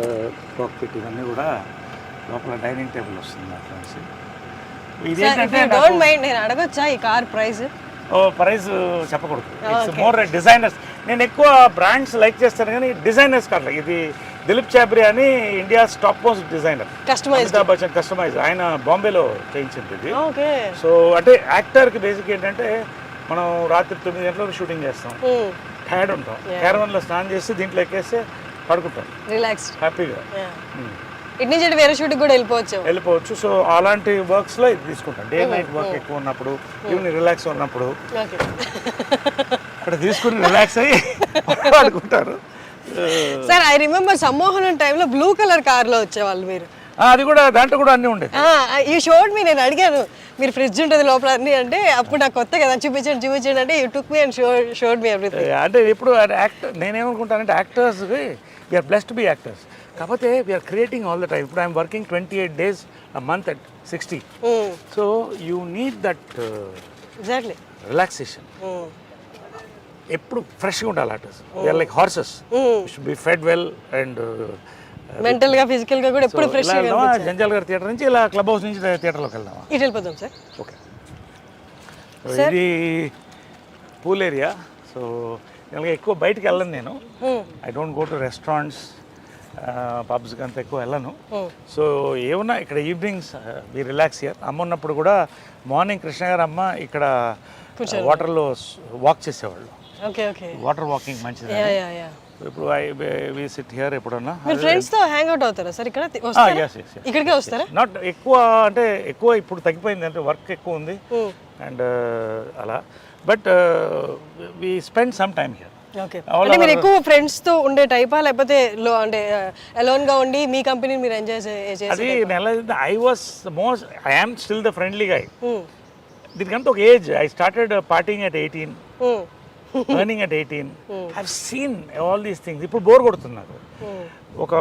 కాక్పిట్ ఇవన్నీ కూడా లోపల డైనింగ్ టేబుల్ వస్తుంది అట్లా. ఇది ఏంటంటే నేను అడగొచ్చా ఈ కార్ ప్రైస్? ప్రైస్ చెప్పకూడదు. It's more designers. నేను ఎక్కువ బ్రాండ్స్ లైక్ చేస్తాను కానీ డిజైనర్స్ కాదు. ఇది దిలీప్ చాబ్రి అని India's top most designer, Amitabh Bachchan customise. ఆయన బాంబేలో చేయించింది ఇది. సో అంటే యాక్టర్కి బేసిక్ ఏంటంటే మనం రాత్రి 9 గంటలకు షూటింగ్ చేస్తాం, టైర్డ్ ఉంటాం, క్యారవన్లో స్నానం చేసి దీంట్లో ఎక్కేస్తే పడుకుంటాం రిలాక్స్ హ్యాపీగా. ఇటు నుంచి వేరే షూటింగ్ కూడా వెళ్ళిపోవచ్చు. సో అలాంటి వర్క్స్లో ఇది తీసుకుంటాం. డే నైట్ వర్క్ ఎక్కువ ఉన్నప్పుడు, ఈవినింగ్ రిలాక్స్ ఉన్నప్పుడు అక్కడ తీసుకుని రిలాక్స్ అయ్యి పడుకుంటారు. సార్ ఐ రిమెంబర్ సమ్మోహనం టైంలో బ్లూ కలర్ కార్లో వచ్చేవాళ్ళు మీరు. అది కూడా దాంట్లో కూడా అన్నీ ఉండేది. ఈ షోడ్ మీ నేను అడిగాను మీరు ఫ్రిడ్జ్ ఉంటుంది లోపల అన్ని అంటే, అప్పుడు నాకు కొత్త కదా చూపించండి అంటే you took me and showed me everything. అంటే ఇప్పుడు యాక్టర్ నేనేమనుకుంటానంటే యాక్టర్స్కి we're blessed to be actors. కాకపోతే we're creating all the time. ఇప్పుడు I'm working 28 days a month at 60. So you need that exactly relaxation. ఎప్పుడు ఫ్రెష్గా ఉండాలి artist. We're like horses, should be fed well and మెంటల్గా ఫిజికల్గా కూడా ఎప్పుడు fresh. జంజాల్ గారి థియేటర్ నుంచి ఇలా క్లబ్ హౌస్ నుంచి థియేటర్లోకి వెళ్దామా? ఇటు వెళ్ళిపోదాం సార్. ఓకే. ఇది పూల్ ఏరియా. సో ఇలాగ ఎక్కువ బయటికి వెళ్ళను నేను. I don't go to restaurants, పబ్స్కి అంత ఎక్కువ వెళ్ళను. సో ఏమన్నా ఇక్కడ ఈవినింగ్స్ వి రిలాక్స్ హియర్. అమ్మ ఉన్నప్పుడు కూడా మార్నింగ్ కృష్ణ గారు అమ్మ ఇక్కడ వాటర్లో వాక్ చేసేవాళ్ళు. వాటర్ వాకింగ్ మంచిది. ఇప్పుడు వి సిట్ హియర్ ఎప్పుడన్నా. మీరు ఫ్రెండ్స్ తో హ్యాంగ్ అవుట్ అవుతారా సార్ ఇక్కడ? ఇక్కడికే వస్తారా? నాట్ ఎక్కువ, అంటే ఎక్కువ ఇప్పుడు తగ్గిపోయింది, అంటే వర్క్ ఎక్కువ ఉంది అండ్ అలా. But we spend some time here. అంటే మీరు ఎక్కువ ఫ్రెండ్స్ తో ఉండే టైపా, లేకపోతే అంటే అలోన్ గా ఉండి మీ కంపెనీని మీరు ఎంజాయ్ చేసే? అది I was most, I am still the friendly guy. దీనికంతా ఒక age. I started partying at 18, earning at 18. I've seen all these things. ఇప్పుడు బోర్ కొడుతుంది నాకు. ఒక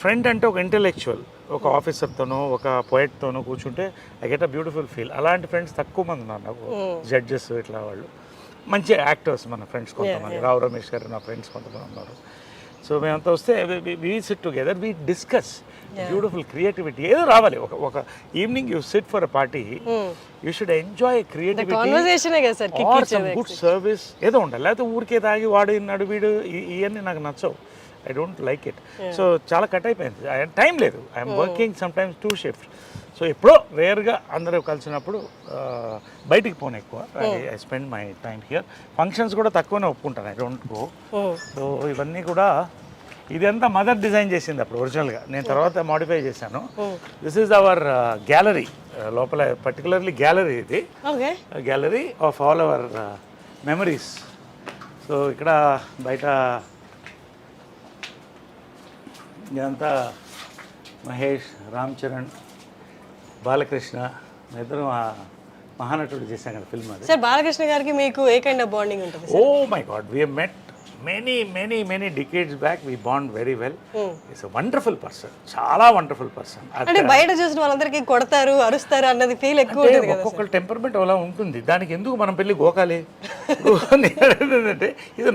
ఫ్రెండ్ అంటే ఒక ఇంటెలెక్చువల్, ఒక ఆఫీసర్తోనో ఒక పోయెట్తోనో కూర్చుంటే I get a beautiful feel. అలాంటి ఫ్రెండ్స్ తక్కువ మంది ఉన్నారు నాకు. జడ్జెస్ ఇట్లా వాళ్ళు మంచి యాక్టర్స్ మన ఫ్రెండ్స్ కొంతమంది. రావు రమేష్ గారు నా ఫ్రెండ్స్ కొంతమంది ఉన్నారు. సో మేమంతా వస్తే we sit together, we discuss beautiful creativity. ఏదో రావాలి. ఒక evening you sit for a party, you should enjoy creativity or some good service ఏదో ఉండాలి. లేకపోతే ఊరికే తాగి వాడు ఇన్నాడు వీడు ఇవన్నీ నాకు నచ్చవు. I don't like it. So చాలా కట్ అయిపోయింది, టైం లేదు. I'm working some times 2 shifts. So ఎప్పుడో రేర్గా అందరూ కలిసినప్పుడు బయటికి పోను ఎక్కువ. I spend my time here. Functions కూడా తక్కువనే ఒప్పుకుంటాను, ఐ డోంట్ గో. సో ఇవన్నీ కూడా ఇదంతా మదర్ డిజైన్ చేసింది అప్పుడు ఒరిజినల్గా. నేను తర్వాత మాడిఫై చేశాను. This is our gallery. లోపల పర్టికులర్లీ గ్యాలరీ ఇది, gallery of all our memories. So ఇక్కడ బయట ఇదంతా మహేష్, రామ్ చరణ్, బాలకృష్ణ, ఇద్దరు మహానటుడు చేశాం కదా ఫిల్మ్. అది సార్ బాలకృష్ణ గారికి మీకు ఏ కైండ్ ఆఫ్ బాండింగ్ ఉంటుంది? Oh my God, we met many decades back. We bond very well. He's a wonderful person, చాలా వండర్ఫుల్ పర్సన్. అంటే బయట చూసిన వాళ్ళందరికీ కొడతారు, అరుస్తారు అన్నది ఫీల్ ఎక్కువ ఉంటుంది కదా. ఒక్కొక్కరు టెంపర్మెంట్ అలా ఉంటుంది. దానికి ఎందుకు మనం పెళ్ళి గోకాలి? ఏంటంటే ఇది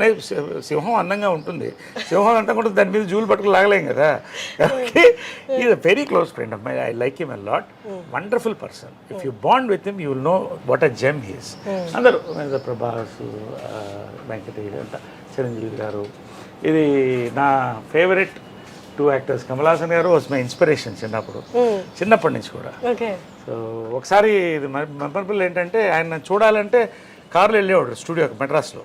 సింహం అందంగా ఉంటుంది, సింహం అంతా కూడా దాని మీద జూలు పట్టుకుని లాగలేం కదా. కాబట్టి is a very close friend of my. I like him a lot. Wonderful person. If you bond with him you will know what a gem he is. అందరూ ప్రభాస్, వెంకటేష్ అంతా, చిరంజీవి గారు. ఇది నా ఫేవరెట్ 2 యాక్టర్స్. కమల్ హాసన్ గారు వాజ్ మై ఇన్స్పిరేషన్ చిన్నప్పటి నుంచి కూడా. So ఒకసారి ఇది మెమరబుల్ ఏంటంటే, ఆయన చూడాలంటే కారులో వెళ్ళేవాడు స్టూడియోకి మెడ్రాస్లో.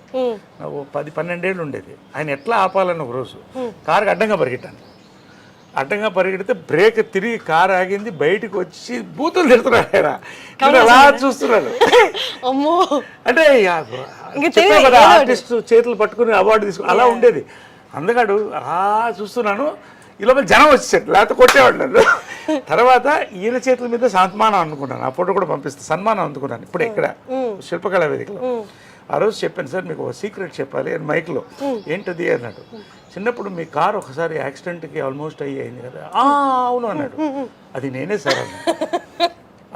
10-12 ఏళ్ళు ఉండేది. ఆయన ఎట్లా ఆపాలని ఒక రోజు కారుకి అడ్డంగా పరిగెట్టాను. అడ్డంగా పరిగెడితే బ్రేక్ తిరిగి కారు ఆగింది. బయటకు వచ్చి బూతులు తిడుతున్నాడు ఆయన. అలా చూస్తున్నాడు. అంటే కదా ఆర్టిస్ట్ చేతులు పట్టుకుని అవార్డు తీసుకుని అలా ఉండేది. అందుకడు అలా చూస్తున్నాను. ఈ లోపల జనం వచ్చేసాడు, లేకపోతే కొట్టేవాడు నన్ను. తర్వాత ఈయన చేతుల మీద సన్మానం అనుకున్నాను. ఆ ఫోటో కూడా పంపిస్తాను. సన్మానం అందుకున్నాను ఇప్పుడు ఇక్కడ శిల్పకళా వేదికలో. ఆ రోజు చెప్పాను, సార్ మీకు ఒక సీక్రెట్ చెప్పాలి అని మైక్లో. ఏంటది అన్నాడు. చిన్నప్పుడు మీ కారు ఒకసారి యాక్సిడెంట్కి ఆల్మోస్ట్ అయింది కదా. అవును అన్నాడు. అది నేనే సార్ అన్నాడు.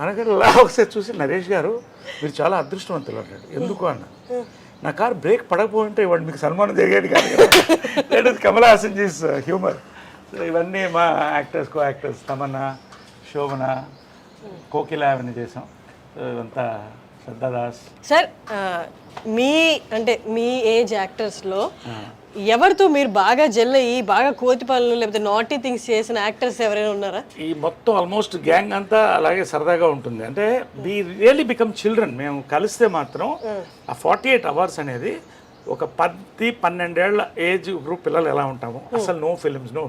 అనగానే ఒకసారి చూసి, నరేష్ గారు మీరు చాలా అదృష్టవంతులు అన్నాడు. ఎందుకు అన్నాడు. నా కారు బ్రేక్ పడకపోయింటే ఇవాడు మీకు సన్మానం జరిగేది కాదు కదా. That is Kamal Haasan ji's humour. So ఇవన్నీ మా actors, co actors Tamannaah, Shobhana, Kokila అవన్నీ చేసాం. సో ఇవంతా శ్రద్ధాదాస్. సార్ మీ ఏజ్ యాక్టర్స్లో ఎవరితో మీరు బాగా జెల్ అయ్యి బాగా కోతి పనులు లేకపోతే నాటీ థింగ్స్ చేసిన యాక్టర్స్ ఎవరైనా ఉన్నారా? ఈ మొత్తం ఆల్మోస్ట్ గ్యాంగ్ అంతా అలాగే సరదాగా ఉంటుంది. అంటే వి రియల్లీ బికమ్ చిల్డ్రన్. మేము కలిస్తే మాత్రం ఆ 48 అవర్స్ అనేది ఒక 10-12 ఏళ్ల ఏజ్ గ్రూప్ పిల్లలు ఎలా ఉంటాము. అసలు no films, no,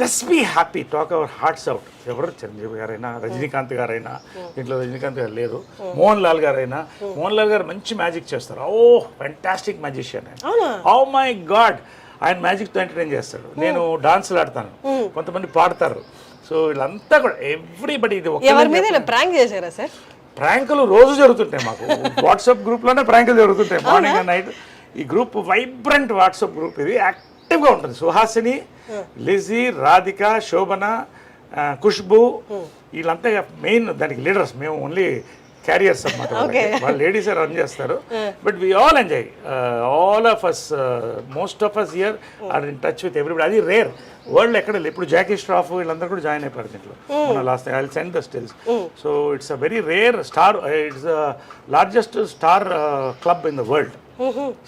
just be happy, talk our hearts out. ఎవరు చిరంజీవి గారైనా, రజనీకాంత్ గారైనా, దీంట్లో రజనీకాంత్ గారు లేరు, మోహన్ లాల్ గారైనా. మోహన్ లాల్ గారు మంచి మ్యాజిక్ చేస్తారు. ఓ ఫ్యాంటాస్టిక్ మ్యాజిషియన్ ఆయన. ఓ మై గాడ్, ఆయన మ్యాజిక్తో ఎంటర్టైన్ చేస్తాడు. నేను డాన్సులు ఆడతాను, కొంతమంది పాడతారు. సో వీళ్ళంతా కూడా ఎవ్రీబడి. ఇది ప్రాంక్ చేశారా సార్? ప్రాంకులు రోజు జరుగుతుంటాయి మాకు. వాట్సాప్ గ్రూప్లోనే ప్రాంకులు జరుగుతుంటాయి మార్నింగ్ అండ్ నైట్. ఈ గ్రూప్ వైబ్రెంట్ వాట్సాప్ గ్రూప్. ఇది యాక్టివ్గా ఉంటుంది. సుహాసిని, లిజీ, రాధిక, శోభన, ఖుష్బు, వీళ్ళంతా మెయిన్ దానికి లీడర్స్. మేము ఓన్లీ క్యారియర్స్ అన్నమాట వాళ్ళు లేడీసే రన్ చేస్తారు but we all enjoy all of us most of us year are in touch with everybody అది రేర్ వరల్డ్ ఎక్కడ లేదు ఇప్పుడు జాకీ స్ట్రాఫ్ వీళ్ళందరూ కూడా జాయిన్ అయిపోయారు దీంట్లో మన last I will send the stills so it's a very rare star it's the largest star club in the world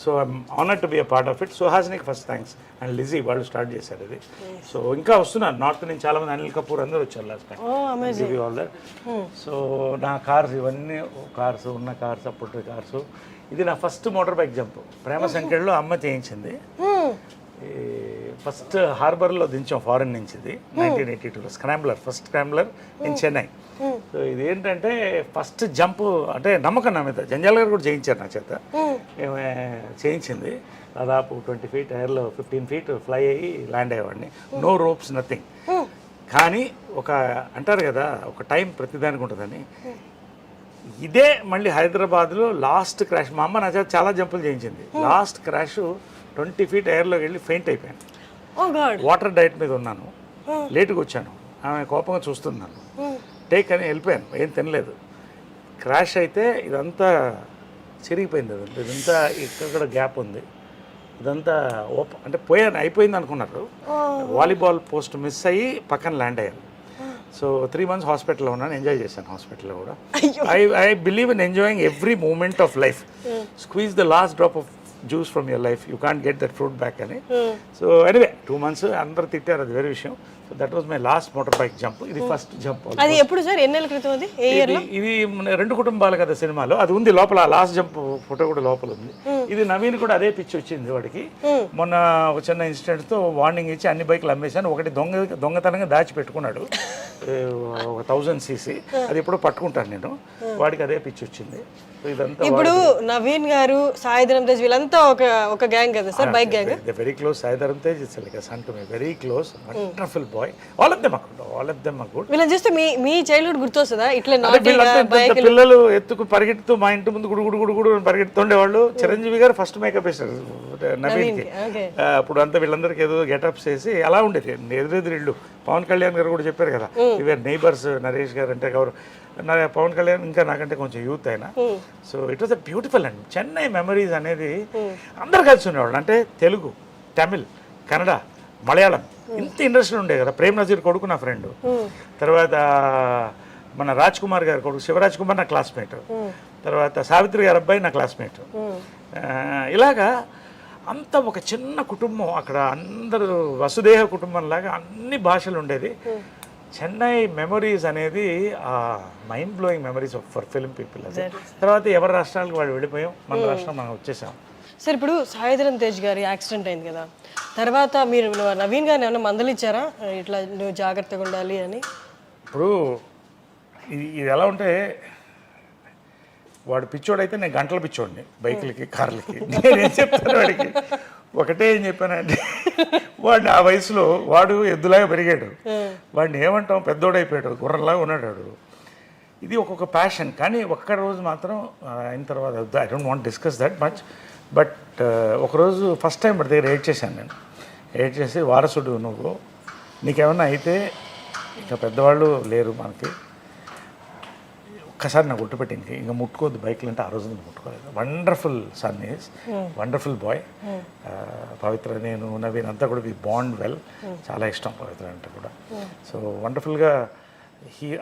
so I'm honoured to be a part of it సుహాసినికి first thanks and Lizzy వాళ్ళు start చేశారు ఇది so ఇంకా వస్తున్నారు north నుంచి చాలా మంది అనిల్ కపూర్ అందరూ వచ్చారు last time all that so నా కార్స్ ఇవన్నీ కార్స్ ఉన్న కార్స్ అప్పుడు కార్స్ ఇది నా ఫస్ట్ మోటార్ బైక్ జంప్ ప్రేమ సంఖ్యలో అమ్మ చేయించింది ఫస్ట్ హార్బర్లో దించాం ఫారెన్ నుంచి ఇది 1982 scrambler first scrambler in Chennai so ఇది ఏంటంటే ఫస్ట్ జంప్ అంటే నమ్మకం నా మీద జంజాల్ గారు కూడా చేయించారు నా చేత చేయించింది దాదాపు 20 feet ఎయిర్లో 15 feet ఫ్లై అయ్యి ల్యాండ్ అయ్యేవాడిని నో రోప్స్ నథింగ్ కానీ ఒక అంటారు కదా ఒక టైం ప్రతిదానికి ఉంటుందని ఇదే మళ్ళీ హైదరాబాద్లో లాస్ట్ క్రాష్ మా అమ్మ నా చేత చాలా జంపులు చేయించింది లాస్ట్ క్రాష్ 20 feet ఎయిర్లోకి వెళ్ళి ఫెయింట్ అయిపోయాను వాటర్ డైట్ మీద ఉన్నాను లేటుగా వచ్చాను ఆమె కోపంగా చూస్తున్నాను టేక్ అని వెళ్ళిపోయాను ఏం తినలేదు క్రాష్ అయితే ఇదంతా చిరిగిపోయింది ఇదంతా ఇక్కడ గ్యాప్ ఉంది ఇదంతా అంటే అయిపోయింది అనుకున్నారు వాలీబాల్ పోస్ట్ మిస్ అయ్యి పక్కన ల్యాండ్ అయ్యాను సో 3 months హాస్పిటల్లో ఉన్నాను ఎంజాయ్ చేశాను హాస్పిటల్లో కూడా I believe in enjoying every moment of life squeeze the last drop of juice from your life you can't get that fruit back అని సో ఎనీవే 2 months అందరు తిట్టారు అది వేరే విషయం so that was my last motor bike jump ఇది first jump అది ఎప్పుడు sir ఎన్నేళ్ళ క్రితం అది ఇది 2 కుటుంబాలు కదా సినిమాలో అది ఉంది లోపల లాస్ట్ జంప్ ఫోటో కూడా లోపల ఉంది ఇది నవీన్ కూడా అదే పిచ్చి వచ్చింది వాడికి మొన్న ఒక చిన్న ఇన్సిడెంట్ తో వార్నింగ్ ఇచ్చి అన్ని బైక్లు అమ్మేశాను ఒకటి దొంగతనంగా దాచి పెట్టుకున్నాడు 1000 cc అది ఎప్పుడో పట్టుకుంటాను నేను వాడికి అదే పిచ్చి వచ్చింది ఇదంతా ఇప్పుడు నవీన్ గారు సాయిధరం తేజ్ వీళ్ళంతా ఒక గ్యాంగ్ కదా sir bike gang very close Sai Dharam Tej it's like a son to me very close wonderful boy all of them are good వీళ్ళని చూస్తే మీ చైల్డ్హుడ్ గుర్తొస్తుందా ఇట్లా పిల్లలు ఎత్తుకు పరిగెడుతూ మా ఇంటి ముందు గుడుగుడు పరిగెడుతుండేవాళ్ళు చిరంజీవి గారు ఫస్ట్ మేకప్ వేశారు నవీన్కి అప్పుడు అంతా వీళ్ళందరికీ ఏదో గెటప్స్ వేసి అలా ఉండేది ఎదురెదురు ఇళ్ళు పవన్ కళ్యాణ్ గారు కూడా చెప్పారు కదా ఇవే నైబర్స్ నరేష్ గారు అంటే ఎవరు పవన్ కళ్యాణ్ ఇంకా నాకంటే కొంచెం యూత్ అయినా so it was a beautiful and Chennai memories అనేది అందరు కలిసి ఉండేవాళ్ళు అంటే తెలుగు తమిళ్ కన్నడ మలయాళం ఇంత ఇండస్ట్రీ ఉండే కదా ప్రేమ్ నజీర్ కొడుకు నా ఫ్రెండ్ తర్వాత మన రాజ్ కుమార్ గారి కొడుకు శివరాజ్ కుమార్ నా క్లాస్మేట్ తర్వాత సావిత్రి గారి అబ్బాయి నా క్లాస్మేట్ ఇలాగా అంత ఒక చిన్న కుటుంబం అక్కడ అందరూ వసుదేహ కుటుంబం లాగా అన్ని భాషలు ఉండేది చెన్నై మెమరీస్ అనేది mind blowing memories for film people అది తర్వాత ఎవరి రాష్ట్రాలకు వాళ్ళు వెళ్ళిపోయాం మన రాష్ట్రం మనం వచ్చేసాం సార్ ఇప్పుడు సాయిధరం తేజ్ గారి యాక్సిడెంట్ అయింది కదా తర్వాత మీరు నవీన్ గారిని ఏమైనా మందలిచ్చారా ఇట్లా నువ్వు జాగ్రత్తగా ఉండాలి అని ఇప్పుడు ఇది ఎలా ఉంటే వాడు పిచ్చోడైతే నేను గంటల పిచ్చోడిని బైకులకి కార్లకి నేనేం చెప్తాను వాడికి ఒకటే ఏం చెప్పానంటే వాడు ఆ వయసులో వాడు ఎద్దులాగా పెరిగాడు వాడిని ఏమంటాం పెద్దోడైపోయాడు గుర్రంలాగా ఉన్నాడు వాడు ఇది ఒక్కొక్క ప్యాషన్ కానీ ఒక్క రోజు మాత్రం అయిన తర్వాత I don't want discuss that much but ఒకరోజు ఫస్ట్ టైం వాడి దగ్గర ఎయిడ్ చేశాను నేను ఎయిడ్ చేసి వారసుడు నువ్వు నీకేమన్నా అయితే ఇంకా పెద్దవాళ్ళు లేరు మనకి ఒక్కసారి నాకు గుర్తుపెట్టింది ఇంకా ముట్టుకోవద్దు బైక్లు అంటే ఆ రోజు ముట్టుకోలేదు wonderful son is wonderful boy Pavitra నేను నవీన్ అంతా కూడా వి బాండ్ వెల్ చాలా ఇష్టం పవిత్ర అంటే కూడా సో వండర్ఫుల్గా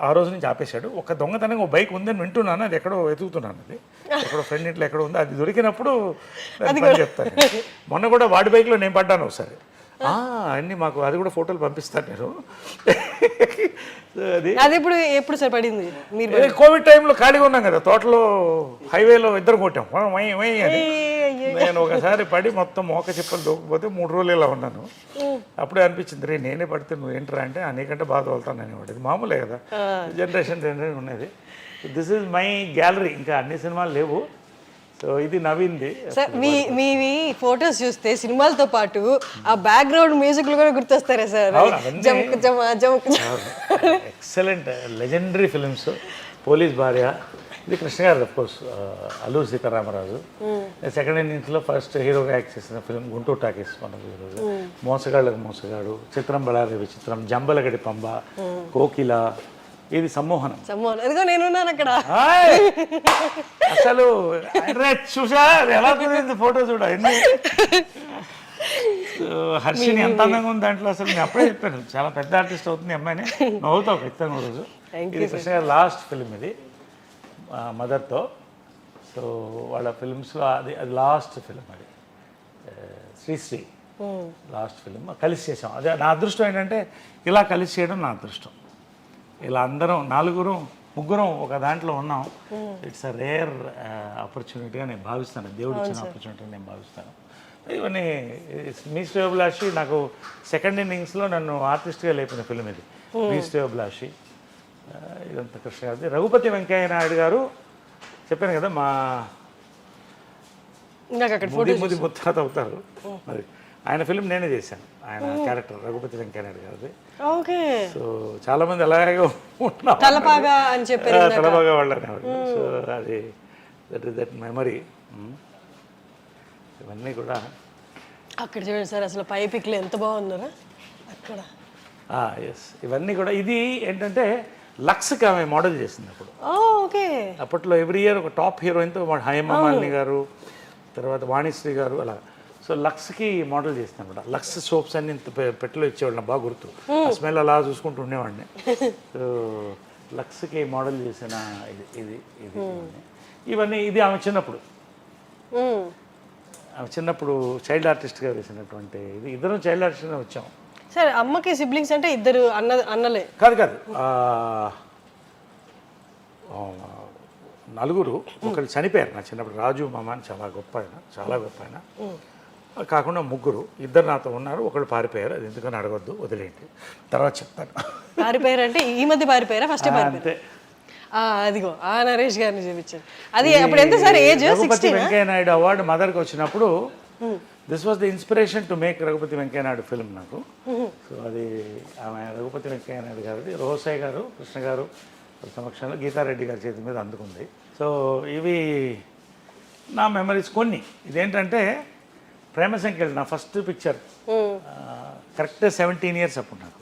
ఆ రోజు నుంచి ఆపేశాడు ఒక దొంగతనంగా ఒక బైక్ ఉందని వింటున్నాను అది ఎక్కడో వెతుకుతున్నాను అది ఎక్కడో ఫ్రెండ్ ఇంట్లో ఎక్కడో ఉంది అది దొరికినప్పుడు చెప్తాను మొన్న కూడా వాడి బైక్లో నేను పడ్డాను ఒకసారి అన్నీ మాకు అది కూడా ఫోటోలు పంపిస్తాను నేను అది ఎప్పుడు సార్ పడింది మీరు కోవిడ్ టైంలో ఖాళీగా ఉన్నాం కదా తోటలో హైవేలో ఇద్దరు కొట్టాం అని నేను ఒకసారి పడి మొత్తం మోక చిప్పలు దూకపోతే 3 రోజులు ఇలా ఉన్నాను అప్పుడే అనిపించింది రే నేనే పడితే నువ్వు ఏంటరా అంటే నీకంటే బాగా తోలుతాను అనేవాడు ఇది మామూలే కదా జనరేషన్ ఉన్నది దిస్ ఈజ్ మై గ్యాలరీ ఇంకా అన్ని సినిమాలు లేవు సో ఇది నవీన్ది సార్ మీ ఫొటోస్ చూస్తే సినిమాలతో పాటు ఆ బ్యాక్గ్రౌండ్ మ్యూజిక్లు కూడా గుర్తొస్తారా sir excellent legendary films police భార్య ఇది కృష్ణ గారు అఫ్కోర్స్ అల్లూరి సీతారామరాజు సెకండ్ ఇన్నింగ్స్లో ఫస్ట్ హీరోగా యాక్ట్ చేసిన ఫిలిం గుంటూరు టాకీస్ మనకు ఈరోజు మోసగాళ్ళకు మోసగాడు చిత్రం బళారి విచిత్రం జంబలగడి పంబ కోకిల ఇది సమ్మోహనం. సమ్మోహనం ఇదిగో నేనున్నాను అక్కడ. హాయ్! అసలు అరే చూసా ఎలా కుదిరింది ఫోటో చూడ ఎన్ని. హర్షిని ఎంత అందంగా ఉంది దాంట్లో. అసలు నేను అప్పుడే చెప్పాను చాలా పెద్ద ఆర్టిస్ట్ అవుతుంది అమ్మాయిని. నువ్వు అవుతావు ఖచ్చితంగా రోజు. ఇది కృష్ణ గారి లాస్ట్ ఫిల్మ్ ఇది మదర్తో. సో వాళ్ళ ఫిల్మ్స్లో అది లాస్ట్ ఫిల్మ్. అది శ్రీశ్రీ లాస్ట్ ఫిల్మ్ కలిసి చేసాం. అదే నా అదృష్టం ఏంటంటే ఇలా కలిసి చేయడం నా అదృష్టం. ఇలా అందరం ముగ్గురం ఒక దాంట్లో ఉన్నాం. ఇట్స్ అ రేర్ ఆపర్చునిటీగా నేను భావిస్తాను. దేవుడు ఇచ్చిన ఆపర్చునిటీగా నేను భావిస్తాను. ఇవన్నీ మీ శ్రేయోభిలాషి నాకు సెకండ్ ఇన్నింగ్స్లో నన్ను ఆర్టిస్ట్గా లేపిన ఫిల్మ్ ఇది. మీ శ్రేయోభిలాషి ఇదంతా కృష్ణ గారిది. రఘుపతి వెంకయ్య నాయుడు గారు చెప్పాను కదా మా ముది ముత్తాత అవుతారు. మరి ఆయన ఫిల్మ్ నేనే చేశాను. ఆయన క్యారెక్టర్ రఘుపతి వెంకయ్య నాయుడు గారిది. సో చాలా మంది అలాగే తలపాగా అని చెప్పారు, తలపాగా వాళ్ళు అనేవాళ్ళు. సో అది దట్ మెమరీ. ఇవన్నీ కూడా అక్కడ చూడండి సార్, అసలు పై పిక్లు ఎంత బాగున్నారా అక్కడ. ఎస్, ఇవన్నీ కూడా. ఇది ఏంటంటే లక్స్కి ఆమె మోడల్ చేసింది అప్పుడు. ఓకే. అప్పట్లో ఎవ్రీ ఇయర్ ఒక టాప్ హీరోయిన్తో హేమమాలిని గారు, తర్వాత వాణిశ్రీ గారు అలా. సో లక్స్కి మోడల్ చేసింది అనమాట. లక్స్ సోప్స్ అన్ని ఇంత పెట్టెలో ఇచ్చేవాళ్ళు, బాగా గుర్తు. ఆ స్మెల్ అలా చూసుకుంటూ ఉండేవాడిని. సో లక్స్కి మోడల్ చేసిన ఇది ఇవన్నీ. ఇది ఆమె చిన్నప్పుడు చైల్డ్ ఆర్టిస్ట్గా వేసినటువంటి ఇది. ఇద్దరం చైల్డ్ ఆర్టిస్ట్గా వచ్చాం. సార్ అమ్మకి సిబ్లింగ్స్ అంటే ఇద్దరు అన్నలే? కాదు నలుగురు. ఒకళ్ళు చనిపోయారు నా చిన్నప్పుడు. రాజు మామ అని చాలా గొప్ప ఆయన. కాకుండా ముగ్గురు. ఇద్దరు నాతో ఉన్నారు, ఒకళ్ళు పారిపోయారు. అది ఎందుకని అడగొద్దు, వదిలేండి, తర్వాత చెప్తాను. పారిపోయారు అంటే ఈ మధ్య పారిపోయారా? ఫస్ట్ అంతే. అదిగో ఆ నరేష్ గారిని చూపించారు. అది అప్పుడు ఎంత sir age? Raghupathi Venkaiah Naidu award మదర్కి వచ్చినప్పుడు this was the inspiration to make Raghupathi Venkaiah Naidu film నాకు. సో అది ఆమె రఘుపతి వెంకయ్య నాయుడు గారిది. రోసయ్య గారు, కృష్ణ గారు సమక్షంలో గీతారెడ్డి గారి చేతి మీద అందుకుంది. సో ఇవి నా మెమరీస్ కొన్ని. ఇదేంటంటే ప్రేమ సంఖ్యలు నా ఫస్ట్ పిక్చర్ కరెక్ట్ 17 years అప్పుడు నాకు.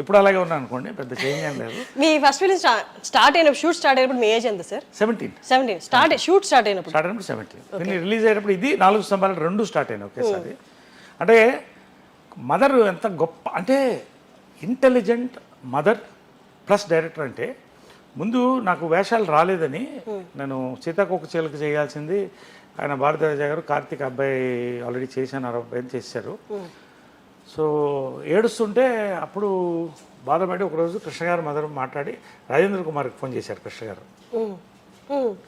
ఇప్పుడు అలాగే ఉన్నాను అనుకోండి, పెద్ద చేంజ్ ఏం లేదు. మీ ఫస్ట్ ఫిల్మ్ స్టార్ట్ అయినప్పుడు, షూట్ స్టార్ట్ అయినప్పుడు మీ ఏజ్ ఎంత సార్? 17. షూట్ స్టార్ట్ అయినప్పుడు 17. దీన్ని రిలీజ్ అయినప్పుడు ఇది 4 స్తంభాలు 2 స్టార్ట్ అయినాయి ఒకేసారి. అంటే మదర్ ఎంత గొప్ప అంటే ఇంటెలిజెంట్ మదర్ ప్లస్ డైరెక్టర్. అంటే ముందు నాకు వేషాలు రాలేదని నేను సీతాకోక చిలుక చేయాల్సింది. ఆయన భారతరాజ గారు కార్తీక్ అబ్బాయి ఆల్రెడీ చేశాను, అబ్బాయిని చేశారు. సో ఏడుస్తుంటే అప్పుడు బాధపడి ఒకరోజు కృష్ణ గారు మదర్ మాట్లాడి రాజేంద్ర కుమార్కి ఫోన్ చేశారు. కృష్ణ గారు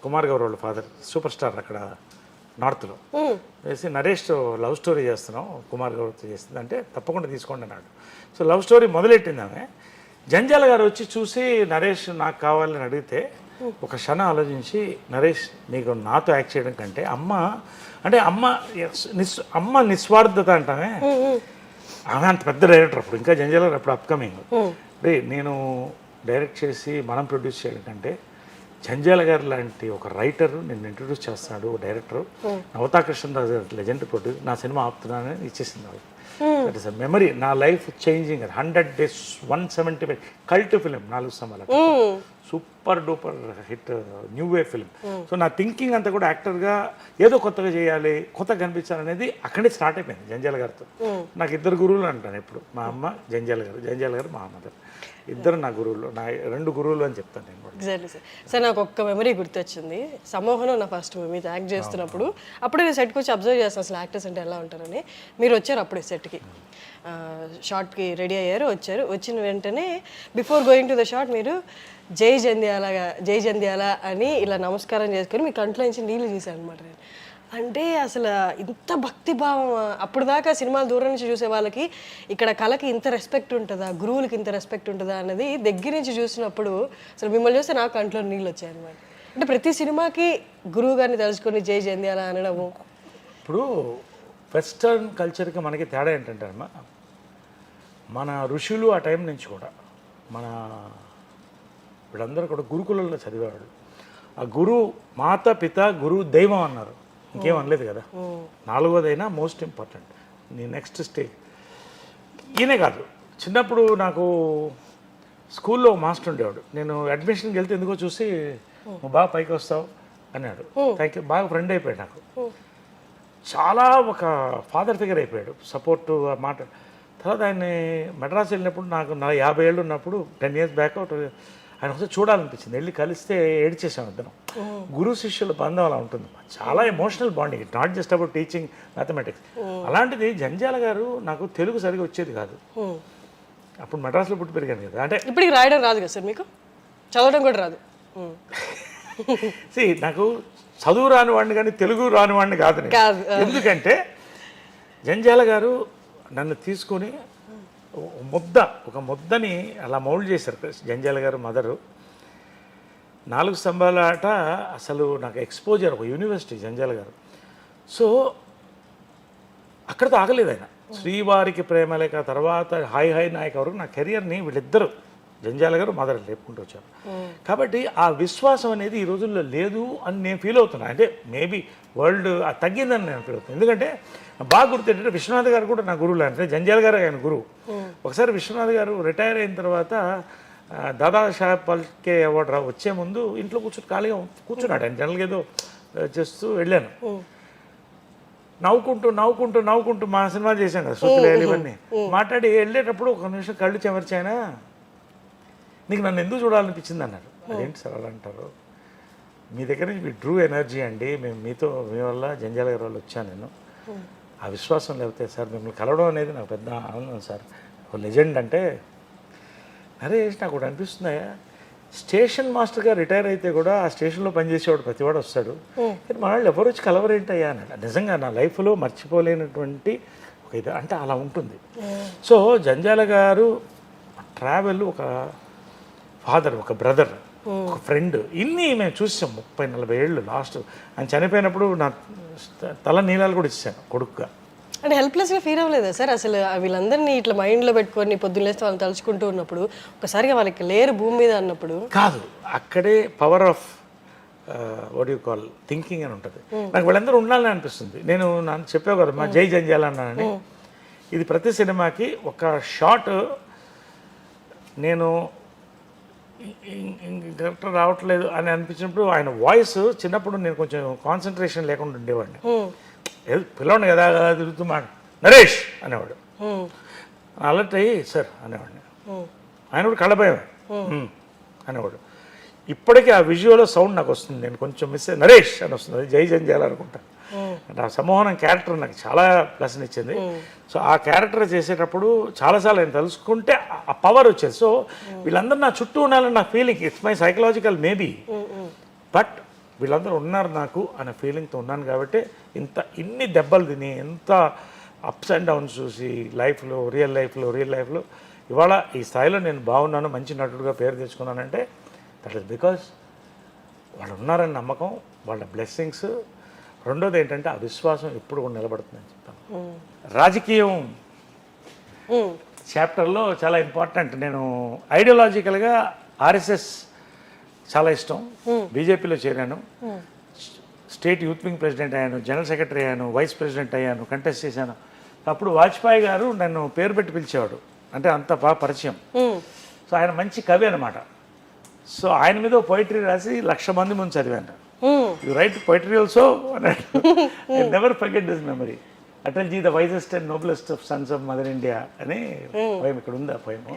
కుమార్ గౌరవ్ వాళ్ళ ఫాదర్, సూపర్ స్టార్ అక్కడ నార్త్లో. వేసి నరేష్ లవ్ స్టోరీ చేస్తున్నాం, కుమార్ గౌరవ్తో చేస్తుంది అంటే తప్పకుండా తీసుకోండి అన్నాడు. సో లవ్ స్టోరీ మొదలెట్టింది ఆమె. జంజాల గారు వచ్చి చూసి నరేష్ నాకు కావాలని అడిగితే ఒక క్షణం ఆలోచించి, నరేష్ నీకు నాతో యాక్ట్ చేయడం కంటే అమ్మ నిస్వార్థత అంటామే. ఆమె అంత పెద్ద డైరెక్టర్ అప్పుడు, ఇంకా జంజాల గారు అప్పుడు అప్కమింగ్. నేను డైరెక్ట్ చేసి మనం ప్రొడ్యూస్ చేయడం కంటే జంజాల గారు లాంటి ఒక రైటర్ నిన్ను ఇంట్రొడ్యూస్ చేస్తున్నాడు, డైరెక్టర్ నవతా కృష్ణరాజు గారు లెజెండ్ ప్రొడ్యూస్, నా సినిమా ఆపుతున్నానని ఇచ్చేసింది వాళ్ళు. That is a memory. నా life changing. 100 days 175 cult film 4 స్తంభాలు. Super duper hit new wave film. So నా థింకింగ్ అంతా కూడా యాక్టర్గా ఏదో కొత్తగా చేయాలి, కొత్తగా కనిపించాలనేది అక్కడే స్టార్ట్ అయిపోయింది జంజాల గారితో. నాకు 2 గురువులు అంటాను ఎప్పుడు. మా అమ్మ జంజాల గారు మా మదర్. ఇద్దరు నా గురువులు, నా 2 గురువులు అని చెప్తాను నేను కూడా. Exactly sir. సార్ నాకు ఒక్క మెమరీ గుర్తొచ్చింది. సమ్మోహనం నా ఫస్ట్ మూవీ యాక్ట్ చేస్తున్నప్పుడు అప్పుడే నేను సెట్కి వచ్చి అబ్జర్వ్ చేస్తాను అసలు యాక్టర్స్ అంటే ఎలా ఉంటారని. మీరు వచ్చారు అప్పుడే సెట్కి, షార్ట్కి రెడీ అయ్యారు, వచ్చారు. వచ్చిన వెంటనే before going to the short మీరు జై జంధ్యాల అని ఇలా నమస్కారం చేసుకొని మీ కంట్లో నుంచి నీళ్ళు తీశారు అనమాట. అంటే అసలు ఇంత భక్తిభావం, అప్పుడు దాకా సినిమాలు దూరం నుంచి చూసే వాళ్ళకి ఇక్కడ కళకి ఇంత రెస్పెక్ట్ ఉంటుందా, గురువులకి ఇంత రెస్పెక్ట్ ఉంటుందా అన్నది దగ్గర నుంచి చూసినప్పుడు అసలు మిమ్మల్ని చూస్తే నాకు కంట్లో నీళ్ళు వచ్చాయి అనమాట. అంటే ప్రతి సినిమాకి గురువు గారిని తలుచుకొని జై జంధ్యాల అనడము. ఇప్పుడు వెస్టర్న్ కల్చర్కి మనకి తేడా ఏంటంటే అమ్మా, మన ఋషులు ఆ టైం నుంచి కూడా వీళ్ళందరూ కూడా గురుకులంలో చదివేవాళ్ళు. ఆ గురువు మాత పిత గురువు దైవం అన్నారు, ఇంకేం అనలేదు కదా. 4వదైనా మోస్ట్ ఇంపార్టెంట్, నీ నెక్స్ట్ స్టేజ్. ఈయనే కాదు, చిన్నప్పుడు నాకు స్కూల్లో మాస్టర్ ఉండేవాడు. నేను అడ్మిషన్కి వెళ్తే ఎందుకో చూసి నువ్వు బాగా పైకి వస్తావు అన్నాడు. Thank you. బాగా ఫ్రెండ్ అయిపోయాడు నాకు. చాలా ఒక ఫాదర్ ఫిగర్ అయిపోయాడు, సపోర్టు మాట. తర్వాత ఆయన్ని మెడ్రాస్ వెళ్ళినప్పుడు నాకు 50 ఏళ్ళు ఉన్నప్పుడు 10 years బ్యాక్ ఆయన ఒకసారి చూడాలనిపించింది. వెళ్ళి కలిస్తే ఏడ్చేసాం ఇద్దరం. గురు శిష్యుల బంధం అలా ఉంటుంది, చాలా emotional bonding. It not just about teaching mathematics. అలాంటిది జంజాల గారు నాకు తెలుగు సరిగా వచ్చేది కాదు. అప్పుడు మెడ్రాస్లో పుట్టి పెరిగాను కదా. అంటే ఇప్పటికి రాయడం రాదు కదా సార్ మీకు? చదవడం కూడా రాదు? నాకు చదువు రాని వాడిని కానీ తెలుగు రాని వాడిని కాదు. ఎందుకంటే జంజాల గారు నన్ను తీసుకొని ఒక ముద్దని అలా మౌల్డ్ చేశారు. జంజాల గారు మదరు 4 స్తంభాల ఆట అసలు నాకు ఎక్స్పోజర్, ఒక యూనివర్సిటీ జంజాల గారు. సో అక్కడితో ఆగలేదు ఆయన. శ్రీవారికి ప్రేమలేక తర్వాత హాయ్ హాయ్ నాయక్ వరకు నా కెరియర్ని వీళ్ళిద్దరు జంజాల గారు మదర్ లేపుకుంటూ వచ్చారు. కాబట్టి ఆ విశ్వాసం అనేది ఈ రోజుల్లో లేదు అని నేను ఫీల్ అవుతున్నాను. అంటే మేబీ వరల్డ్ తగ్గిందని నేను ఫీల్ అవుతున్నాను. ఎందుకంటే బాగా గుర్తు ఏంటంటే విశ్వనాథ్ గారు కూడా నా గురువులు. అంటే జంజాల గారు ఆయన గురువు. ఒకసారి విశ్వనాథ్ గారు రిటైర్ అయిన తర్వాత దాదాసాహెబ్ ఫాల్కే అవార్డు వచ్చే ముందు ఇంట్లో ఖాళీగా కూర్చున్నాడు. ఆయన జనరల్గా ఏదో చేస్తూ వెళ్ళాను. నవ్వుకుంటూ మా సినిమా చేశాను కదా, సూతులేయాలి ఇవన్నీ మాట్లాడి వెళ్ళేటప్పుడు ఒక నిమిషం కళ్ళు చెమర్చాయనా, నీకు నన్ను ఎందుకు చూడాలనిపించింది అన్నాడు. అదేంటి సార్ అలా అంటారు? మీ దగ్గర నుంచి మీ ట్రూ ఎనర్జీ అండి, మీ వల్ల జంజాల గారి వల్ల వచ్చాను నేను. ఆ విశ్వాసం లేకపోతే సార్ మిమ్మల్ని కలవడం అనేది నాకు పెద్ద ఆనందం సార్. ఒక లెజెండ్ అంటే నరేష్ నాకు కూడా అనిపిస్తున్నాయా, స్టేషన్ మాస్టర్గా రిటైర్ అయితే కూడా ఆ స్టేషన్లో పనిచేసేవాడు ప్రతివాడు వస్తాడు, కానీ మన వాళ్ళు ఎవరు వచ్చి కలవరేంటయ్యా అన్నాడు. నిజంగా నా లైఫ్లో మర్చిపోలేనటువంటి ఒక ఇది అంటే అలా ఉంటుంది. సో జంజాల గారు ట్రావెల్, ఒక ఫాదర్, ఒక బ్రదర్, ఒక ఫ్రెండ్, ఇన్ని మేము చూసాం 30-40 ఏళ్ళు. లాస్ట్ ఆయన చనిపోయినప్పుడు నా తల నీలాలు కూడా ఇచ్చాను కొడుకుగా. అంటే హెల్ప్లెస్గా ఫీల్ అవ్వలేదా సార్ అసలు? వీళ్ళందరినీ ఇట్లా మైండ్లో పెట్టుకొని పొద్దున్నేస్తే వాళ్ళని తలుచుకుంటూ ఉన్నప్పుడు ఒకసారిగా వాళ్ళకి లేరు భూమి మీద అన్నప్పుడు కాదు, అక్కడే power of what you call thinking అని ఉంటుంది. నాకు వీళ్ళందరూ ఉండాలని అనిపిస్తుంది. నేను చెప్పావు కదా మా జై జంజాల అన్నానని. ఇది ప్రతి సినిమాకి ఒక షాట్ నేను డైరెక్టర్ రావట్లేదు అని అనిపించినప్పుడు ఆయన వాయిస్, చిన్నప్పుడు నేను కొంచెం కాన్సన్ట్రేషన్ లేకుండా ఉండేవాడిని. పిల్లవాడిని కదా తిరుగుతూ నరేష్ అనేవాడు. అలర్ట్ అయ్యి సార్ అనేవాడిని. ఆయన కూడా కళ్ళభయం అనేవాడు. ఇప్పటికీ ఆ విజువల్ సౌండ్ నాకు వస్తుంది. నేను కొంచెం మిస్ అయ్యి నరేష్ అని వస్తుంది, అది జై జంజాల అనుకుంటా. అంటే ఆ సమ్మోహనం క్యారెక్టర్ నాకు చాలా ప్లస్ని ఇచ్చింది. సో ఆ క్యారెక్టర్ చేసేటప్పుడు చాలాసార్లు ఆయన తలుసుకుంటే ఆ పవర్ వచ్చేది. సో వీళ్ళందరూ నా చుట్టూ ఉండాలని నా feeling, it's my psychological maybe, but వీళ్ళందరూ ఉన్నారు నాకు అనే ఫీలింగ్తో ఉన్నాను. కాబట్టి ఇన్ని దెబ్బలు తిని, ఎంత అప్స్ అండ్ డౌన్స్ చూసి రియల్ లైఫ్లో ఇవాళ ఈ స్థాయిలో నేను బాగున్నాను, మంచి నటుడుగా పేరు తెచ్చుకున్నానంటే దట్ ఈస్ బికాజ్ వాళ్ళు ఉన్నారని నమ్మకం, వాళ్ళ బ్లెస్సింగ్స్. రెండోది ఏంటంటే ఆ విశ్వాసం ఎప్పుడు కూడా నిలబడుతుందని చెప్తాను. రాజకీయం చాప్టర్లో చాలా ఇంపార్టెంట్. నేను ఐడియాలజికల్గా ఆర్ఎస్ఎస్ చాలా ఇష్టం. బీజేపీలో చేరాను, స్టేట్ యూత్ వింగ్ ప్రెసిడెంట్ అయ్యాను, జనరల్ సెక్రటరీ అయ్యాను, వైస్ ప్రెసిడెంట్ అయ్యాను, కంటెస్ట్ చేశాను. అప్పుడు వాజ్పేయి గారు నన్ను పేరు పెట్టి పిలిచేవాడు, అంటే అంత బాగా పరిచయం. సో ఆయన మంచి కవి అనమాట. సో ఆయన మీద పోయిటరీ రాసి 1,00,000 మంది ముందు చదివాను. యూ రైట్ పోయిటరీ ఆల్సో అన్నాడు. I never forget this memory. Atalji the wisest and noblest of sons of mother India అని పోయం ఇక్కడ ఉంది. ఆ poem.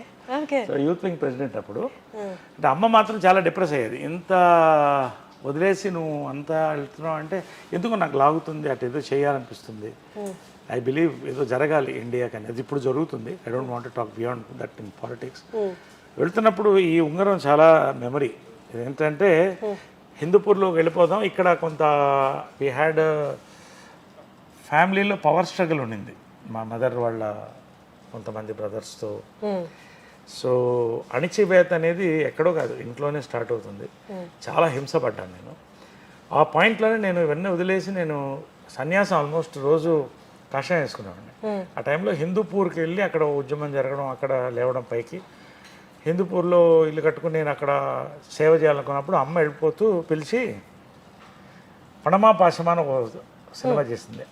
So youth wing president అప్పుడు. అంటే అమ్మ మాత్రం చాలా డిప్రెస్ అయ్యేది, ఇంత వదిలేసి నువ్వు అంతా వెళ్తున్నావు అంటే ఎందుకు నాకు లాగుతుంది, అటు ఏదో చేయాలనిపిస్తుంది. ఐ బిలీవ్ ఏదో జరగాలి ఇండియాకి అనేది. ఇప్పుడు జరుగుతుంది. I don't want to talk beyond that in politics. వెళ్తున్నప్పుడు ఈ ఉంగరం చాలా మెమరీ. ఏంటంటే హిందూపూర్లోకి వెళ్ళిపోదాం, ఇక్కడ కొంత వీ హ్యాడ్ ఫ్యామిలీలో పవర్ స్ట్రగుల్ ఉండింది మా మదర్ వాళ్ళ కొంతమంది బ్రదర్స్తో. సో అణిచివేత అనేది ఎక్కడో కాదు, ఇంట్లోనే స్టార్ట్ అవుతుంది. చాలా హింసపడ్డాను నేను. ఆ పాయింట్లోనే నేను ఇవన్నీ వదిలేసి నేను సన్యాసం ఆల్మోస్ట్ రోజు కషాయం వేసుకున్నాను. ఆ టైంలో హిందూపూర్కి వెళ్ళి అక్కడ ఉద్యమం జరగడం, అక్కడ లేవడం పైకి. హిందూపూర్లో ఇల్లు కట్టుకుని నేను అక్కడ సేవ చేయాలనుకున్నప్పుడు అమ్మ వెళ్ళిపోతూ పిలిచి పడమా పాశమా అని ఒక సినిమా చేసింది.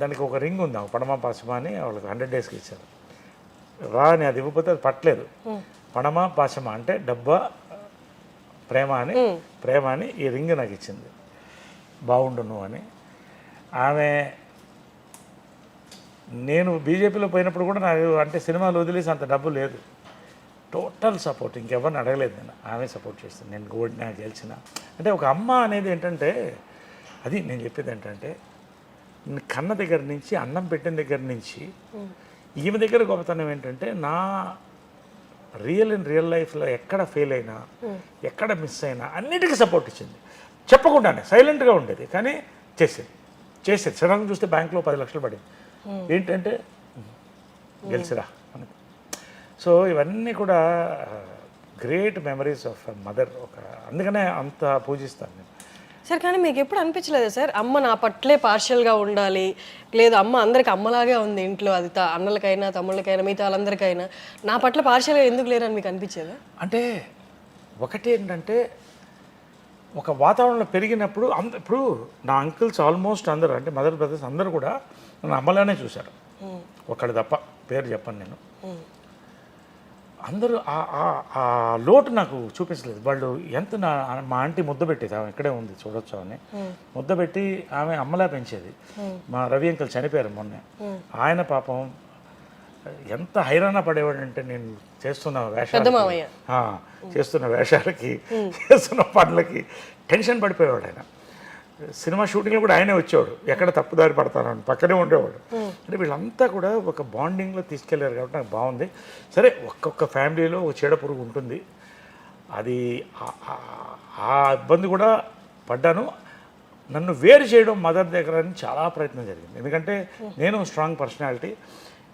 దానికి ఒక రింగ్ ఉంది, పడమా పాశమా అని వాళ్ళకి 100 daysకి ఇచ్చారు. రా అని అది ఇవ్వకపోతే అది పట్టలేదు. పణమ పాశమ అంటే డబ్బా ప్రేమ అని ఈ రింగ్ నాకు ఇచ్చింది, బాగుండును అని. ఆమె నేను బీజేపీలో పోయినప్పుడు కూడా నాకు అంటే సినిమాలు వదిలేసి అంత డబ్బు లేదు, టోటల్ సపోర్ట్, ఇంకెవరిని అడగలేదు నేను, ఆమె సపోర్ట్ చేస్తుంది. నేను ఓడినా గెలిచిన అంటే ఒక అమ్మ అనేది ఏంటంటే, అది నేను చెప్పేది ఏంటంటే, కన్న దగ్గర నుంచి అన్నం పెట్టిన దగ్గర నుంచి ఈమె దగ్గర గొప్పతనం ఏంటంటే, నా రియల్ లైఫ్లో ఎక్కడ ఫెయిల్ అయినా ఎక్కడ మిస్ అయినా అన్నిటికీ సపోర్ట్ ఇచ్చింది. చెప్పకుండానే సైలెంట్గా ఉండేది, కానీ చేసేది. సడన్గా చూస్తే బ్యాంక్లో 10 లక్షలు పడింది, ఏంటంటే గెలిచిరా మనకి. సో ఇవన్నీ కూడా గ్రేట్ మెమరీస్ ఆఫ్ మదర్. అందుకనే అంత పూజిస్తాను నేను. సార్ కానీ మీకు ఎప్పుడు అనిపించలేదా సార్, అమ్మ నా పట్లే పార్షియల్గా ఉండాలి, లేదు అమ్మ అందరికి అమ్మలాగే ఉంది ఇంట్లో, అది అన్నలకైనా తమ్ముళ్ళకైనా మిగతా వాళ్ళందరికైనా, నా పట్ల పార్షియల్గా ఎందుకు లేరని మీకు అనిపించేదా? అంటే ఒకటి ఏంటంటే, ఒక వాతావరణంలో పెరిగినప్పుడు ఇప్పుడు నా అంకుల్స్ ఆల్మోస్ట్ అందరూ అంటే మదర్ బ్రదర్స్ అందరూ కూడా నన్ను అమ్మలానే చూశారు, ఒకటి తప్ప, పేరు చెప్పను నేను. అందరూ ఆ లోటు నాకు చూపించలేదు. వాళ్ళు ఎంత మా ఆంటీ ముద్ద పెట్టేది, ఆమె ఇక్కడే ఉంది చూడొచ్చు, ఆమె ముద్ద పెట్టి ఆమె అమ్మలా పెంచేది. మా రవి అంకుల్ చనిపోయారు మొన్నే, ఆయన పాపం ఎంత హైరాణ పడేవాడు అంటే, నేను చేస్తున్న వేషాలకి చేస్తున్న పనులకి టెన్షన్ పడిపోయేవాడు ఆయన. సినిమా షూటింగ్లో కూడా ఆయనే వచ్చేవాడు, ఎక్కడ తప్పుదారి పడతానని పక్కనే ఉండేవాడు. అంటే వీళ్ళంతా కూడా ఒక బాండింగ్లో తీసుకెళ్ళారు కాబట్టి నాకు బాగుంది. సరే, ఒక్కొక్క ఫ్యామిలీలో ఒక చీడ పురుగు ఉంటుంది, అది ఆ ఇబ్బంది కూడా పడ్డాను. నన్ను వేరు చేయడం మదర్ దగ్గర అని చాలా ప్రయత్నం జరిగింది. ఎందుకంటే నేను స్ట్రాంగ్ పర్సనాలిటీ,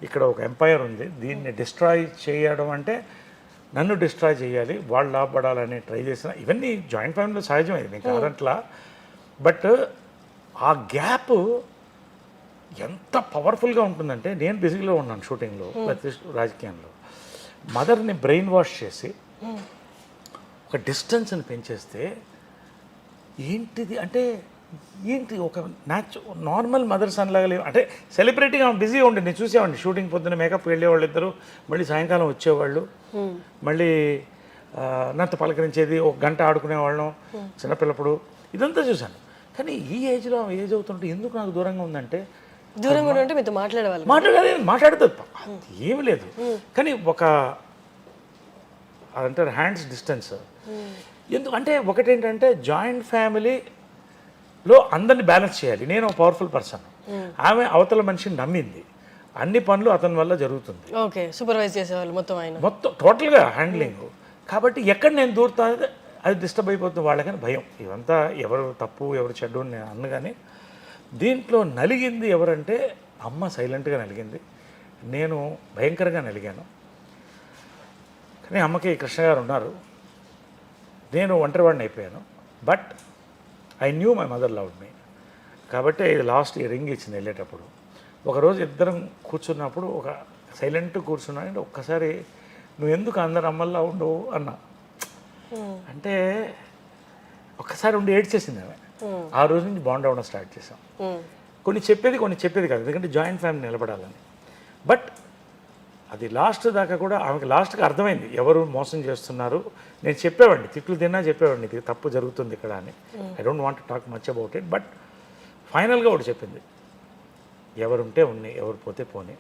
ఇక్కడ ఒక ఎంపైర్ ఉంది, దీన్ని డిస్ట్రాయ్ చేయడం అంటే నన్ను డిస్ట్రాయ్ చేయాలి, వాళ్ళు లాభపడాలని ట్రై చేసిన. ఇవన్నీ జాయింట్ ఫ్యామిలీలో సహజమైంది, నేను కాదంట్లా. బట్ ఆ గ్యాప్ ఎంత పవర్ఫుల్గా ఉంటుందంటే, నేను బిజీలో ఉన్నాను షూటింగ్లో, ప్రతి రాజకీయంలో, మదర్ని బ్రెయిన్ వాష్ చేసి ఒక డిస్టెన్స్ని పెంచేస్తే ఏంటిది అంటే, ఏంటి ఒక నార్మల్ మదర్స్ అనలాగా లేవు. అంటే సెలబ్రిటీగా బిజీగా ఉండి నేను చూసేవాడిని, షూటింగ్ పొద్దున్న మేకప్ వెళ్ళేవాళ్ళు ఇద్దరు, మళ్ళీ సాయంకాలం వచ్చేవాళ్ళు, మళ్ళీ నాతో పలకరించేది, ఒక గంట ఆడుకునేవాళ్ళం చిన్నపిల్లప్పుడు, ఇదంతా చూశాను. కానీ ఈ ఏజ్లో ఏజ్ అవుతుంటే ఎందుకు నాకు దూరంగా ఉందంటే, దూరంగా ఉంటే మీతో మాట్లాడుతుంది ఏమి లేదు, కానీ ఒక అంటారు హ్యాండ్స్ డిస్టెన్స్. ఎందుకంటే ఒకటేంటంటే, జాయింట్ ఫ్యామిలీలో అందరినీ బ్యాలెన్స్ చేయాలి. నేను ఒక పవర్ఫుల్ పర్సన్, ఆమె అవతల మనిషిని నమ్మింది, అన్ని పనులు అతని వల్ల జరుగుతుంది. ఓకే, సూపర్వైజ్ చేసేవాళ్ళు మొత్తం టోటల్గా హ్యాండ్లింగ్. కాబట్టి ఎక్కడ నేను దూరుతా అది డిస్టర్బ్ అయిపోతుంది వాళ్ళకని భయం. ఇవంతా ఎవరు తప్పు ఎవరు చెడ్డు నేను అన్ను, కానీ దీంట్లో నలిగింది ఎవరంటే అమ్మ సైలెంట్గా నలిగింది, నేను భయంకరంగా నలిగాను. కానీ అమ్మకి కృష్ణ గారు ఉన్నారు, నేను ఒంటరివాడిని అయిపోయాను. But I knew my mother loved మీ. కాబట్టి ఇది లాస్ట్ ఈ రింగ్ ఇచ్చింది వెళ్ళేటప్పుడు. ఒకరోజు ఇద్దరం కూర్చున్నప్పుడు ఒక సైలెంట్ కూర్చున్నాను, ఒక్కసారి నువ్వు ఎందుకు అందరు అమ్మల్లా ఉండవు అన్నా. అంటే ఒక్కసారి ఉండి ఏడ్చేసింది ఆమె. ఆ రోజు నుంచి బాండ్ అవ్వడం స్టార్ట్ చేసాం. కొన్ని చెప్పేది కాదు, ఎందుకంటే జాయింట్ ఫ్యామిలీ నిలబడాలని. బట్ అది లాస్ట్ దాకా కూడా ఆమెకి లాస్ట్కి అర్థమైంది ఎవరు మోసం చేస్తున్నారు. నేను చెప్పేవాడిని, తిట్లు తిన్నా చెప్పేవాడిని, ఇది తప్పు జరుగుతుంది ఇక్కడ అని. I don't want to talk much about it. But ఫైనల్గా ఒకటి చెప్పింది, ఎవరుంటే ఉన్నాయి, ఎవరు పోతే పోనీ,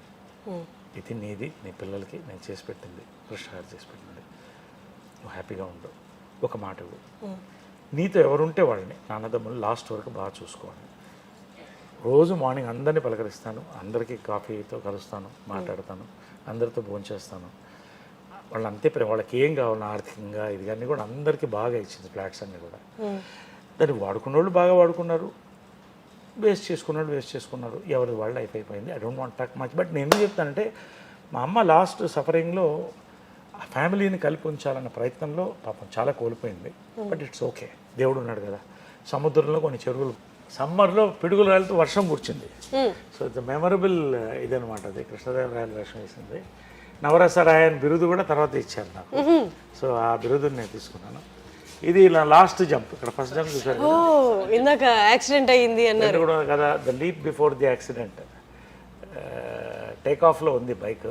ఇది నీది, నీ పిల్లలకి నేను చేసి పెట్టింది, కృష్ణ గారు చేసి పెట్టింది, నువ్వు హ్యాపీగా ఉండు, ఒక మాట నీతో ఎవరుంటే వాళ్ళని నాన్నదమ్ములు లాస్ట్ వరకు బాగా చూసుకోవాలి. రోజు మార్నింగ్ అందరినీ పలకరిస్తాను, అందరికీ కాఫీతో కలుస్తాను, మాట్లాడతాను, అందరితో భోంచేస్తాను. వాళ్ళు అంతే వాళ్ళకి ఏం కావాలి ఆర్థికంగా ఇది కానీ కూడా అందరికీ బాగా ఇచ్చింది. ఫ్లాట్స్ అన్నీ కూడా దాన్ని వాడుకున్న వాళ్ళు బాగా వాడుకున్నారు, వేస్ట్ చేసుకున్నారు, ఎవరి వాళ్ళ లైఫ్ అయిపోయింది. I don't want talk much. But నేను ఎందుకు చెప్తానంటే, మా అమ్మ లాస్ట్ సఫరింగ్లో ఆ ఫ్యామిలీని కలిపి ఉంచాలన్న ప్రయత్నంలో పాపం చాలా కోల్పోయింది. బట్ ఇట్స్ ఓకే, దేవుడు ఉన్నాడు కదా. సముద్రంలో కొన్ని చెరువులు, సమ్మర్లో పిడుగులు వెళ్తూ వర్షం కూర్చుంది. సో ఇట్స్ మెమరబుల్ ఇదనమాట. అది కృష్ణదేవరాయలు వేషం వేసింది. నవరసరాయన్ బిరుదు కూడా తర్వాత ఇచ్చారు నాకు. సో ఆ బిరుదుని నేను తీసుకున్నాను. ఇది ఇలా లాస్ట్ జంప్, ఇక్కడ ఫస్ట్ జంప్ చూసారు ఇందాక యాక్సిడెంట్ అయ్యింది అన్నారు కూడా కదా. The leap before the accident, take ఆఫ్లో ఉంది బైక్,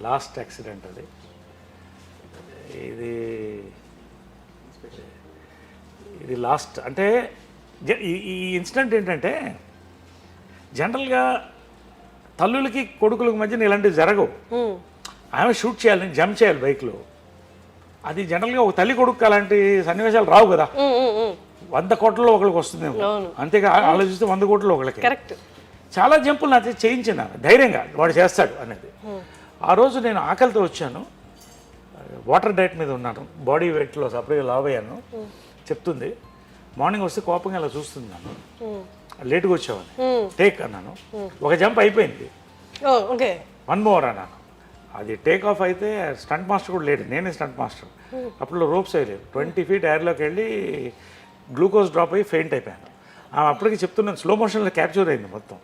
లాస్ట్ యాక్సిడెంట్ అది. ఇది లాస్ట్ అంటే ఈ ఇన్సిడెంట్ ఏంటంటే జనరల్గా తల్లులకి కొడుకులకి మధ్యన ఇలాంటివి జరగవు. ఆమె షూట్ చేయాలి, జంప్ చేయాలి బైక్లో. అది జనరల్గా ఒక తల్లి కొడుకు అలాంటి సన్నివేశాలు రావు కదా. 100 కోట్లలో ఒకరికి వస్తుంది, అంతేగా ఆలోచిస్తే 100 కోట్లలో ఒకరికి. కరెక్ట్. చాలా జంపులు నాతో చేయించిన ధైర్యంగా వాడు చేస్తాడు అనేది. ఆ రోజు నేను ఆకలితో వచ్చాను, వాటర్ డైట్ మీద ఉన్నాను, బాడీ వెయిట్లో సపరేట్గా లావ్ అయ్యాను. చెప్తుంది మార్నింగ్ వస్తే కోపంగా ఇలా చూస్తుంది నన్ను, లేట్గా వచ్చావని. టేక్ అన్నాను, ఒక జంప్ అయిపోయింది, 1 మోర్ అన్నాను. అది టేక్ ఆఫ్ అయితే స్టంట్ మాస్టర్ కూడా లేడు, నేనే స్టంట్ మాస్టర్. అప్పుడు రోప్స్ వేయలేదు. 20 feet ఎయిర్లోకి వెళ్ళి గ్లూకోజ్ డ్రాప్ అయ్యి ఫెయింట్ అయిపోయాను. అప్పటికి చెప్తున్నాను, స్లో మోషన్లో క్యాప్చర్ అయింది మొత్తం.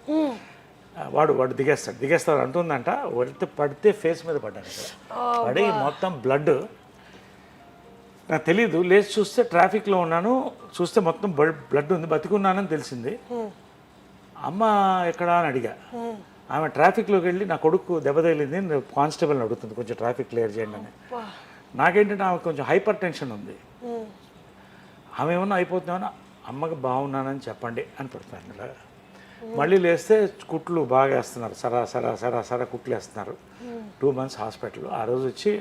వాడు దిగేస్తాడు అంటుందంట. పడితే ఫేస్ మీద పడ్డాను, పడి మొత్తం బ్లడ్. నాకు తెలీదు, లేచి చూస్తే ట్రాఫిక్లో ఉన్నాను, చూస్తే మొత్తం బ్లడ్ ఉంది, బతికున్నానని తెలిసింది. అమ్మ ఎక్కడా అని అడిగా. ఆమె ట్రాఫిక్లోకి వెళ్ళి నా కొడుకు దెబ్బ తగిలింది, కానిస్టేబుల్ని అడుగుతుంది కొంచెం ట్రాఫిక్ క్లియర్ చేయండి అని. నాకేంటంటే ఆమె కొంచెం హైపర్ టెన్షన్ ఉంది. ఆమె ఏమన్నా అయిపోతున్నామన్నా, అమ్మకి బాగున్నానని చెప్పండి అని పెడతాను ఇలాగా. మళ్ళీ లేస్తే కుట్లు బాగా వేస్తున్నారు, సరా కుట్లు వేస్తున్నారు. 2 months హాస్పిటల్. ఆ రోజు వచ్చి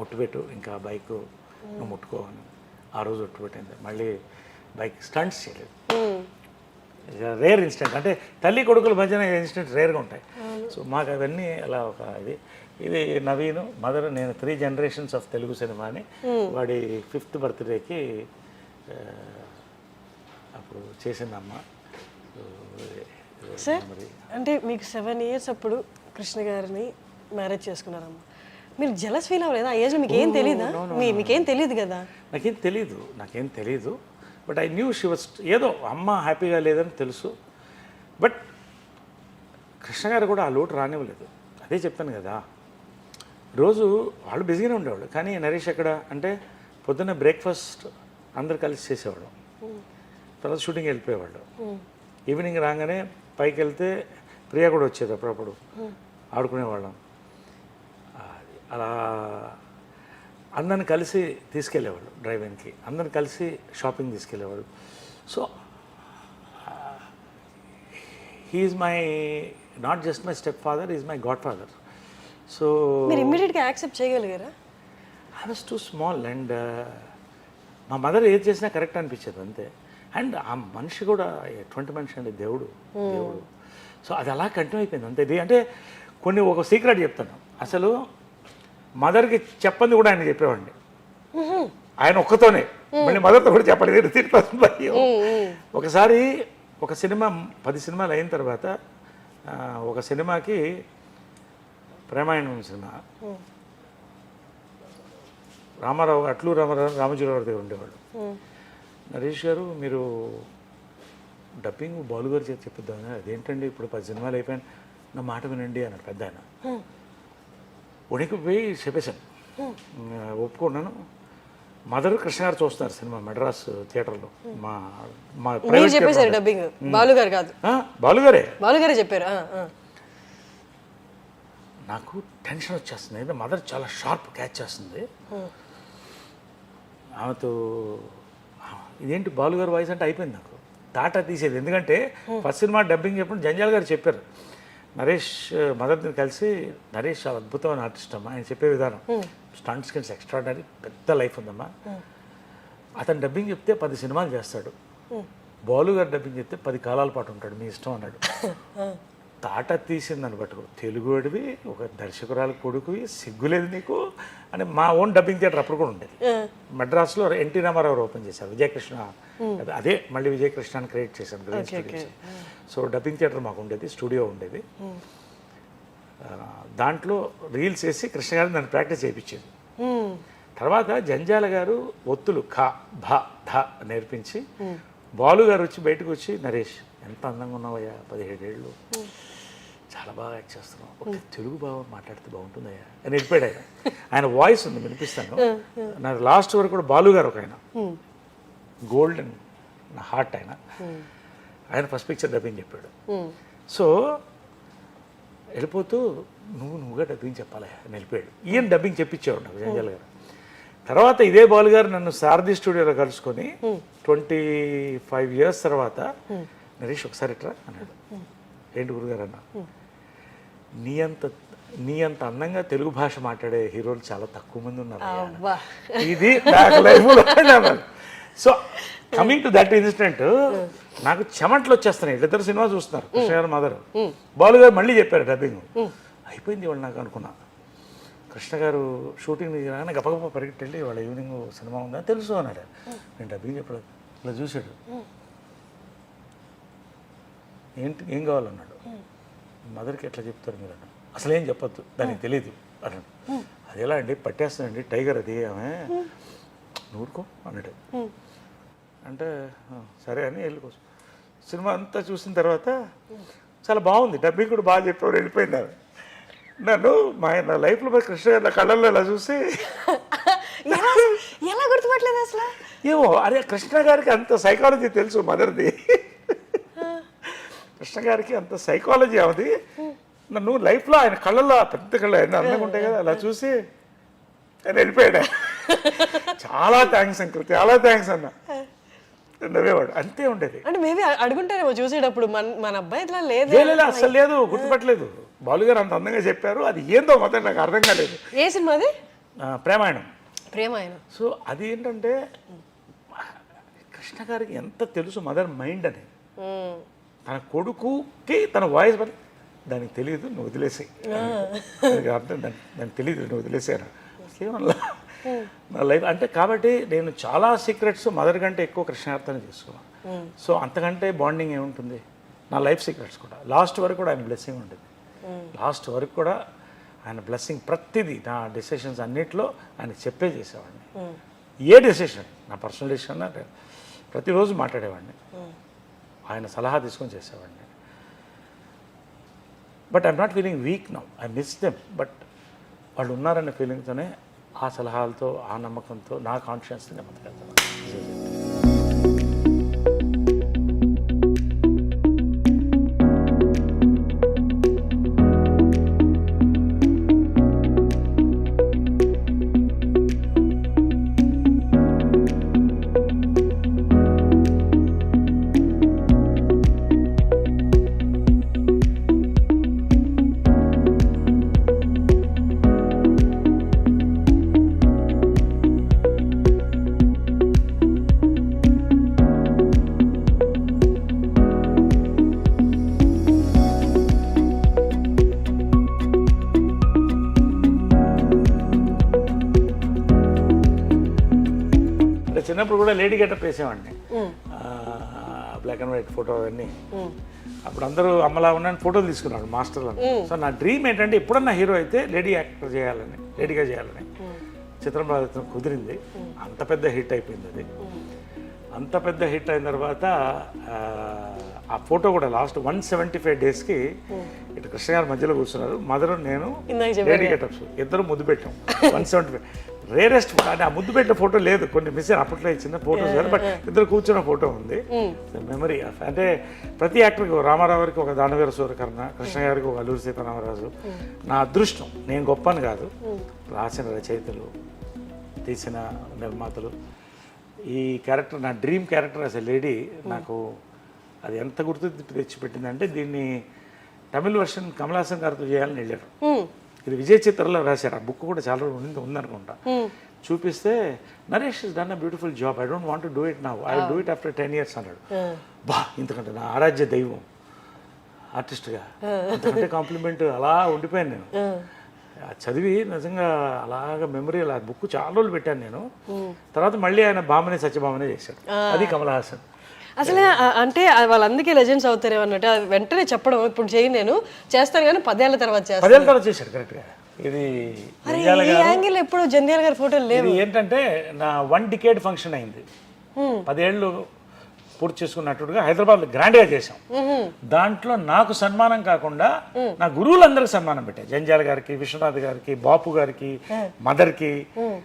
ఒట్టుపెట్టు, ఇంకా బైక్ నువ్వు ముట్టుకోవని ఆ రోజు ఒట్టుపెట్టింది. మళ్ళీ బైక్ స్టంట్స్ చేయలేదు. రేర్ ఇన్సిడెంట్, అంటే తల్లి కొడుకుల మధ్యన ఇన్సిడెంట్ రేర్గా ఉంటాయి. సో మాకు అవన్నీ అలా ఒక ఇది నవీన్ మదర్, నేను 3 generations ఆఫ్ తెలుగు సినిమాని. వాడి 5th birthdayకి అప్పుడు చేసిందమ్మ. సార్ అంటే మీకు 7 years అప్పుడు కృష్ణ గారిని మ్యారేజ్ చేసుకున్నారమ్మ. మీరు జెలస్ ఫీల్ అవ్వలేదా? ఆ ఏజ్లో మీకు ఏం తెలీదా? మీకేం తెలియదు కదా. నాకేం తెలీదు. But I knew she was, ఏదో అమ్మ హ్యాపీగా లేదని తెలుసు. బట్ కృష్ణ గారు కూడా ఆ లోటు రానివ్వలేదు. అదే చెప్పాను కదా, రోజు వాళ్ళు బిజీగానే ఉండేవాళ్ళు. కానీ నరేష్ ఎక్కడ అంటే పొద్దున్న బ్రేక్ఫాస్ట్ అందరు కలిసి చేసేవాడు, తర్వాత షూటింగ్ వెళ్ళిపోయేవాళ్ళు. ఈవినింగ్ రాగానే పైకి వెళ్తే ప్రియా కూడా వచ్చేది, అప్పుడప్పుడు ఆడుకునేవాళ్ళం. అలా అందరిని కలిసి తీసుకెళ్ళేవాళ్ళు డ్రైవింగ్కి, అందరిని కలిసి షాపింగ్ తీసుకెళ్ళేవాళ్ళు. So he is my not just my stepfather, is my godfather. సో మీరు ఇమ్మీడియట్గా యాక్సెప్ట్ చేయగలిగారా? I was too small and మా మదర్ ఏది చేసినా కరెక్ట్ అనిపించేది అంతే. అండ్ ఆ మనిషి కూడా ఎటువంటి మనిషి అండి, దేవుడు. సో అది అలా కంటిన్యూ అయిపోయింది అంతే. ఇది అంటే ఒక సీక్రెట్ చెప్తాను. అసలు మదర్కి చెప్పంది కూడా ఆయన చెప్పేవాడిని, ఆయన ఒక్కతోనే. మళ్ళీ మదర్తో కూడా చెప్పండి. ఒకసారి ఒక సినిమా 10 సినిమాలు అయిన తర్వాత ఒక సినిమాకి ప్రేమాయణం సినిమా, అట్లూరు రామోజీరావు దగ్గర ఉండేవాడు. నరేష్ గారు మీరు డబ్బింగ్ బాలు గారు చేసి చెప్పిద్దామని. అదేంటండి ఇప్పుడు 10 సినిమాలు అయిపోయాను, నా మాట వినండి అన్నాడు పెద్ద ఆయన. ఉనికి పోయి చెప్పేశాను, ఒప్పుకున్నాను. మదర్ కృష్ణ గారు చూస్తున్నారు సినిమా మెడ్రాస్ థియేటర్లో. మా చెప్పేశారు డబ్బింగ్, బాలుగారు కాదు, బాలుగారే చెప్పారు. నాకు టెన్షన్ వచ్చేస్తుంది. మదర్ చాలా షార్ప్ క్యాచ్ చేస్తుంది. ఆమెతో ఇదేంటి బాలుగారు వాయిస్ అంటే అయిపోయింది నాకు, టాటా తీసేది. ఎందుకంటే ఫస్ట్ సినిమా డబ్బింగ్ చెప్పినప్పుడు జంజాల్ గారు చెప్పారు, నరేష్ మదర్ని కలిసి, నరేష్ చాలా అద్భుతమైన ఆర్టిస్ట్ అమ్మా, ఆయన చెప్పే విధానం స్టంట్ స్కిల్స్ ఎక్స్ట్రాడనరీ, పెద్ద లైఫ్ ఉందమ్మా. అతను డబ్బింగ్ చెప్తే 10 సినిమాలు చేస్తాడు, బాలు గారు డబ్బింగ్ చెప్తే 10 కాలాల పాటు ఉంటాడు, మీ ఇష్టం అన్నాడు. తాట తీసిందని పట్టుకో, తెలుగుడివి, ఒక దర్శకురాలు కొడుకువి, సిగ్గులేదు నీకు అని. మా ఓన్ డబ్బింగ్ థియేటర్ అప్పుడు కూడా ఉండేది మెడ్రాస్లో. ఎన్టీ రామారావు ఓపెన్ చేశారు, విజయకృష్ణ, అదే మళ్ళీ విజయకృష్ణని క్రియేట్ చేశాను green studios. So dubbing theatre మాకు ఉండేది, స్టూడియో ఉండేది. దాంట్లో రీల్స్ వేసి కృష్ణ గారిని నన్ను ప్రాక్టీస్ చేయించేది. తర్వాత జంజాల గారు ఒత్తులు ఖ భ ధ నేర్పించి, బాలు గారు వచ్చి బయటకు వచ్చి, నరేష్ ఎంత అందంగా ఉన్నావయ్యా, 17 ఏళ్ళు, చాలా బాగా యాక్ట్ చేస్తున్నావు, ఒక తెలుగు బాగా మాట్లాడితే బాగుంటుందయ్యా అని వెళ్ళిపోయాడు ఆయన. ఆయన వాయిస్ ఉంది, వినిపిస్తాను. నాకు లాస్ట్ వరకు కూడా బాలు గారు ఒక ఆయన గోల్డెన్ నా హార్ట్, ఆయన ఫస్ట్ పిక్చర్ డబ్బింగ్ చెప్పాడు. సో వెళ్ళిపోతూ నువ్వుగా డబ్బింగ్ చెప్పాలి అని వెళ్ళిపోయాడు. ఈయన డబ్బింగ్ చెప్పించేవాడు నాకు జంజాల్ గారు. తర్వాత ఇదే బాలు గారు నన్ను సారథి స్టూడియోలో కలుసుకొని 25 years తర్వాత నరేష్ ఒకసారి ఇట్రా అన్నాడు. ఏంటి గురుగారు అన్న, నీ అంత అందంగా తెలుగు భాష మాట్లాడే హీరోలు చాలా తక్కువ మంది ఉన్నారు, ఇది నాకు లైఫ్లో. So coming to that incident, నాకు చెమట్లు వచ్చేస్తున్నాయి. ఇద్దరు సినిమా చూస్తున్నారు, కృష్ణ గారు మదర్. బాలు గారు మళ్ళీ చెప్పారు డబ్బింగ్, అయిపోయింది వాళ్ళు నాకు అనుకున్నా. కృష్ణ గారు షూటింగ్ రాగానే గప్పగప్ప పరిగెట్టి వెళ్ళి వాళ్ళ ఈవినింగ్ సినిమా ఉందని తెలుసు అన్నాడు. నేను డబ్బింగ్ చెప్పలేదు, ఇలా చూశాడు. ఏంటి ఏం కావాలన్నాడు. మదర్కి ఎట్లా చెప్తారు మీరు అన్నాడు. అసలు ఏం చెప్పొద్దు, దానికి తెలియదు అన్నాడు. అది ఎలా అండి, పట్టేస్తుందండి టైగర్ అది, ఆమె నూరుకో అన్నాడు. అంటే సరే అని వెళ్ళిపోవచ్చు. సినిమా అంతా చూసిన తర్వాత చాలా బాగుంది, డబ్బింగ్ కూడా బాగా చెప్పేవారు, వెళ్ళిపోయినారు. నన్ను నా లైఫ్లో మరి కృష్ణ గారి కళ్ళల్లో ఇలా చూసి ఎలా గుర్తుపట్టలేదు అసలు? ఏమో అరే కృష్ణ గారికి అంత సైకాలజీ తెలుసు మదర్ది. కృష్ణ గారికి అంత సైకాలజీ అవది. నన్ను లైఫ్లో ఆయన కళ్ళల్లో పెద్ద కళ్ళు ఆయన అందంగా ఉంటాయి కదా, అలా చూసి ఆయన వెళ్ళిపోయాడు. చాలా థ్యాంక్స్ అంకుల్, చాలా థ్యాంక్స్ అన్న నవ్వేవాడు. అంతే ఉండేది. అంటే మేబీ అడుగుంటారేమో చూసేటప్పుడు మన అబ్బాయి ఇట్లా లేదు, అసలు లేదు, గుర్తుపట్టలేదు. బాలు గారు అంత అందంగా చెప్పారు, అది ఏందో మొత్తం నాకు అర్థం కాలేదు. ఏ సినిమా అది? ప్రేమాయణం. ప్రేమాయణం. సో అది ఏంటంటే కృష్ణ గారికి ఎంత తెలుసు మదర్ మైండ్ అని. తన కొడుకుకి తన వాయిస్ బట్టి దానికి తెలియదు, నువ్వు వదిలేసాయి, అర్థం దానికి తెలియదు, నువ్వు వదిలేసాను కేవలం నా లైఫ్ అంటే. కాబట్టి నేను చాలా సీక్రెట్స్ మదర్ కంటే ఎక్కువ కృష్ణ గారితోనే తీసుకున్నాను. సో అంతకంటే బాండింగ్ ఏముంటుంది. నా లైఫ్ సీక్రెట్స్ కూడా లాస్ట్ వరకు కూడా ఆయన బ్లెస్సింగ్ ఉంటుంది. లాస్ట్ వరకు కూడా ఆయన బ్లెస్సింగ్ ప్రతిదీ, నా డెసిషన్స్ అన్నిట్లో ఆయన చెప్పే చేసేవాడిని. ఏ డెసిషన్, నా పర్సనల్ డెసిషన్ ప్రతిరోజు మాట్లాడేవాడిని, ఆయన సలహా తీసుకొని చేసేవాడిని. But I'm not feeling week now, I miss them. But వాళ్ళు ఉన్నారనే ఫీలింగ్తోనే, ఆ సలహాలతో, ఆ నమ్మకంతో నా కాన్షియన్స్ని నెమ్మదికెళ్తాను. చిన్నప్పుడు కూడా లేడీ గెటప్ వేసేవాడిని, బ్లాక్ అండ్ వైట్ ఫోటో అవన్నీ. అప్పుడు అందరూ అమ్మలా ఉన్నాను ఫోటోలు తీసుకున్నాడు మాస్టర్లను. సో నా డ్రీమ్ ఏంటంటే ఎప్పుడన్నా హీరో అయితే లేడీగా చేయాలని. చిత్రం ప్రదర్శన కుదిరింది, అంత పెద్ద హిట్ అయిపోయింది అది. అంత పెద్ద హిట్ అయిన తర్వాత ఆ ఫోటో కూడా లాస్ట్ 175 daysకి ఇటు కృష్ణ గారి మధ్యలో కూర్చున్నారు, మదర్ నేను, లేడీ గెటప్స్ ఇద్దరు ముద్దు పెట్టాం. 175 రేరెస్ట్ అంటే ఆ ముద్దు పెట్టిన ఫోటో లేదు, కొన్ని మిస్ అయిన అప్పట్లో చిన్న ఫోటోస్ కానీ, బట్ ఇద్దరు కూర్చున్న ఫోటో ఉంది. మెమరీ అంటే ప్రతి యాక్టర్కి, రామారావు గారికి ఒక దానవీర సూరకర్ణ, కృష్ణ గారికి ఒక అల్లూరి సీతారామరాజు. నా అదృష్టం, నేను గొప్పని కాదు, రాసిన రచయితలు, తీసిన నిర్మాతలు. ఈ క్యారెక్టర్ నా dream character as a lady. నాకు అది ఎంత గుర్తు తెచ్చిపెట్టిందంటే, దీన్ని తమిళ వర్షన్ కమల్ హాసన్ గారితో చేయాలని వెళ్ళారు. ఇది విజయ్ చిత్రలో రాశారు, ఆ బుక్ కూడా చాలా ఉందనుకుంటా. చూపిస్తే Naresh is done a beautiful job, I don't want to do it now, I will do it after 10 years అన్నాడు. బా, ఇంతకంటే నా ఆరాధ్య దైవం ఆర్టిస్ట్గా అంతకంటే కాంప్లిమెంట్ అలా ఉండిపోయాను నేను. చదివి నిజంగా అలాగ మెమరీ, అలా బుక్ చాలా రోజులు పెట్టాను నేను. తర్వాత మళ్ళీ ఆయన భామనే సత్యభామనే చేశాడు, అది కమల్ హాసన్. అసలు అంటే వాళ్ళందరికీ లెజెండ్స్ అవుతారు అన్నట్టు వెంటనే చెప్పడం, ఇప్పుడు చేయను నేను చేస్తాను కానీ 10 ఏళ్ల తర్వాత చేస్తాను. 10 ఏళ్ల తర్వాత చేశాడు కరెక్ట్గా. ఇది యాంగిల్ ఎప్పుడు జంధ్యాల గారి ఫోటోలు లేవు. ఏంటంటే నా 1 decade ఫంక్షన్ అయింది, 10 ఏళ్ళు పూర్తి చేసుకున్నట్టుగా హైదరాబాద్లో గ్రాండ్గా చేసాం. దాంట్లో నాకు సన్మానం కాకుండా నా గురువులందరికీ సన్మానం పెట్టాను. జంధ్యాల గారికి, విశ్వనాథ్ గారికి, బాపు గారికి, మదర్కి,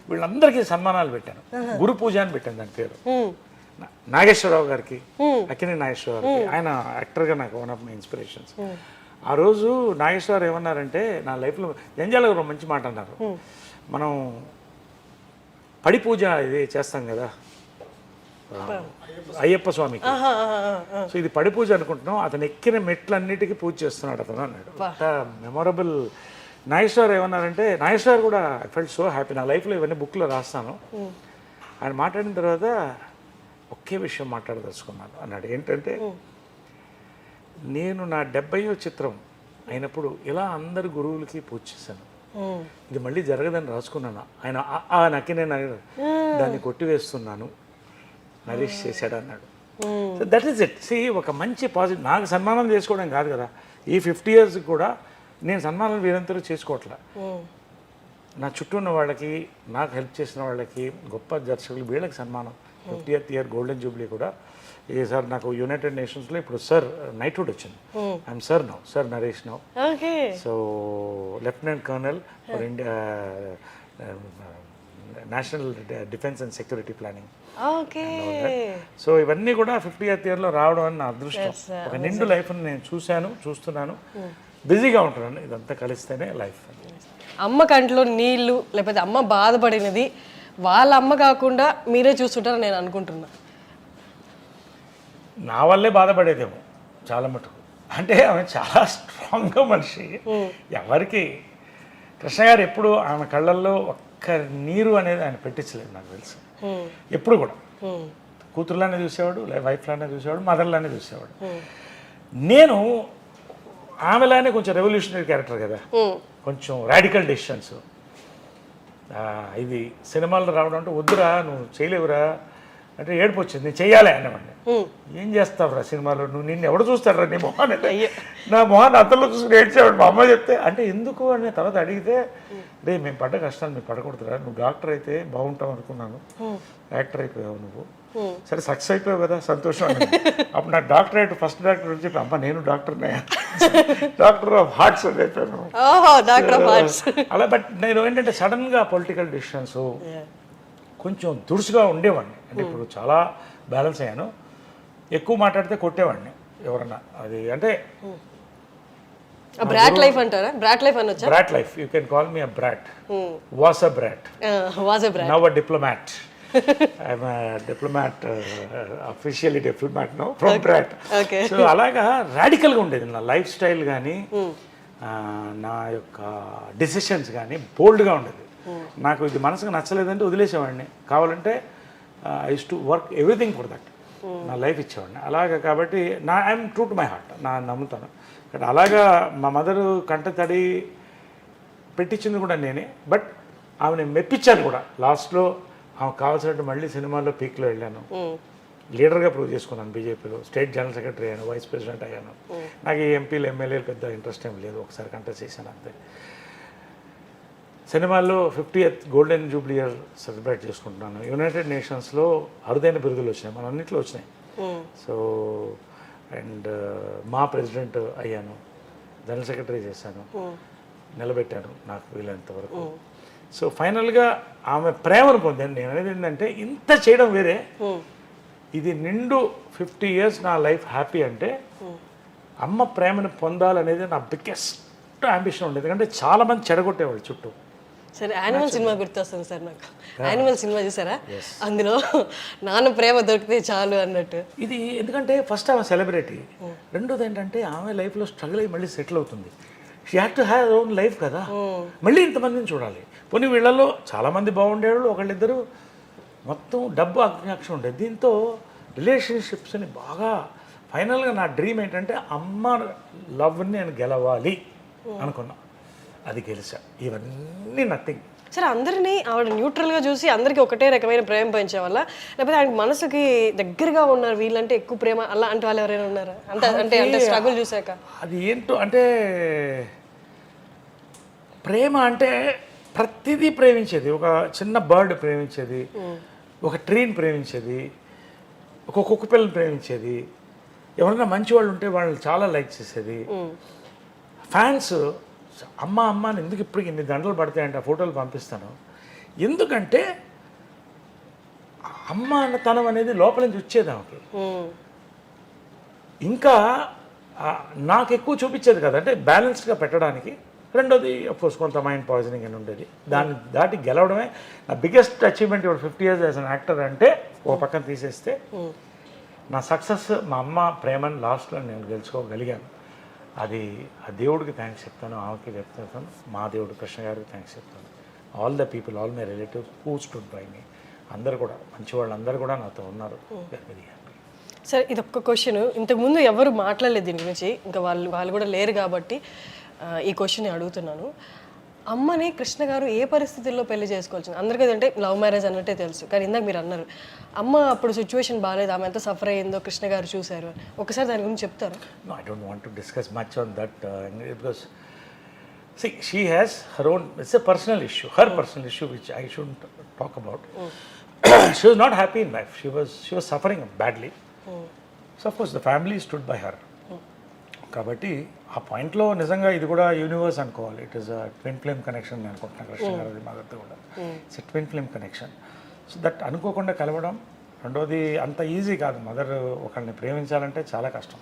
వీళ్ళందరికీ సన్మానాలు పెట్టాను. గురు పూజ అని పెట్టాను దాని పేరు. నాగేశ్వరరావు గారికి, అక్కినేని నాగేశ్వరరావు గారికి, ఆయన యాక్టర్గా నాకు వన్ ఆఫ్ మై ఇన్స్పిరేషన్స్. ఆ రోజు నాగేశ్వరరావు ఏమన్నారంటే, నా లైఫ్లో జంధ్యాల గారు మంచి మాట అన్నారు, మనం పడి పూజ ఇది చేస్తాం కదా అయ్యప్ప స్వామికి. సో ఇది పడి పూజ అనుకుంటున్నాం. అతను ఎక్కిన మెట్లన్నిటికీ పూజ చేస్తున్నాడు అతను అన్నాడు. మెమొరబుల్. నాగేశ్వర్ ఏమన్నారంటే, నాగేశ్వర్ కూడా ఐ ఫెల్ట్ సో హ్యాపీ. నా లైఫ్లో ఇవన్నీ బుక్లో రాస్తాను. ఆయన మాట్లాడిన తర్వాత ఒకే విషయం మాట్లాడదలుచుకున్నాను అన్నాడు. ఏంటంటే, నేను నా 70వ చిత్రం అయినప్పుడు ఇలా అందరు గురువులకి పూజ చేశాను. ఇది మళ్ళీ జరగదని రాసుకున్నాను. ఆయన నక్కి నేను దాన్ని కొట్టివేస్తున్నాను, నరేష్ చేశాడు అన్నాడు. So that is it. See ఒక మంచి పాజిటివ్. నాకు సన్మానం చేసుకోవడం కాదు కదా, ఈ 50 years కూడా నేను సన్మానం వీరంతరూ చేసుకోవట్లే. నా చుట్టూ ఉన్న వాళ్ళకి, నాకు హెల్ప్ చేసిన వాళ్ళకి, గొప్ప దర్శకులు, వీళ్ళకి సన్మానం. 50th year గోల్డెన్ జూబ్లీ కూడా ఈ సార్ నాకు యునైటెడ్ నేషన్స్లో ఇప్పుడు సార్ నైట్హుడ్ వచ్చింది. I'm sir now, sir Naresh now. So lieutenant colonel for India national defence and security planning. So ఇవన్నీ కూడా 50th yearలో రావడం అని నా అదృష్టం. ఒక నిండు లైఫ్ని నేను చూస్తున్నాను, బిజీగా ఉంటున్నాను. ఇదంతా కలిస్తేనే లైఫ్. అమ్మ కంట్లో నీళ్ళు, లేకపోతే అమ్మ బాధపడినది వాళ్ళ అమ్మ కాకుండా మీరే చూస్తుంటారని నేను అనుకుంటున్నా. నా వల్లే బాధపడేదేమో చాలా మటుకు. అంటే ఆమె చాలా స్ట్రాంగ్గా మనిషి. ఎవరికి కృష్ణ గారు ఎప్పుడు ఆమె కళ్ళల్లో ఒక్క నీరు అనేది ఆయన పెట్టించలేదు నాకు తెలుసు. ఎప్పుడు కూడా కూతురులానే చూసేవాడు, వైఫ్లానే చూసేవాడు, మదర్లానే చూసేవాడు. నేను ఆమెలానే కొంచెం రెవల్యూషనరీ క్యారెక్టర్ కదా, కొంచెం రాడికల్ డెసిషన్స్. ఇది సినిమాల్లో రావడం అంటే, వద్దురా నువ్వు చేయలేవురా అంటే ఏడుపు వచ్చింది. నేను చెయ్యాలి అన్నవాడిని. ఏం చేస్తావురా సినిమాలో, నువ్వు నిన్ను ఎవడు చూస్తాడురా నీ మొహాన్ని. నా మొహాన్ని అతల్లో చూసి ఏడ్చేవాడు. మా అమ్మ చెప్తే అంటే ఎందుకు అని తర్వాత అడిగితే, రే మేము పడ్డ కష్టాలు మీరు పడకూడదురా, నువ్వు డాక్టర్ అయితే బాగుంటావు అనుకున్నాను, యాక్టర్ అయిపోయావు నువ్వు, సరే సక్సెస్ అయిపోయావు కదా, సంతోషం అని. అప్పుడు నాకు డాక్టరేట్ ఫస్ట్ డాక్టర్ అని చెప్పి, అమ్మ నేను డాక్టర్నే, డాక్టర్ ఆఫ్ హార్ట్స్ అని అయిపోయాను అలా. బట్ నేను ఏంటంటే సడన్గా పొలిటికల్ డిసిషన్స్ కొంచెం దురుసుగా ఉండేవాడిని. అంటే ఇప్పుడు చాలా బ్యాలెన్స్ అయ్యాను. ఎక్కువ మాట్లాడితే కొట్టేవాడిని ఎవరన్నా. అది అంటే బ్రాట్ లైఫ్ అంటారా? బ్రాట్ లైఫ్ అనొచ్చా? Brat life, you can call me a brat. Was a brat, now a diplomat. I'm diplomat, officially diplomat now from brat. So అలాగా రాడికల్గా ఉండేది నా లైఫ్ స్టైల్ కానీ, నా యొక్క డెసిషన్స్ కానీ బోల్డ్గా ఉండేది. నాకు ఇది మనసుకు నచ్చలేదంటే వదిలేసేవాడిని. కావాలంటే I use to work everything for that. నా లైఫ్ ఇచ్చేవాడిని అలాగా. కాబట్టి I'm true to my heart, నా నమ్ముతాను. బట్ అలాగా మా మదరు కంట తడి పెట్టించింది కూడా నేనే. బట్ ఆమెను మెప్పించాను కూడా. లాస్ట్లో ఆమెకు కావాల్సినట్టు మళ్ళీ సినిమాల్లో పీక్లో వెళ్ళాను, లీడర్గా ప్రూవ్ చేసుకున్నాను. బీజేపీలో స్టేట్ జనరల్ సెక్రటరీ అయ్యాను, వైస్ ప్రెసిడెంట్ అయ్యాను. నాకు ఈ ఎంపీలు ఎమ్మెల్యేలు పెద్ద ఇంట్రెస్ట్ ఏం లేదు, ఒకసారి కంటెస్ట్ చేశాను అంతే. సినిమాల్లో 50th golden Jubilee year celebrate చేసుకుంటున్నాను. యునైటెడ్ నేషన్స్లో అరుదైన బిరుదులు వచ్చినాయి, మన అన్నింటిలో వచ్చినాయి. సో అండ్ మా ప్రెసిడెంట్ అయ్యాను, జనరల్ సెక్రటరీ చేశాను, నిలబెట్టాను నాకు వీలైనంత వరకు. సో ఫైనల్గా ఆమె ప్రేమను పొందాను. నేను అనేది ఏంటంటే, ఇంత చేయడం వేరే, ఇది నిండు 50 years నా లైఫ్ హ్యాపీ అంటే అమ్మ ప్రేమను పొందాలనేది నా బిగ్గెస్ట్ అంబిషన్ ఉండేది. ఎందుకంటే చాలామంది చెడగొట్టేవాళ్ళు చుట్టూ. సరే, యానిమల్ సినిమా గుర్తొస్తుంది సార్ నాకు. యానిమల్ సినిమా చూసారా? అందులో నాన్న ప్రేమ దొరికితే చాలు అన్నట్టు. ఇది ఎందుకంటే ఫస్ట్ ఆమె సెలబ్రిటీ, రెండోది ఏంటంటే ఆమె లైఫ్లో స్ట్రగుల్ అయ్యి మళ్ళీ సెటిల్ అవుతుంది. She had to have own life కదా, మళ్ళీ ఇంతమందిని చూడాలి. కొన్ని వీళ్ళల్లో చాలామంది బాగుండేవాళ్ళు, ఒకళ్ళిద్దరు మొత్తం డబ్బు ఆకాంక్ష ఉండేది. దీంతో రిలేషన్షిప్స్ని బాగా ఫైనల్గా నా డ్రీమ్ ఏంటంటే అమ్మ లవ్ని నేను గెలవాలి అనుకున్నా. అది గెలిచా. ఇవన్నీ నథింగ్. సరే, అందరినీ ఆవిడ న్యూట్రల్గా చూసి అందరికీ ఒకటే రకమైన ప్రేమ పెంచే వల్ల, లేకపోతే ఆయన మనసుకి దగ్గరగా ఉన్నారు వీళ్ళంటే ఎక్కువ ప్రేమ అలా అంటే వాళ్ళు ఎవరైనా ఉన్నారా? అంటే స్ట్రగుల్ చూసాక అది ఏంటో అంటే, ప్రేమ అంటే ప్రతిదీ ప్రేమించేది. ఒక చిన్న బర్డ్ ప్రేమించేది, ఒక ట్రీని ప్రేమించేది, ఒక కుక్క పిల్లని ప్రేమించేది, ఎవరైనా మంచి వాళ్ళు ఉంటే వాళ్ళని చాలా లైక్ చేసేది. ఫ్యాన్స్ అమ్మ అమ్మ అని ఎందుకు ఇప్పటికి ఇన్ని దండలు పడతాయంటే ఆ ఫోటోలు పంపిస్తాను. ఎందుకంటే అమ్మ అన్నతనం అనేది లోపల నుంచి వచ్చేది ఆమెకి. ఇంకా నాకు ఎక్కువ చూపించేది కదా, అంటే బ్యాలెన్స్డ్గా పెట్టడానికి రెండోది అఫ్కోర్స్ కొంత మైండ్ పాయిజనింగ్ అని ఉండేది. దాన్ని దాటి గెలవడమే నా బిగ్గెస్ట్ అచీవ్మెంట్. ఇప్పుడు 50 years యాజ్ అన్ యాక్టర్ అంటే ఓ పక్కన తీసేస్తే నా సక్సెస్ మా అమ్మ ప్రేమను లాస్ట్లో నేను గెలుచుకోగలిగాను. అది ఆ దేవుడికి థ్యాంక్స్ చెప్తాను, ఆమెకి చెప్తాను, మా దేవుడు కృష్ణ గారికి థ్యాంక్స్ చెప్తాను. All the people, all my relatives who stood by me, అందరు కూడా మంచి వాళ్ళందరూ కూడా నాతో ఉన్నారు. Very happy. సార్ ఇది ఒక్క క్వశ్చన్, ఇంతకుముందు ఎవరు మాట్లాడలేదు దీని గురించి, ఇంకా వాళ్ళు కూడా లేరు కాబట్టి ఈ క్వశ్చన్ అడుగుతున్నాను. అమ్మని కృష్ణ గారు ఏ పరిస్థితుల్లో పెళ్లి చేసుకోవాల్సింది? అందరికీ అంటే లవ్ మ్యారేజ్ అన్నట్టే తెలుసు, కానీ ఇందాక మీరు అన్నారు అమ్మ అప్పుడు సిచ్యువేషన్ బాగాలేదు, ఆమె ఎంత సఫర్ అయ్యిందో కృష్ణ గారు చూశారు. ఒకసారి దాని గురించి చెప్తారా? No, I don't want to discuss much on that because see, she has her own, it's a personal issue, her personal issue which I shouldn't talk about. She was not happy in life. She was suffering badly. So of course the family stood by her. కాబట్టి ఆ పాయింట్లో నిజంగా ఇది కూడా universe అనుకోవాలి. It is a twin flame connection నేను అనుకుంటున్నాను కృష్ణ గారి మదర్తో కూడా. It's twin flame connection. So that అనుకోకుండా కలవడం. రెండోది అంత ఈజీ కాదు, మదర్ ఒకరిని ప్రేమించాలంటే చాలా కష్టం.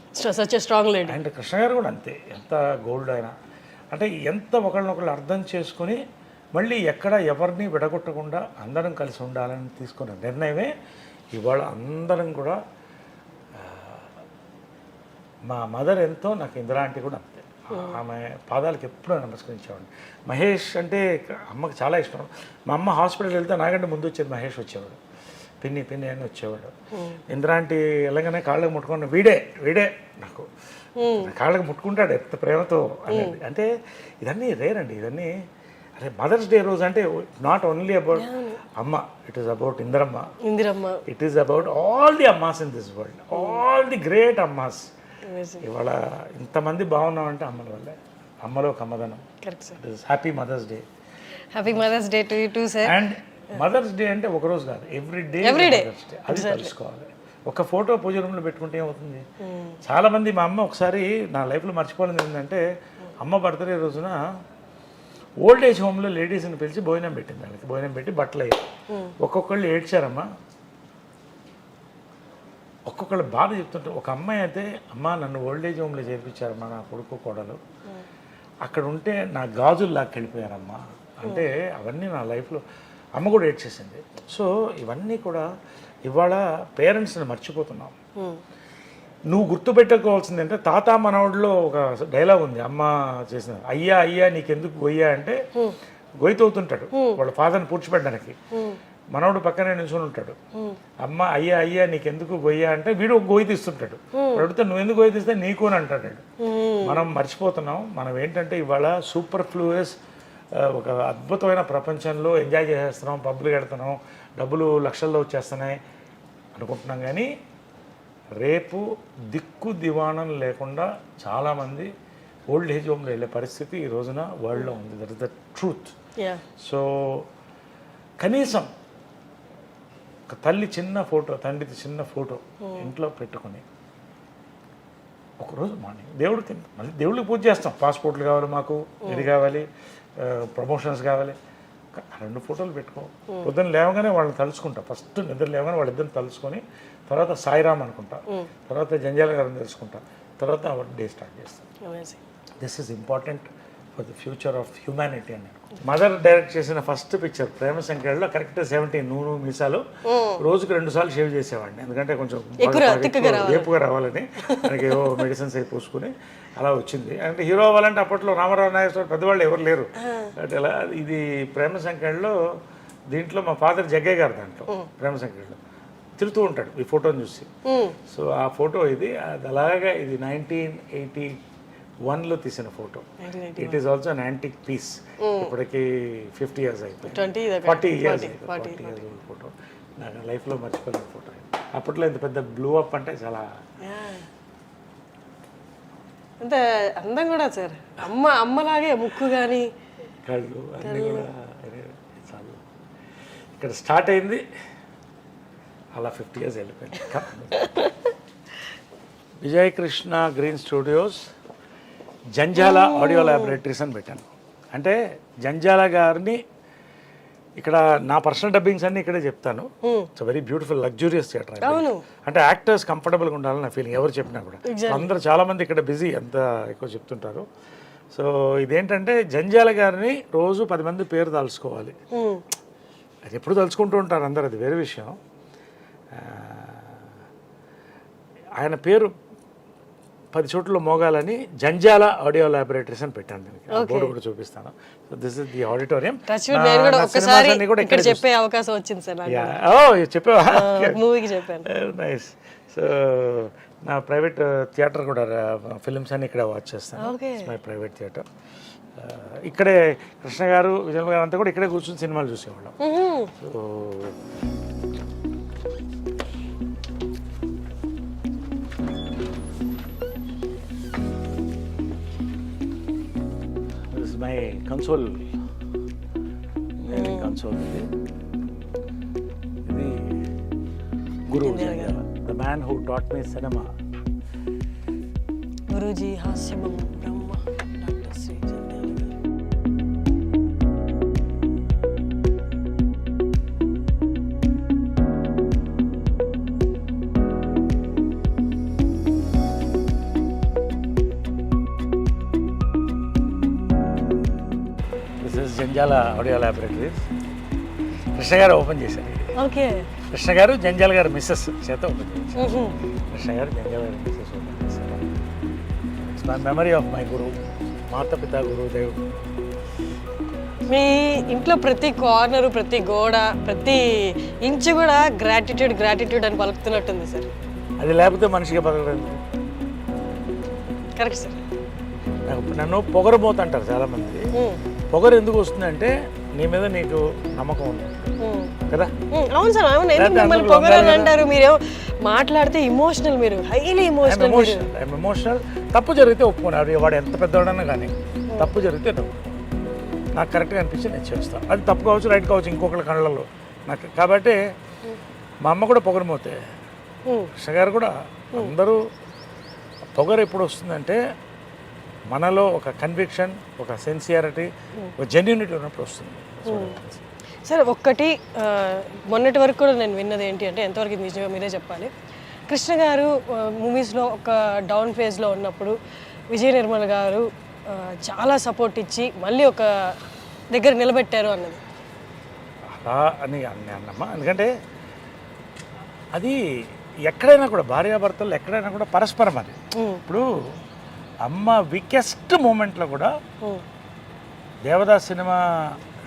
Strong lady. అండ్ కృష్ణ గారు కూడా అంతే, ఎంత గోల్డ్ అయినా అంటే ఎంత ఒకళ్ళనొకళ్ళు అర్థం చేసుకుని మళ్ళీ ఎక్కడ ఎవరిని విడగొట్టకుండా అందరం కలిసి ఉండాలని తీసుకున్న నిర్ణయమే ఇవాళ అందరం కూడా. మా మదర్ ఎంతో, నాకు ఇందిరా ఆంటీ కూడా అంతే. ఆమె పాదాలకు ఎప్పుడూ నమస్కరించేవాడిని. మహేష్ అంటే అమ్మకి చాలా ఇష్టం. మా అమ్మ హాస్పిటల్ వెళ్తే నాకంటే ముందు వచ్చేది మహేష్ వచ్చేవాడు, పిన్ని పిన్ని అని వచ్చేవాడు. ఇందిరా ఆంటీ వెళ్ళగానే కాళ్ళకి ముట్టుకుని వీడే నాకు కాళ్ళకి ముట్టుకుంటాడు ఎంత ప్రేమతో అనేది. అంటే ఇదన్నీ రేర్ అండి, ఇదన్నీ. అరే మదర్స్ డే రోజు అంటే నాట్ ఓన్లీ అబౌట్ అమ్మ, it is about Indiramma, it is about all the ammas in this world, all the great ammas. ఇవాళ ఇంతమంది బాగున్నామంటే అమ్మల వల్లే, అమ్మలో కమ్మదనం. Happy mother's day. Happy mother's day to you too sir. And mother's day అంటే ఒక రోజు కాదు, ఎవ్రీ డే మదర్స్ డే. అది తెలుసుకోవాలి. ఒక ఫోటో పూజ రూమ్లో పెట్టుకుంటే ఏమవుతుంది? చాలా మంది, మా అమ్మ ఒకసారి నా లైఫ్లో మర్చిపోలేదు ఏంటంటే, అమ్మ బర్త్డే రోజున ఓల్డ్ ఏజ్ హోమ్లో లేడీస్ని పిలిచి భోజనం పెట్టింది. దానికి భోజనం పెట్టి బట్టలు అయ్యాయి. ఒక్కొక్కళ్ళు ఏడ్చారమ్మా, ఒక్కొక్కళ్ళు బాధ చెప్తుంటే. ఒక అమ్మాయి అయితే, అమ్మ నన్ను ఓల్డ్ ఏజ్ హోమ్లో చేర్పించారమ్మా నా కొడుకు కోడలు, అక్కడ ఉంటే నా గాజులు లాక్కెళ్ళిపోయారమ్మా అంటే. అవన్నీ నా లైఫ్లో అమ్మ కూడా ఏడ్చేసింది. సో ఇవన్నీ కూడా ఇవాళ పేరెంట్స్ని మర్చిపోతున్నాం. నువ్వు గుర్తుపెట్టుకోవాల్సింది అంటే, తాత మనవడిలో ఒక డైలాగ్ ఉంది అమ్మ చేసిన, అయ్యా అయ్యా నీకెందుకు గొయ్యా అంటే గొయ్యతవుతుంటాడు వాళ్ళ ఫాదర్ని పూడ్చిపెట్టడానికి. మనవడు పక్కనే నిల్చుని ఉంటాడు. అమ్మ అయ్యా అయ్యా నీకెందుకు గొయ్యా అంటే వీడు ఒక గొయ్యి తీస్తుంటాడు. అడిగితే నువ్వు ఎందుకు గొయ్యి తీస్తే నీకు అని అంటాడు. మనం మర్చిపోతున్నాం. మనం ఏంటంటే ఇవాళ సూపర్ ఫ్లూయస్ ఒక అద్భుతమైన ప్రపంచంలో ఎంజాయ్ చేసేస్తున్నాం, పబ్బులు పెడుతున్నాం, డబ్బులు లక్షల్లో వచ్చేస్తున్నాయి అనుకుంటున్నాం. కానీ రేపు దిక్కు దివాణం లేకుండా చాలామంది ఓల్డ్ ఏజ్ హోమ్లో వెళ్ళే పరిస్థితి ఈ రోజున వరల్డ్లో ఉంది. That is the truth. So కనీసం ఒక తల్లి చిన్న ఫోటో, తండ్రిది చిన్న ఫోటో ఇంట్లో పెట్టుకుని ఒకరోజు మార్నింగ్ దేవుడికి, మళ్ళీ దేవుడికి పూజ చేస్తాం. పాస్పోర్ట్లు కావాలి మాకు, ఇది కావాలి, ప్రమోషన్స్ కావాలి, 2 ఫోటోలు పెట్టుకో. పొద్దున్న లేవగానే వాళ్ళని తలుచుకుంటా. ఫస్ట్ నిద్ర లేవగానే వాళ్ళిద్దరిని తలుచుకొని, తర్వాత సాయిరామ్ అనుకుంటా, తర్వాత జంజాల గారిని తెలుసుకుంటా, తర్వాత డే స్టార్ట్ చేస్తాను. This is important for the future of humanity అని. మదర్ డైరెక్ట్ చేసిన ఫస్ట్ పిక్చర్ ప్రేమ సంఖ్యలో కరెక్ట్ 17 నూనె మీసాలు రోజుకి 2 సార్లు షేవ్ చేసేవాడిని. ఎందుకంటే కొంచెం ఏపుగా రావాలని, మనకి ఏవో మెడిసిన్స్ అవి పూసుకుని అలా వచ్చింది. అంటే హీరో అవ్వాలంటే అప్పట్లో రామారావు నాగేశ్వర పెద్దవాళ్ళు ఎవరు లేరు. అంటే ఎలా ఇది ప్రేమ సంఖ్యలో, దీంట్లో మా ఫాదర్ జగ్గయ్య గారు దాంట్లో ప్రేమ సంఖ్యలో తిరుగుతూ ఉంటాడు ఈ ఫోటోని చూసి. సో ఆ ఫోటో ఇది, అది అలాగా ఇది 1981లో తీసిన photo. It is also an antique piece. ఇప్పటికి 50 years అయిపోయింది, 40 years ఫోటో. నాకు లైఫ్లో మర్చిపోలేని ఫోటో. అప్పట్లో ఇంత పెద్ద బ్లూ అప్ అంటే చాలా అంత అందం కూడా సార్. అమ్మలాగే ముక్కు కానీ కళ్ళు అన్నీ కూడా చాలా. ఇక్కడ స్టార్ట్ అయింది, అలా 50 years వెళ్ళిపోయింది. Vijay Krishna green studios Janjala audio laboratories అని పెట్టాను. అంటే జంజాల గారిని ఇక్కడ నా పర్సనల్ డబ్బింగ్స్ అన్ని ఇక్కడే చెప్తాను. It's very beautiful luxurious theatre. అంటే యాక్టర్స్ కంఫర్టబుల్గా ఉండాలని నా ఫీలింగ్. ఎవరు చెప్పినా కూడా అందరూ చాలా మంది ఇక్కడ బిజీ, అంత ఎక్కువ చెప్తుంటారు. సో ఇదేంటంటే జంజాల గారిని రోజు 10 మంది పేరు తలుచుకోవాలి. అది ఎప్పుడు తలుచుకుంటూ ఉంటారు అందరు, అది వేరే విషయం. ఆయన పేరు 10 చోట్ల మోగాలని జంజాల ఆడియో ల్యాబొరేటరీస్ అని పెట్టాను. దీనికి బోర్డు కూడా చూపిస్తాను. So this is the auditorium. ఇక్కడ చెప్పే అవకాశం వచ్చింది సార్. చెప్పావా? మూవీకి చెప్పాను. నైస్. సో నా ప్రైవేట్ థియేటర్ కూడా ఫిల్మ్స్ అన్ని ఇక్కడ వాచ్ చేస్తాను. My private theatre. ఇక్కడే కృష్ణ గారు, విజయ్ గారు అంతా కూడా ఇక్కడే కూర్చొని సినిమాలు చూసేవాళ్ళం. So my console, console. ఇది guru Jandhyala, the man who taught me cinema. Guruji హాస్యమం Brahma doctor Shri Jandhyala garu. Jandhyala audio laboratories Krishna గారు ఓపెన్ చేశారు. ఓకే. కృష్ణ గారు జంజాల గారు మిస్సెస్ చేత ఓపెన్ చేశారు. కృష్ణ గారు జంజాల గారు మిస్సెస్ ఓపెన్ చేశారు. It's my memory of my guru, మాతపిత గురుదేవ్. మీ ఇంట్లో ప్రతి కార్నరు, ప్రతి గోడ, ప్రతి ఇంచు కూడా గ్రాటిట్యూడ్ అని పలుకుతున్నట్టుంది సార్. అది లేకపోతే మనిషిగా బతకడం. Correct sir. నన్ను పొగరబోతుంటారు చాలామంది. పొగరు ఎందుకు వస్తుందంటే నీ మీద నీకు నమ్మకం ఉంది కదా. అవును సార్, అవును. మిమ్మల్ని పొగరని అంటారు, మీరు మాట్లాడితే ఇమోషనల్, మీరు హైలీ ఎమోషనల్. తప్పు జరిగితే ఒప్పుకోండి. వాడు ఎంత పెద్దవాడన్నా కానీ తప్పు జరిగితే నాకు కరెక్ట్గా అనిపించి నేను చేస్తాను. అది తప్పు కావచ్చు, రైట్ కావచ్చు, ఇంకొకరి కళ్ళల్లో నాకు. కాబట్టి మా అమ్మ కూడా పొగరమోతే, కృష్ణ గారు కూడా. అందరూ పొగరు ఎప్పుడు వస్తుందంటే మనలో ఒక కన్విక్షన్, ఒక సిన్సియారిటీ, ఒక జెన్యూనిటీ ఉన్నప్పుడు వస్తుంది. సార్ ఒక్కటి, మొన్నటి వరకు కూడా నేను విన్నది ఏంటి అంటే, ఎంతవరకు ఇది నిజంగా మీరే చెప్పాలి. కృష్ణ గారు మూవీస్లో ఒక డౌన్ ఫేజ్లో ఉన్నప్పుడు విజయ నిర్మల్ గారు చాలా సపోర్ట్ ఇచ్చి మళ్ళీ ఒక దగ్గర నిలబెట్టారు అన్నది. అలా అని అన్నమ్మా. ఎందుకంటే అది ఎక్కడైనా కూడా భార్యాభర్తలు ఎక్కడైనా కూడా పరస్పరం. అది ఇప్పుడు అమ్మ వీకెస్ట్ మూమెంట్లో కూడా దేవదాస్ సినిమా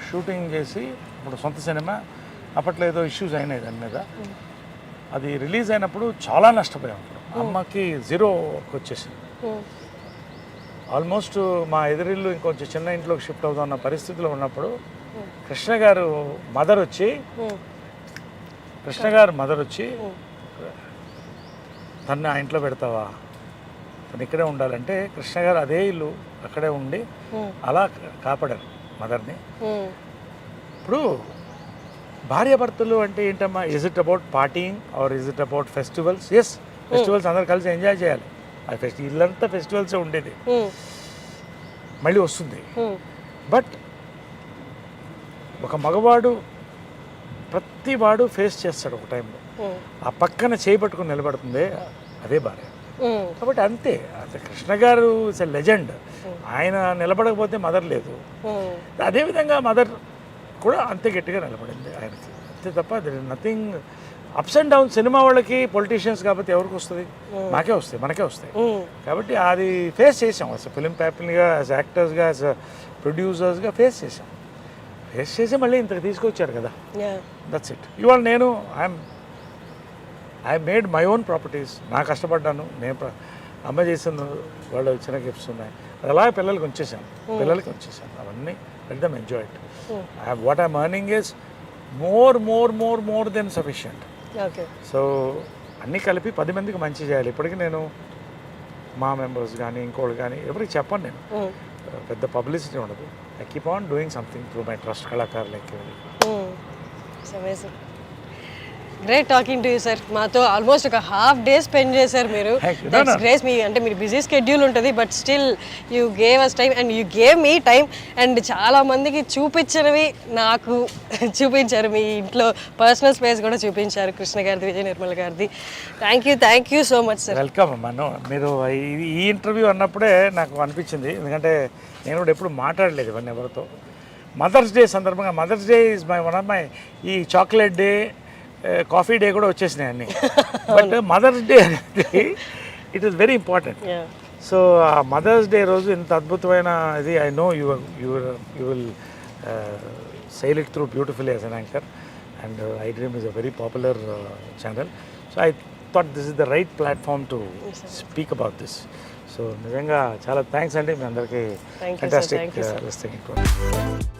షూటింగ్ చేసి, ఇప్పుడు సొంత సినిమా, అప్పట్లో ఏదో ఇష్యూస్ అయినాయి దాని మీద. అది రిలీజ్ అయినప్పుడు చాలా నష్టపోయాం. అమ్మకి జీరోకి వచ్చేసింది. ఆల్మోస్ట్ మా ఎదురిల్లు ఇంకొంచెం చిన్న ఇంట్లోకి షిఫ్ట్ అవుతున్న పరిస్థితిలో ఉన్నప్పుడు కృష్ణ గారు మదర్ వచ్చి తను ఆ ఇంట్లో పెడతావా, తను ఇక్కడే ఉండాలంటే కృష్ణ గారు అదే ఇల్లు అక్కడే ఉండి అలా కాపాడారు మదర్ని. ఇప్పుడు భార్యాభర్తలు అంటే ఏంటమ్మా, is it about partying or is it about festivals? Yes, festivals అందరు కలిసి ఎంజాయ్ చేయాలి. ఆ ఇల్లంతా ఫెస్టివల్సే ఉండేది, మళ్ళీ వస్తుంది. బట్ ఒక మగవాడు ప్రతి వాడు ఫేస్ చేస్తాడు ఒక టైంలో. ఆ పక్కన చేయి పట్టుకుని నిలబడుతుంది, అదే భార్య. కాబట్టి అంతే. అసలు కృష్ణ గారు ఇస్ ఎ లెజెండ్. ఆయన నిలబడకపోతే మదర్ లేదు. అదేవిధంగా మదర్ కూడా అంతే గట్టిగా నిలబడింది ఆయనకి, అంతే తప్ప nothing. Ups and down cinema వాళ్ళకి, పొలిటీషియన్స్ కాబట్టి ఎవరికి వస్తుంది? మాకే వస్తాయి, మనకే వస్తాయి. కాబట్టి అది ఫేస్ చేసాం. అసలు ఫిలిం ప్యాపిల్గా, యాజ్ యాక్టర్స్గా, యాజ్ ప్రొడ్యూసర్స్గా ఫేస్ చేసి మళ్ళీ ఇంతకు తీసుకొచ్చారు కదా. That's it. ఇవాళ నేను I made my own properties. నా కష్టపడ్డాను, నేను అమ్మ చేసిన వాళ్ళు చిన్న గిఫ్ట్స్ ఉన్నాయి, అది అలా పిల్లలకి ఉంచేసాను. అవన్నీ let them enjoy it. What I'm earning is more than sufficient. So అన్నీ కలిపి 10 మందికి మంచి చేయాలి. ఇప్పటికీ నేను మా మెంబర్స్ కానీ ఇంకోళ్ళు కానీ ఎవరికి చెప్పను. నేను పెద్ద పబ్లిసిటీ ఉండదు. I keep on doing something through my trust కళాకారులకి. Great talking to you sir. మాతో ఆల్మోస్ట్ ఒక హాఫ్ డే స్పెండ్ చేశారు మీరు. Thank you. That's great. మీ అంటే మీరు బిజీ స్కెడ్యూల్ ఉంటుంది, but still you gave us time and you gave me time. And చాలా మందికి చూపించినవి నాకు చూపించారు. మీ ఇంట్లో పర్సనల్ స్పేస్ కూడా చూపించారు, కృష్ణ గారిది, విజయ నిర్మల్ గారిది. Thank you so much sir. Welcome అమ్మా. మీరు ఈ ఇంటర్వ్యూ అన్నప్పుడే నాకు అనిపించింది, ఎందుకంటే నేను కూడా ఎప్పుడు మాట్లాడలేదు ఇవన్నీ ఎవరితో. మదర్స్ డే సందర్భంగా, mother's day is one of my, ఈ చాక్లెట్ డే, కాఫీ డే కూడా వచ్చేసినాయి అన్నీ. బట్ మదర్స్ డే అనేది it is very important. So ఆ మదర్స్ డే రోజు ఇంత అద్భుతమైన ఇది, I know you will sail it through beautifully as an anchor, and iDream is a very popular channel. So I thought this is the right platform to speak about this. So నిజంగా చాలా thanks అండి మీ అందరికీ. Thank you, sir. Fantastic Thank you, sir. listening to